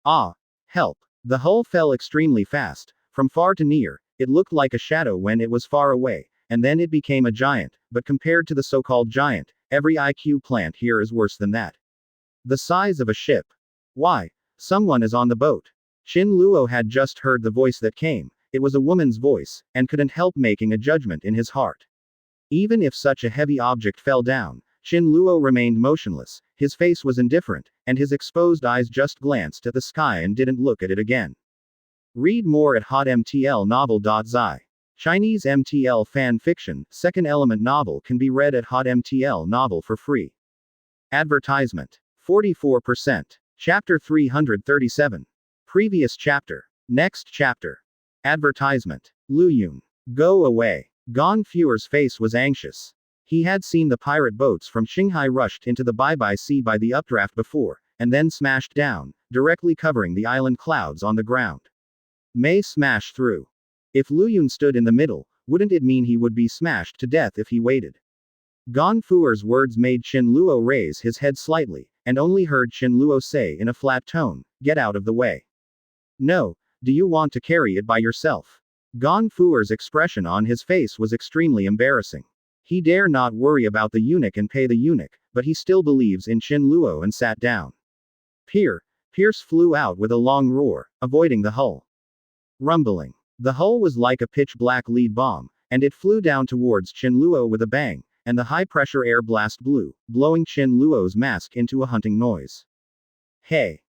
Ah! Help! The hull fell extremely fast, from far to near, it looked like a shadow when it was far away, and then it became a giant, but compared to the so-called giant, every IQ plant here is worse than that. The size of a ship. Why? Someone is on the boat. Qin Luo had just heard the voice that came, it was a woman's voice, and couldn't help making a judgment in his heart. Even if such a heavy object fell down, Qin Luo remained motionless, his face was indifferent, and his exposed eyes just glanced at the sky and didn't look at it again. Read more at hotmtlnovel.zi. Chinese MTL fan fiction, second element novel can be read at hotmtl novel for free. Advertisement. 44%. Chapter 337. Previous chapter. Next chapter. Advertisement. Lu Yun. Go away. Gone Fuer's face was anxious. He had seen the pirate boats from Qinghai rushed into the Bye-Bye Sea by the updraft before, and then smashed down, directly covering the island clouds on the ground. May smash through. If Lu Yun stood in the middle, wouldn't it mean he would be smashed to death if he waited? Gone Fuer's words made Qin Luo raise his head slightly, and only heard Qin Luo say in a flat tone, "Get out of the way." No, do you want to carry it by yourself? Gone Fuer's expression on his face was extremely embarrassing. He dare not worry about the eunuch and pay the eunuch, but he still believes in Qin Luo and sat down. Pierce flew out with a long roar, avoiding the hull. Rumbling. The hull was like a pitch-black lead bomb, and it flew down towards Qin Luo with a bang, and the high-pressure air blast blew, blowing Qin Luo's mask into a hunting noise. Hey,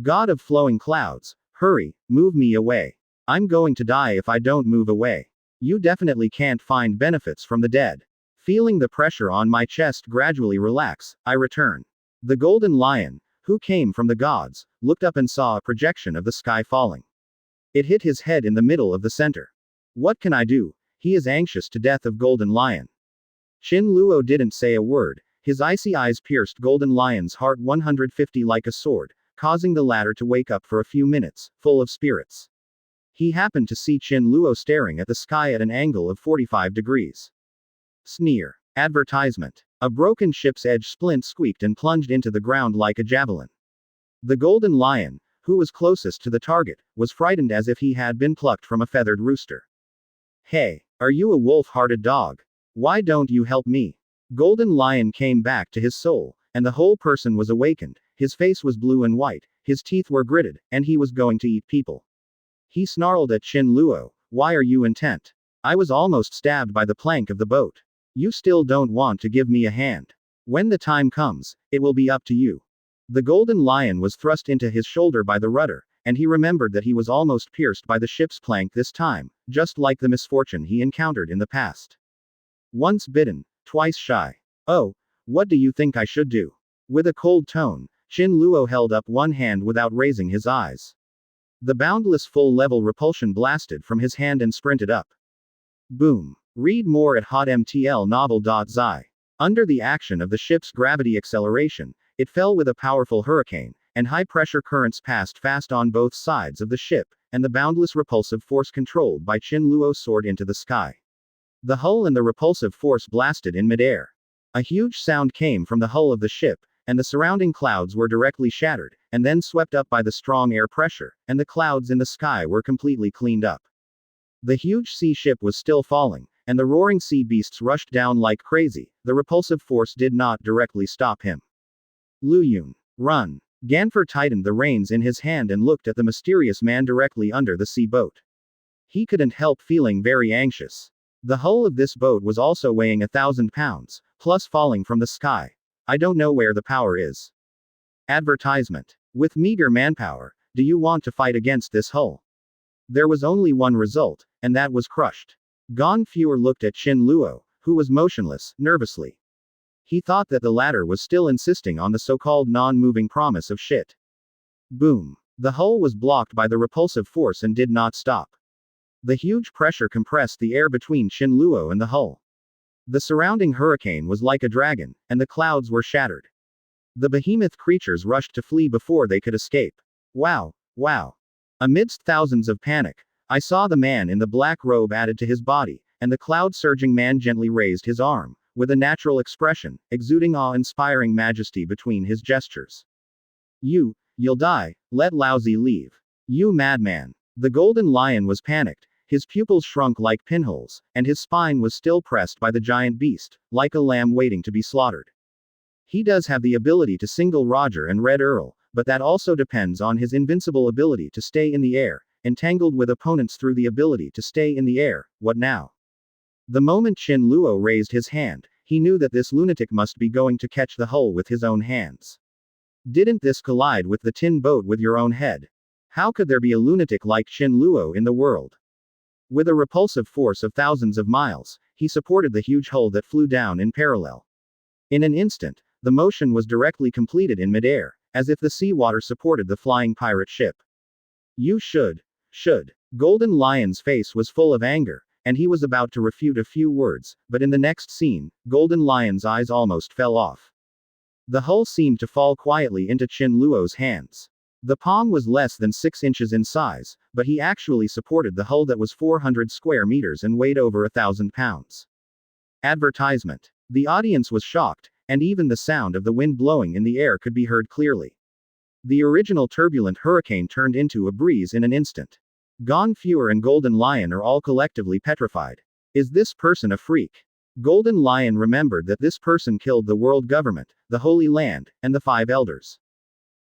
God of flowing clouds, hurry, move me away. I'm going to die if I don't move away. You definitely can't find benefits from the dead. Feeling the pressure on my chest gradually relax, I return. The golden lion, who came from the gods, looked up and saw a projection of the sky falling. It hit his head in the middle of the center. What can I do? He is anxious to death of golden lion. Qin Luo didn't say a word, his icy eyes pierced golden lion's heart 150 like a sword, causing the latter to wake up for a few minutes, full of spirits. He happened to see Qin Luo staring at the sky at an angle of 45 degrees. Sneer. Advertisement. A broken ship's edge splint squeaked and plunged into the ground like a javelin. The golden lion, who was closest to the target, was frightened as if he had been plucked from a feathered rooster. Hey, are you a wolf-hearted dog? Why don't you help me? Golden lion came back to his soul, and the whole person was awakened, his face was blue and white, his teeth were gritted, and he was going to eat people. He snarled at Qin Luo, "Why are you intent? I was almost stabbed by the plank of the boat. You still don't want to give me a hand. When the time comes, it will be up to you." The golden lion was thrust into his shoulder by the rudder, and he remembered that he was almost pierced by the ship's plank this time, just like the misfortune he encountered in the past. Once bitten, twice shy. Oh, what do you think I should do? With a cold tone, Qin Luo held up one hand without raising his eyes. The boundless full-level repulsion blasted from his hand and sprinted up. Boom. Read more at hotmtlnovel.zi. Under the action of the ship's gravity acceleration, it fell with a powerful hurricane, and high-pressure currents passed fast on both sides of the ship, and the boundless repulsive force controlled by Qin Luo soared into the sky. The hull and the repulsive force blasted in midair. A huge sound came from the hull of the ship, and the surrounding clouds were directly shattered, and then swept up by the strong air pressure, and the clouds in the sky were completely cleaned up. The huge sea ship was still falling, and the roaring sea beasts rushed down like crazy. The repulsive force did not directly stop him. Lu Yun. Run. Ganfer tightened the reins in his hand and looked at the mysterious man directly under the sea boat. He couldn't help feeling very anxious. The hull of this boat was also weighing 1,000 pounds, plus falling from the sky. I don't know where the power is. Advertisement. With meager manpower, do you want to fight against this hull? There was only one result, and that was crushed. Gon Fuer looked at Qin Luo, who was motionless, nervously. He thought that the latter was still insisting on the so-called non-moving promise of shit. Boom. The hull was blocked by the repulsive force and did not stop. The huge pressure compressed the air between Qin Luo and the hull. The surrounding hurricane was like a dragon, and the clouds were shattered. The behemoth creatures rushed to flee before they could escape. Wow, wow. Amidst thousands of panic, I saw the man in the black robe added to his body, and the cloud-surging man gently raised his arm, with a natural expression, exuding awe-inspiring majesty between his gestures. You'll die, let Laozi leave. You madman. The golden lion was panicked, his pupils shrunk like pinholes, and his spine was still pressed by the giant beast, like a lamb waiting to be slaughtered. He does have the ability to single Roger and Red Earl, but that also depends on his invincible ability to stay in the air, entangled with opponents through the ability to stay in the air. What now? The moment Qin Luo raised his hand, he knew that this lunatic must be going to catch the hull with his own hands. Didn't this collide with the tin boat with your own head? How could there be a lunatic like Qin Luo in the world? With a repulsive force of thousands of miles, he supported the huge hull that flew down in parallel. In an instant, the motion was directly completed in midair, as if the seawater supported the flying pirate ship. You should. Golden Lion's face was full of anger, and he was about to refute a few words, but in the next scene, Golden Lion's eyes almost fell off. The hull seemed to fall quietly into Qin Luo's hands. The palm was less than 6 inches in size, but he actually supported the hull that was 400 square meters and weighed over 1,000 pounds. Advertisement. The audience was shocked, and even the sound of the wind blowing in the air could be heard clearly. The original turbulent hurricane turned into a breeze in an instant. Gon Fuer and Golden Lion are all collectively petrified. Is this person a freak? Golden Lion remembered that this person killed the world government, the Holy Land, and the 5 elders.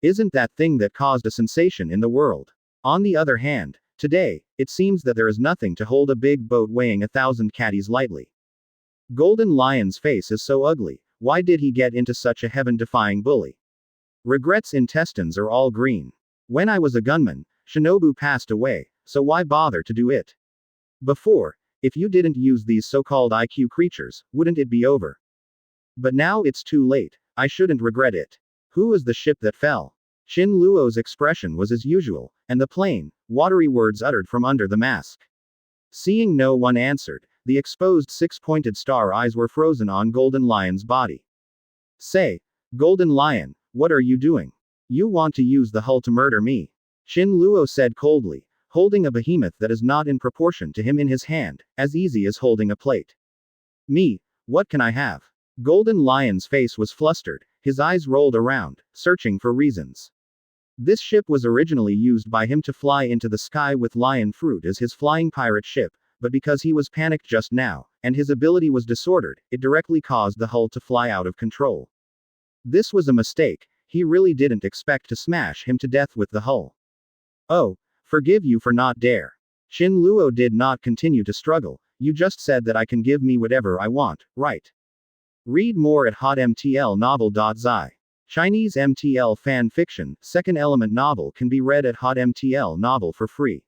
Isn't that thing that caused a sensation in the world? On the other hand, today, it seems that there is nothing to hold a big boat weighing 1,000 catties lightly. Golden Lion's face is so ugly, why did he get into such a heaven-defying bully? Regret's intestines are all green. When I was a gunman, Shinobu passed away, so why bother to do it? Before, if you didn't use these so-called IQ creatures, wouldn't it be over? But now it's too late, I shouldn't regret it. Who was the ship that fell? Qin Luo's expression was as usual, and the plain, watery words uttered from under the mask. Seeing no one answered, the exposed 6-pointed star eyes were frozen on Golden Lion's body. Say, Golden Lion, what are you doing? You want to use the hull to murder me? Qin Luo said coldly, holding a behemoth that is not in proportion to him in his hand, as easy as holding a plate. Me, what can I have? Golden Lion's face was flustered, his eyes rolled around, searching for reasons. This ship was originally used by him to fly into the sky with lion fruit as his flying pirate ship, but because he was panicked just now, and his ability was disordered, it directly caused the hull to fly out of control. This was a mistake, he really didn't expect to smash him to death with the hull. Oh, forgive you for not dare. Qin Luo did not continue to struggle, you just said that I can give me whatever I want, right? Read more at hotmtlnovel.zi. Chinese MTL fan fiction, second element novel can be read at hotmtl novel for free.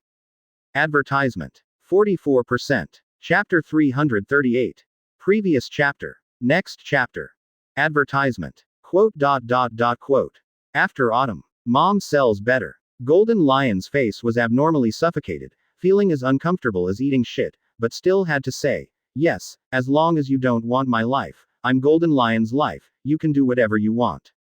Advertisement. 44%. Chapter 338. Previous chapter. Next chapter. Advertisement. Quote. After autumn. Mom sells better. Golden Lion's face was abnormally suffocated, feeling as uncomfortable as eating shit, but still had to say, yes, as long as you don't want my life, I'm Golden Lion's life, you can do whatever you want.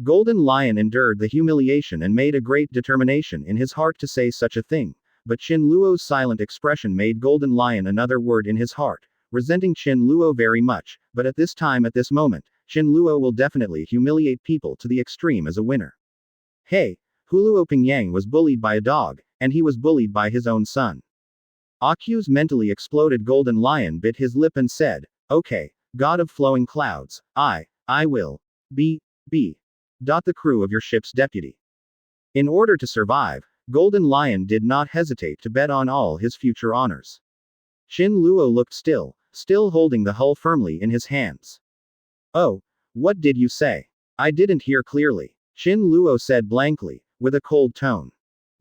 Golden Lion endured the humiliation and made a great determination in his heart to say such a thing, but Qin Luo's silent expression made Golden Lion another word in his heart, resenting Qin Luo very much, but at this moment, Qin Luo will definitely humiliate people to the extreme as a winner. Hey, Huluo Pingyang was bullied by a dog, and he was bullied by his own son. Aku's mentally exploded Golden Lion bit his lip and said, okay, God of flowing clouds, I will be the crew of your ship's deputy. In order to survive, Golden Lion did not hesitate to bet on all his future honors. Qin Luo looked still holding the hull firmly in his hands. Oh, what did you say? I didn't hear clearly. Qin Luo said blankly, with a cold tone.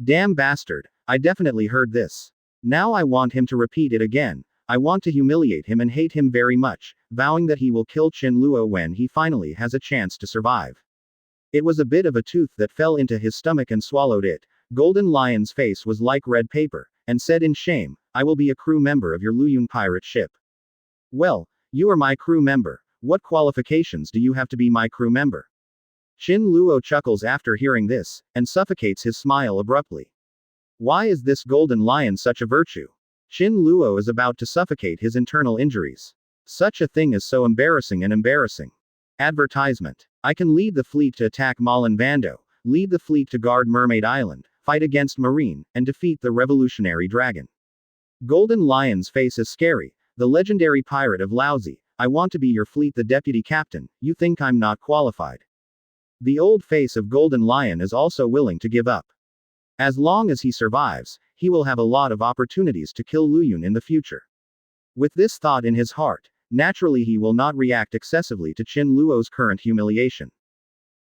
Damn bastard, I definitely heard this. Now I want him to repeat it again, I want to humiliate him and hate him very much, vowing that he will kill Qin Luo when he finally has a chance to survive. It was a bit of a tooth that fell into his stomach and swallowed it. Golden Lion's face was like red paper, and said in shame, I will be a crew member of your Luyun pirate ship. Well, you are my crew member. What qualifications do you have to be my crew member? Qin Luo chuckles after hearing this, and suffocates his smile abruptly. Why is this Golden Lion such a virtue? Qin Luo is about to suffocate his internal injuries. Such a thing is so embarrassing and embarrassing. Advertisement. I can lead the fleet to attack Malin Vando, lead the fleet to guard Mermaid Island, fight against Marine, and defeat the revolutionary dragon. Golden Lion's face is scary. The legendary pirate of Laozi. I want to be your fleet, the deputy captain. You think I'm not qualified? The old face of Golden Lion is also willing to give up. As long as he survives, he will have a lot of opportunities to kill Luyun in the future. With this thought in his heart, naturally he will not react excessively to Qin Luo's current humiliation.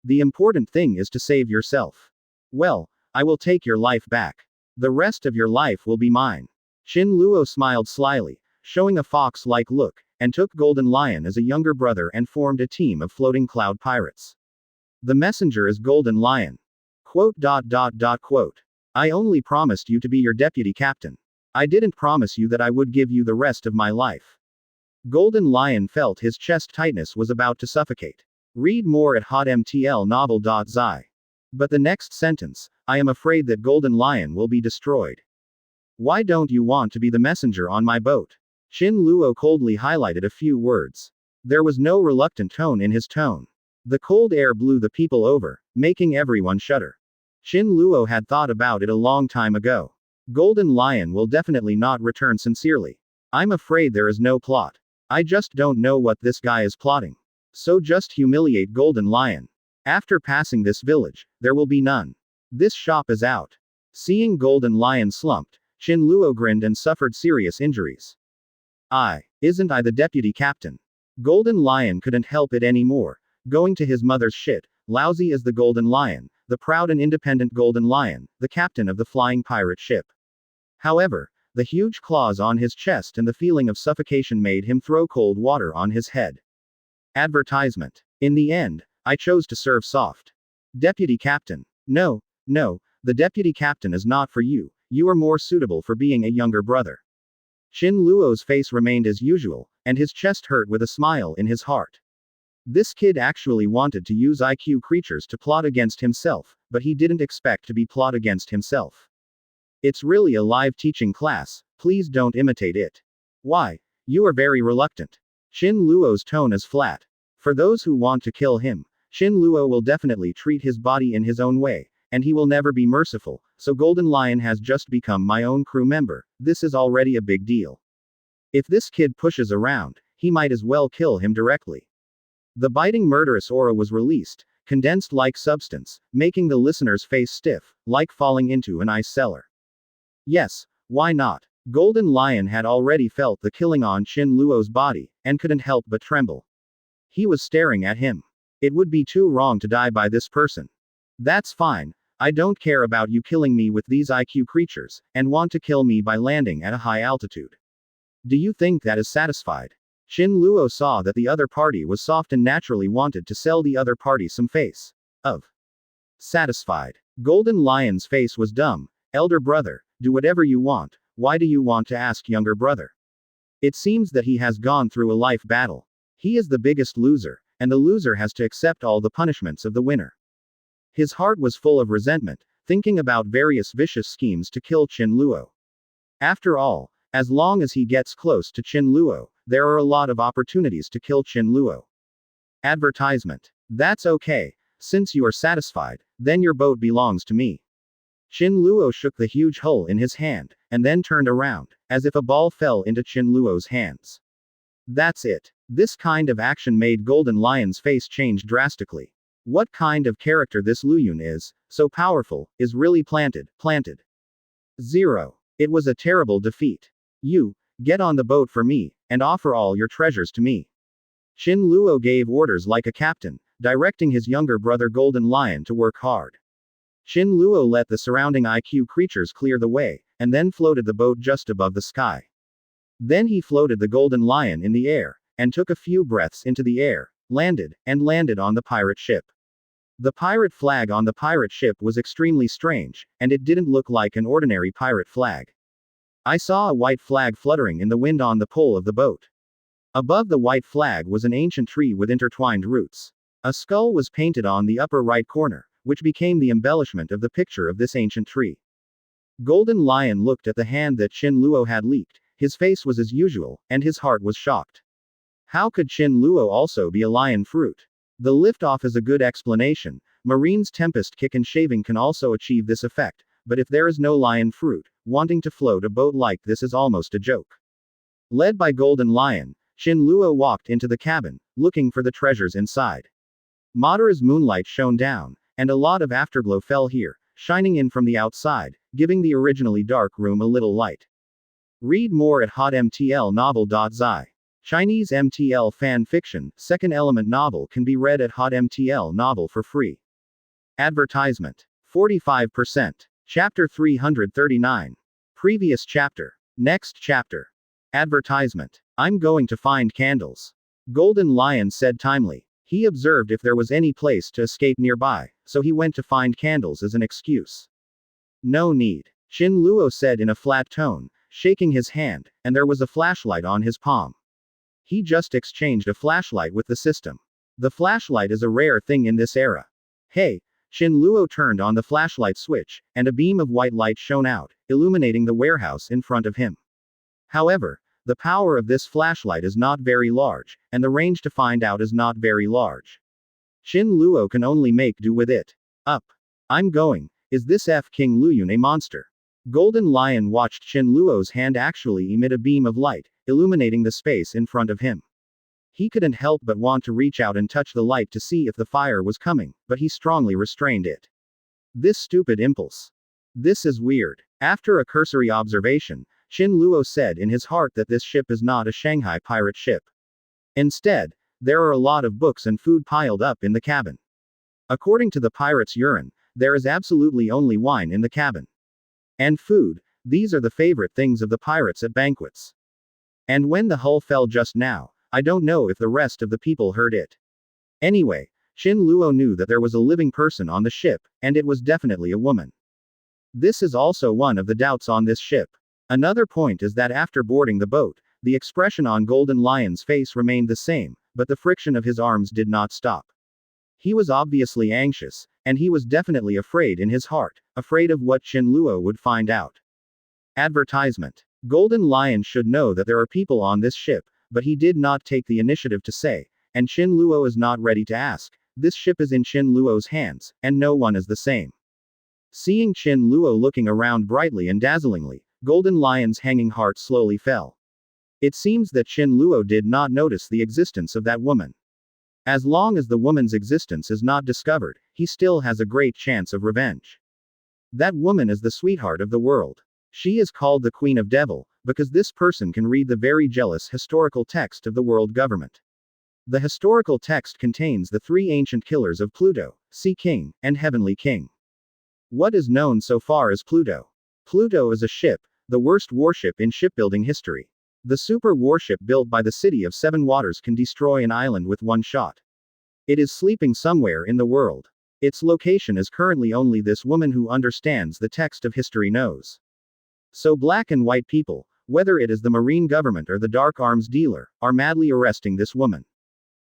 The important thing is to save yourself. Well, I will take your life back. The rest of your life will be mine. Qin Luo smiled slyly, showing a fox-like look, and took Golden Lion as a younger brother and formed a team of floating cloud pirates. The messenger is Golden Lion. Quote. I only promised you to be your deputy captain. I didn't promise you that I would give you the rest of my life. Golden Lion felt his chest tightness was about to suffocate. Read more at hotmtlnovel.zi. But the next sentence, I am afraid that Golden Lion will be destroyed. Why don't you want to be the messenger on my boat? Qin Luo coldly highlighted a few words. There was no reluctant tone in his tone. The cold air blew the people over, making everyone shudder. Qin Luo had thought about it a long time ago. Golden Lion will definitely not return sincerely. I'm afraid there is no plot. I just don't know what this guy is plotting. So just humiliate Golden Lion. After passing this village, there will be none. This shop is out. Seeing Golden Lion slumped, Qin Luo grinned and suffered serious injuries. Isn't I the deputy captain? Golden Lion couldn't help it anymore. Going to his mother's shit, Laozi is the Golden Lion, the proud and independent Golden Lion, the captain of the flying pirate ship. However, the huge claws on his chest and the feeling of suffocation made him throw cold water on his head. Advertisement. In the end, I chose to serve soft. Deputy captain. No, the deputy captain is not for you. You are more suitable for being a younger brother. Qin Luo's face remained as usual, and his chest hurt with a smile in his heart. This kid actually wanted to use IQ creatures to plot against himself, but he didn't expect to be plot against himself. It's really a live teaching class, please don't imitate it. Why? You are very reluctant. Qin Luo's tone is flat. For those who want to kill him, Qin Luo will definitely treat his body in his own way, and he will never be merciful, so Golden Lion has just become my own crew member. This is already a big deal. If this kid pushes around, he might as well kill him directly. The biting murderous aura was released, condensed-like substance, making the listener's face stiff, like falling into an ice cellar. Yes, why not? Golden Lion had already felt the killing on Qin Luo's body, and couldn't help but tremble. He was staring at him. It would be too wrong to die by this person. That's fine. I don't care about you killing me with these IQ creatures, and want to kill me by landing at a high altitude. Do you think that is satisfied? Qin Luo saw that the other party was soft and naturally wanted to sell the other party some face of satisfied. Golden Lion's face was dumb. Elder brother, do whatever you want. Why do you want to ask younger brother? It seems that he has gone through a life battle. He is the biggest loser, and the loser has to accept all the punishments of the winner. His heart was full of resentment, thinking about various vicious schemes to kill Qin Luo. After all, as long as he gets close to Qin Luo, there are a lot of opportunities to kill Qin Luo. Advertisement. That's okay. Since you are satisfied, then your boat belongs to me. Qin Luo shook the huge hull in his hand, and then turned around, as if a ball fell into Qin Luo's hands. That's it. This kind of action made Golden Lion's face change drastically. What kind of character this Luyun is, so powerful, is really planted. 0. It was a terrible defeat. You, get on the boat for me, and offer all your treasures to me. Qin Luo gave orders like a captain, directing his younger brother Golden Lion to work hard. Qin Luo let the surrounding IQ creatures clear the way, and then floated the boat just above the sky. Then he floated the golden lion in the air, and took a few breaths into the air, landed on the pirate ship. The pirate flag on the pirate ship was extremely strange, and it didn't look like an ordinary pirate flag. I saw a white flag fluttering in the wind on the pole of the boat. Above the white flag was an ancient tree with intertwined roots. A skull was painted on the upper right corner, which became the embellishment of the picture of this ancient tree. Golden Lion looked at the hand that Qin Luo had leaked. His face was as usual, and his heart was shocked. How could Qin Luo also be a lion fruit? The liftoff is a good explanation. Marine's Tempest Kick and Shaving can also achieve this effect, but if there is no lion fruit, wanting to float a boat like this is almost a joke. Led by Golden Lion, Qin Luo walked into the cabin, looking for the treasures inside. Madara's moonlight shone down, and a lot of afterglow fell here, shining in from the outside, giving the originally dark room a little light. Read more at hotmtlnovel.zi. Chinese MTL fan fiction, second element novel can be read at hotmtl novel for free. Advertisement. 45%. Chapter 339. Previous chapter. Next chapter. Advertisement. I'm going to find candles. Golden Lion said timely. He observed if there was any place to escape nearby, so he went to find candles as an excuse. No need. Qin Luo said in a flat tone, shaking his hand, and there was a flashlight on his palm. He just exchanged a flashlight with the system. The flashlight is a rare thing in this era. Hey, Qin Luo turned on the flashlight switch, and a beam of white light shone out, illuminating the warehouse in front of him. However, the power of this flashlight is not very large, and the range to find out is not very large. Qin Luo can only make do with it. Up. I'm going. Is this King Luyun a monster? Golden Lion watched Qin Luo's hand actually emit a beam of light, illuminating the space in front of him. He couldn't help but want to reach out and touch the light to see if the fire was coming, but he strongly restrained it. This stupid impulse. This is weird. After a cursory observation, Qin Luo said in his heart that this ship is not a Shanghai pirate ship. Instead, there are a lot of books and food piled up in the cabin. According to the pirate's urine, there is absolutely only wine in the cabin. And food, these are the favorite things of the pirates at banquets. And when the hull fell just now, I don't know if the rest of the people heard it. Anyway, Qin Luo knew that there was a living person on the ship, and it was definitely a woman. This is also one of the doubts on this ship. Another point is that after boarding the boat, the expression on Golden Lion's face remained the same, but the friction of his arms did not stop. He was obviously anxious, and he was definitely afraid in his heart, afraid of what Qin Luo would find out. Advertisement. Golden Lion should know that there are people on this ship, but he did not take the initiative to say, and Qin Luo is not ready to ask. This ship is in Qin Luo's hands, and no one is the same. Seeing Qin Luo looking around brightly and dazzlingly, Golden Lion's hanging heart slowly fell. It seems that Qin Luo did not notice the existence of that woman. As long as the woman's existence is not discovered, he still has a great chance of revenge. That woman is the sweetheart of the world. She is called the Queen of Devil, because this person can read the very jealous historical text of the world government. The historical text contains the three ancient killers of Pluto, Sea King, and Heavenly King. What is known so far as Pluto? Pluto is a ship, the worst warship in shipbuilding history. The super warship built by the City of Seven Waters can destroy an island with one shot. It is sleeping somewhere in the world. Its location is currently only this woman who understands the text of history knows. So black and white people, whether it is the marine government or the dark arms dealer, are madly arresting this woman.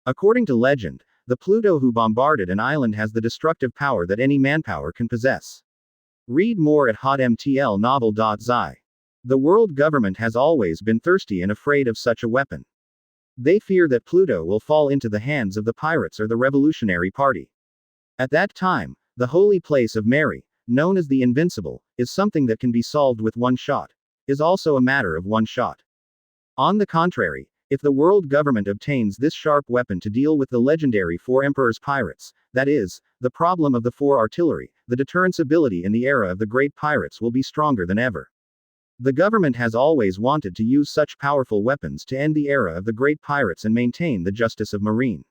According to legend, the Pluto who bombarded an island has the destructive power that any manpower can possess. Read more at hotmtlnovel.zi. The world government has always been thirsty and afraid of such a weapon. They fear that Pluto will fall into the hands of the pirates or the Revolutionary Party. At that time, the holy place of Mary, known as the Invincible, is something that can be solved with one shot, is also a matter of one shot. On the contrary, if the world government obtains this sharp weapon to deal with the legendary Four Emperors pirates, that is, the problem of the four artillery, the deterrence ability in the era of the great pirates will be stronger than ever. The government has always wanted to use such powerful weapons to end the era of the great pirates and maintain the justice of marine.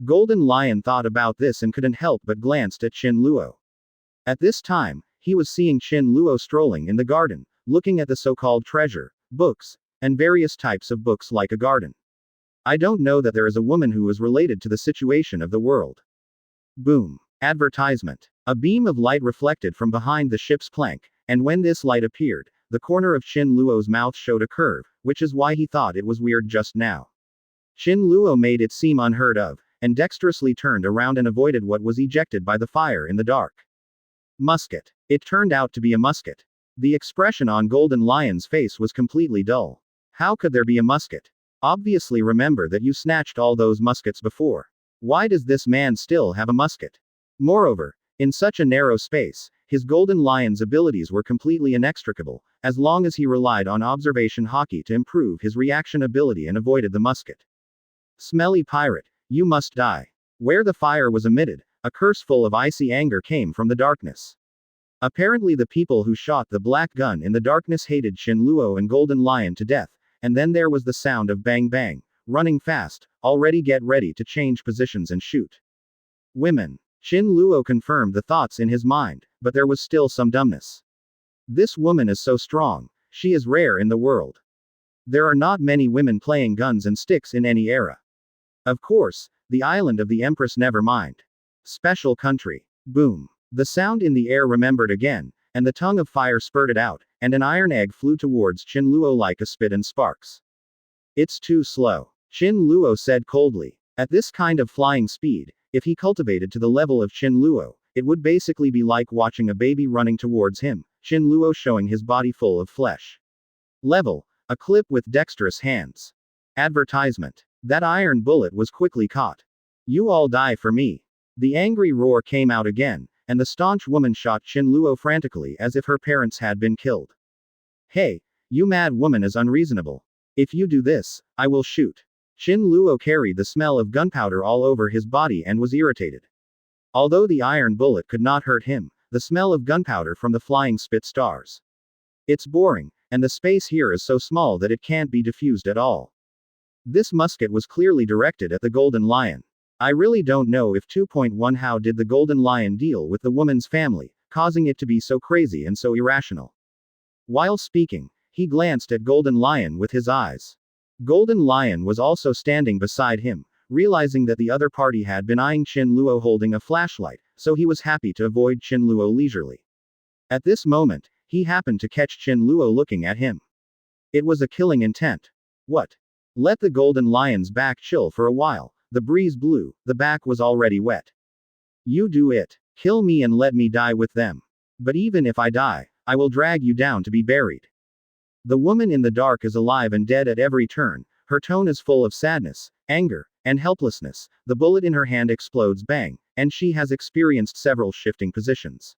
Golden Lion thought about this and couldn't help but glanced at Qin Luo. At this time, he was seeing Qin Luo strolling in the garden, looking at the so-called treasure, books, and various types of books like a garden. I don't know that there is a woman who is related to the situation of the world. Boom. Advertisement. A beam of light reflected from behind the ship's plank, and when this light appeared, the corner of Qin Luo's mouth showed a curve, which is why he thought it was weird just now. Qin Luo made it seem unheard of, and dexterously turned around and avoided what was ejected by the fire in the dark. Musket. It turned out to be a musket. The expression on Golden Lion's face was completely dull. How could there be a musket? Obviously remember that you snatched all those muskets before. Why does this man still have a musket? Moreover, in such a narrow space, his Golden Lion's abilities were completely inextricable, as long as he relied on observation hockey to improve his reaction ability and avoided the musket. Smelly pirate, you must die. Where the fire was emitted, a curse full of icy anger came from the darkness. Apparently the people who shot the black gun in the darkness hated Qin Luo and Golden Lion to death, and then there was the sound of bang bang, running fast, already get ready to change positions and shoot. Women. Qin Luo confirmed the thoughts in his mind, but there was still some dumbness. This woman is so strong, she is rare in the world. There are not many women playing guns and sticks in any era. Of course, the island of the Empress never mind. Special country. Boom. The sound in the air remembered again, and the tongue of fire spurted out, and an iron egg flew towards Qin Luo like a spit and sparks. It's too slow. Qin Luo said coldly. At this kind of flying speed, if he cultivated to the level of Qin Luo, it would basically be like watching a baby running towards him, Qin Luo showing his body full of flesh. Level. A clip with dexterous hands. Advertisement. That iron bullet was quickly caught. You all die for me. The angry roar came out again, and the staunch woman shot Qin Luo frantically as if her parents had been killed. Hey, you mad woman is unreasonable. If you do this, I will shoot. Qin Luo carried the smell of gunpowder all over his body and was irritated. Although the iron bullet could not hurt him, the smell of gunpowder from the flying spit stars. It's boring, and the space here is so small that it can't be diffused at all. This musket was clearly directed at the Golden Lion. I really don't know if 2.1 How did the Golden Lion deal with the woman's family, causing it to be so crazy and so irrational? While speaking, he glanced at Golden Lion with his eyes. Golden Lion was also standing beside him, realizing that the other party had been eyeing Qin Luo holding a flashlight, so he was happy to avoid Qin Luo leisurely. At this moment, he happened to catch Qin Luo looking at him. It was a killing intent. What? Let the Golden Lion's back chill for a while. The breeze blew, the back was already wet. You do it. Kill me and let me die with them. But even if I die, I will drag you down to be buried. The woman in the dark is alive and dead at every turn, her tone is full of sadness, anger, and helplessness, the bullet in her hand explodes bang, and she has experienced several shifting positions.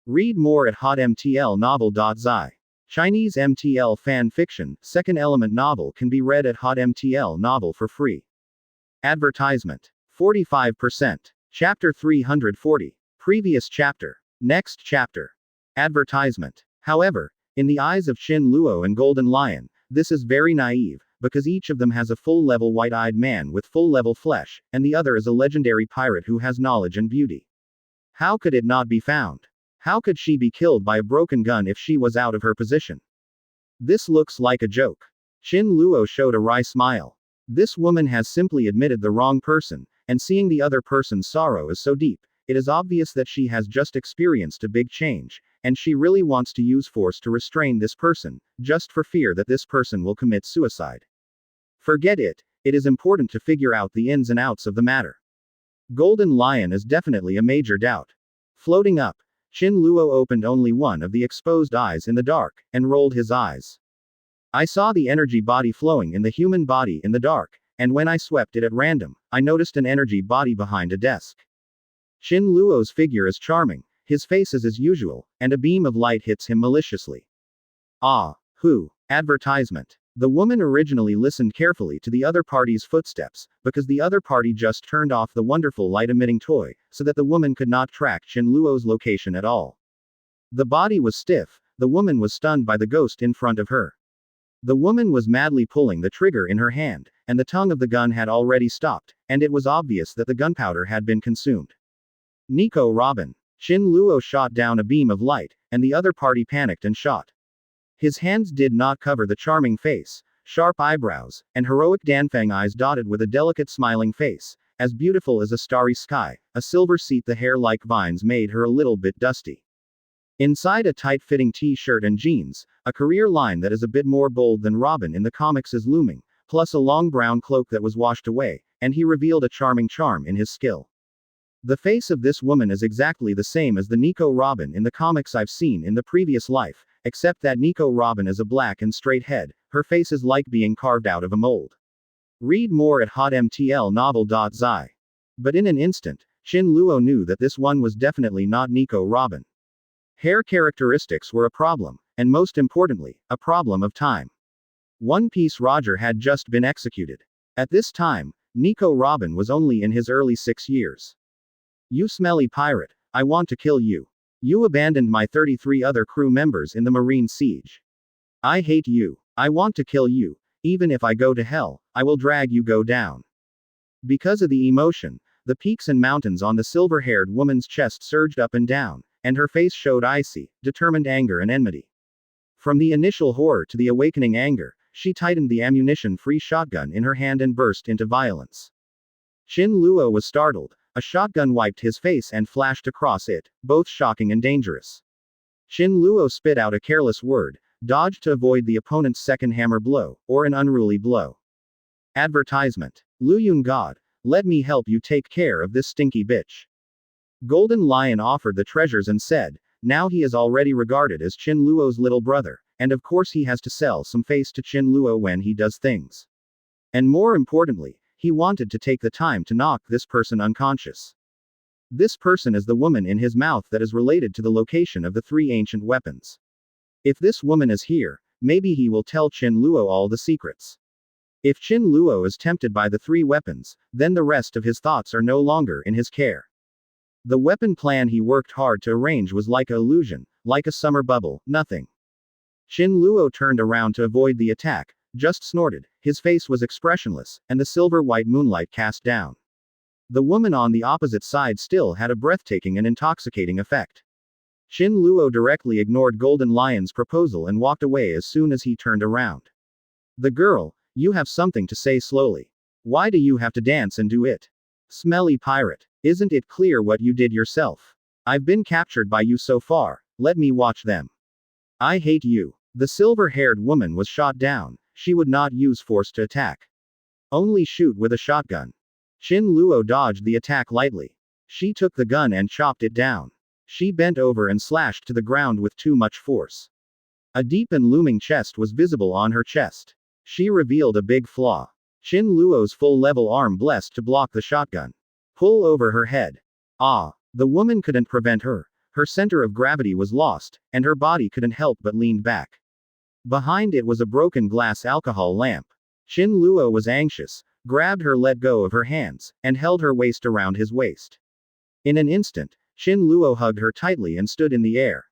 Read more at hotmtlnovel.zi. Chinese MTL fan fiction, second element novel can be read at hotmtl novel for free. Advertisement. 45%. Chapter 340. Previous chapter. Next chapter. Advertisement. However, in the eyes of Qin Luo and Golden Lion, this is very naive, because each of them has a full-level white-eyed man with full-level flesh, and the other is a legendary pirate who has knowledge and beauty. How could it not be found? How could she be killed by a broken gun if she was out of her position? This looks like a joke. Qin Luo showed a wry smile. This woman has simply admitted the wrong person, and seeing the other person's sorrow is so deep, it is obvious that she has just experienced a big change, and she really wants to use force to restrain this person, just for fear that this person will commit suicide. Forget it, it is important to figure out the ins and outs of the matter. Golden Lion is definitely a major doubt. Floating up, Qin Luo opened only one of the exposed eyes in the dark, and rolled his eyes. I saw the energy body flowing in the human body in the dark, and when I swept it at random, I noticed an energy body behind a desk. Qin Luo's figure is charming, his face is as usual, and a beam of light hits him maliciously. Ah, who? Advertisement. The woman originally listened carefully to the other party's footsteps, because the other party just turned off the wonderful light-emitting toy, so that the woman could not track Qin Luo's location at all. The body was stiff, the woman was stunned by the ghost in front of her. The woman was madly pulling the trigger in her hand, and the tongue of the gun had already stopped, and it was obvious that the gunpowder had been consumed. Nico Robin. Qin Luo shot down a beam of light, and the other party panicked and shot. His hands did not cover the charming face, sharp eyebrows, and heroic Danfang eyes dotted with a delicate smiling face, as beautiful as a starry sky. A silver seat, the hair like vines made her a little bit dusty. Inside a tight-fitting t-shirt and jeans, a career line that is a bit more bold than Robin in the comics is looming, plus a long brown cloak that was washed away, and he revealed a charming charm in his skill. The face of this woman is exactly the same as the Nico Robin in the comics I've seen in the previous life, except that Nico Robin is a black and straight head, her face is like being carved out of a mold. Read more at hotmtlnovel.zi. But in an instant, Chin Luo knew that this one was definitely not Nico Robin. Hair characteristics were a problem, and most importantly, a problem of time. One Piece Roger had just been executed. At this time, Nico Robin was only in his early 6 years. You smelly pirate, I want to kill you. You abandoned my 33 other crew members in the Marine siege. I hate you. I want to kill you. Even if I go to hell, I will drag you go down. Because of the emotion, the peaks and mountains on the silver-haired woman's chest surged up and down, and her face showed icy, determined anger and enmity. From the initial horror to the awakening anger, she tightened the ammunition-free shotgun in her hand and burst into violence. Chin Luo was startled. A shotgun wiped his face and flashed across it, both shocking and dangerous. Chin Luo spit out a careless word, dodged to avoid the opponent's second hammer blow, or an unruly blow. Advertisement. Luyun God, let me help you take care of this stinky bitch. Golden Lion offered the treasures and said, now he is already regarded as Chin Luo's little brother, and of course he has to sell some face to Chin Luo when he does things. And more importantly, he wanted to take the time to knock this person unconscious. This person is the woman in his mouth that is related to the location of the 3 ancient weapons. If this woman is here, maybe he will tell Chin Luo all the secrets. If Chin Luo is tempted by the 3 weapons, then the rest of his thoughts are no longer in his care. The weapon plan he worked hard to arrange was like an illusion, like a summer bubble, nothing. Chin Luo turned around to avoid the attack, just snorted, his face was expressionless, and the silver-white moonlight cast down. The woman on the opposite side still had a breathtaking and intoxicating effect. Chin Luo directly ignored Golden Lion's proposal and walked away as soon as he turned around. The girl, you have something to say slowly. Why do you have to dance and do it? Smelly pirate. Isn't it clear what you did yourself? I've been captured by you so far, let me watch them. I hate you. The silver-haired woman was shot down, she would not use force to attack. Only shoot with a shotgun. Chin Luo dodged the attack lightly. She took the gun and chopped it down. She bent over and slashed to the ground with too much force. A deep and looming chest was visible on her chest. She revealed a big flaw. Chin Luo's full-level arm blessed to block the shotgun. Pull over her head. Ah! The woman couldn't prevent her. Her center of gravity was lost, and her body couldn't help but leaned back. Behind it was a broken glass alcohol lamp. Chin Luo was anxious, grabbed her, let go of her hands, and held her waist around his waist. In an instant, Chin Luo hugged her tightly and stood in the air.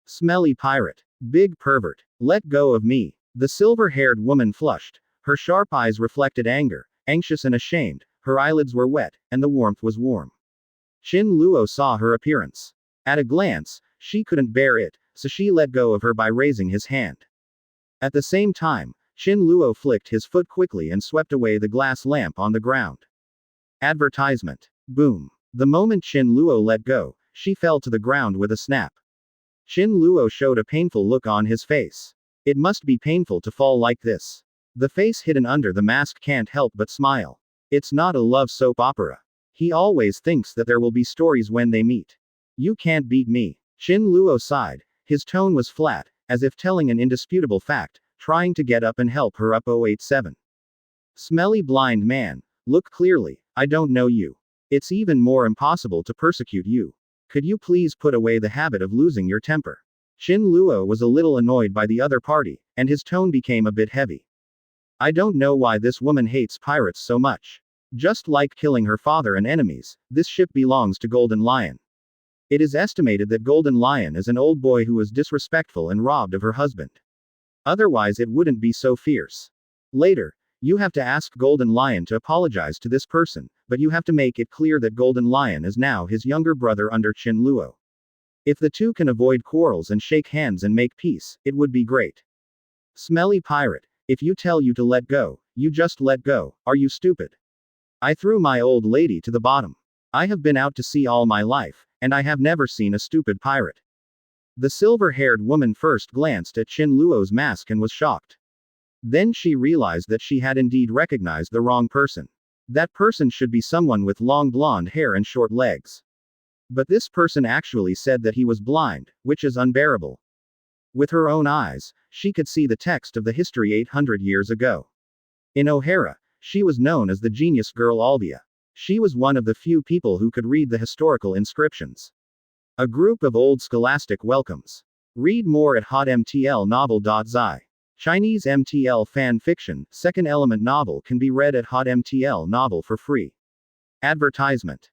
Smelly pirate. Big pervert. Let go of me. The silver-haired woman flushed. Her sharp eyes reflected anger, anxious and ashamed, her eyelids were wet, and the warmth was warm. Chin Luo saw her appearance. At a glance, she couldn't bear it, so she let go of her by raising his hand. At the same time, Chin Luo flicked his foot quickly and swept away the glass lamp on the ground. Advertisement. Boom. The moment Chin Luo let go, she fell to the ground with a snap. Chin Luo showed a painful look on his face. It must be painful to fall like this. The face hidden under the mask can't help but smile. It's not a love soap opera. He always thinks that there will be stories when they meet. You can't beat me. Chin Luo sighed. His tone was flat, as if telling an indisputable fact, trying to get up and help her up. 087. Smelly blind man. Look clearly, I don't know you. It's even more impossible to persecute you. Could you please put away the habit of losing your temper? Chin Luo was a little annoyed by the other party, and his tone became a bit heavy. I don't know why this woman hates pirates so much. Just like killing her father and enemies, this ship belongs to Golden Lion. It is estimated that Golden Lion is an old boy who was disrespectful and robbed of her husband. Otherwise it wouldn't be so fierce. Later, you have to ask Golden Lion to apologize to this person, but you have to make it clear that Golden Lion is now his younger brother under Chin Luo. If the two can avoid quarrels and shake hands and make peace, it would be great. Smelly pirate, If you tell you to let go, you just let go. Are you stupid? I threw my old lady to the bottom. I have been out to sea all my life, and I have never seen a stupid pirate. The silver-haired woman first glanced at Chin Luo's mask and was shocked. Then she realized that she had indeed recognized the wrong person. That person should be someone with long blonde hair and short legs. But this person actually said that he was blind, which is unbearable. With her own eyes, she could see the text of the history 800 years ago. In O'Hara, she was known as the genius girl Albia. She was one of the few people who could read the historical inscriptions. A group of old scholastic welcomes. Read more at hotmtlnovel.zi. Chinese MTL fan fiction, second element novel can be read at hotmtlnovel for free. Advertisement.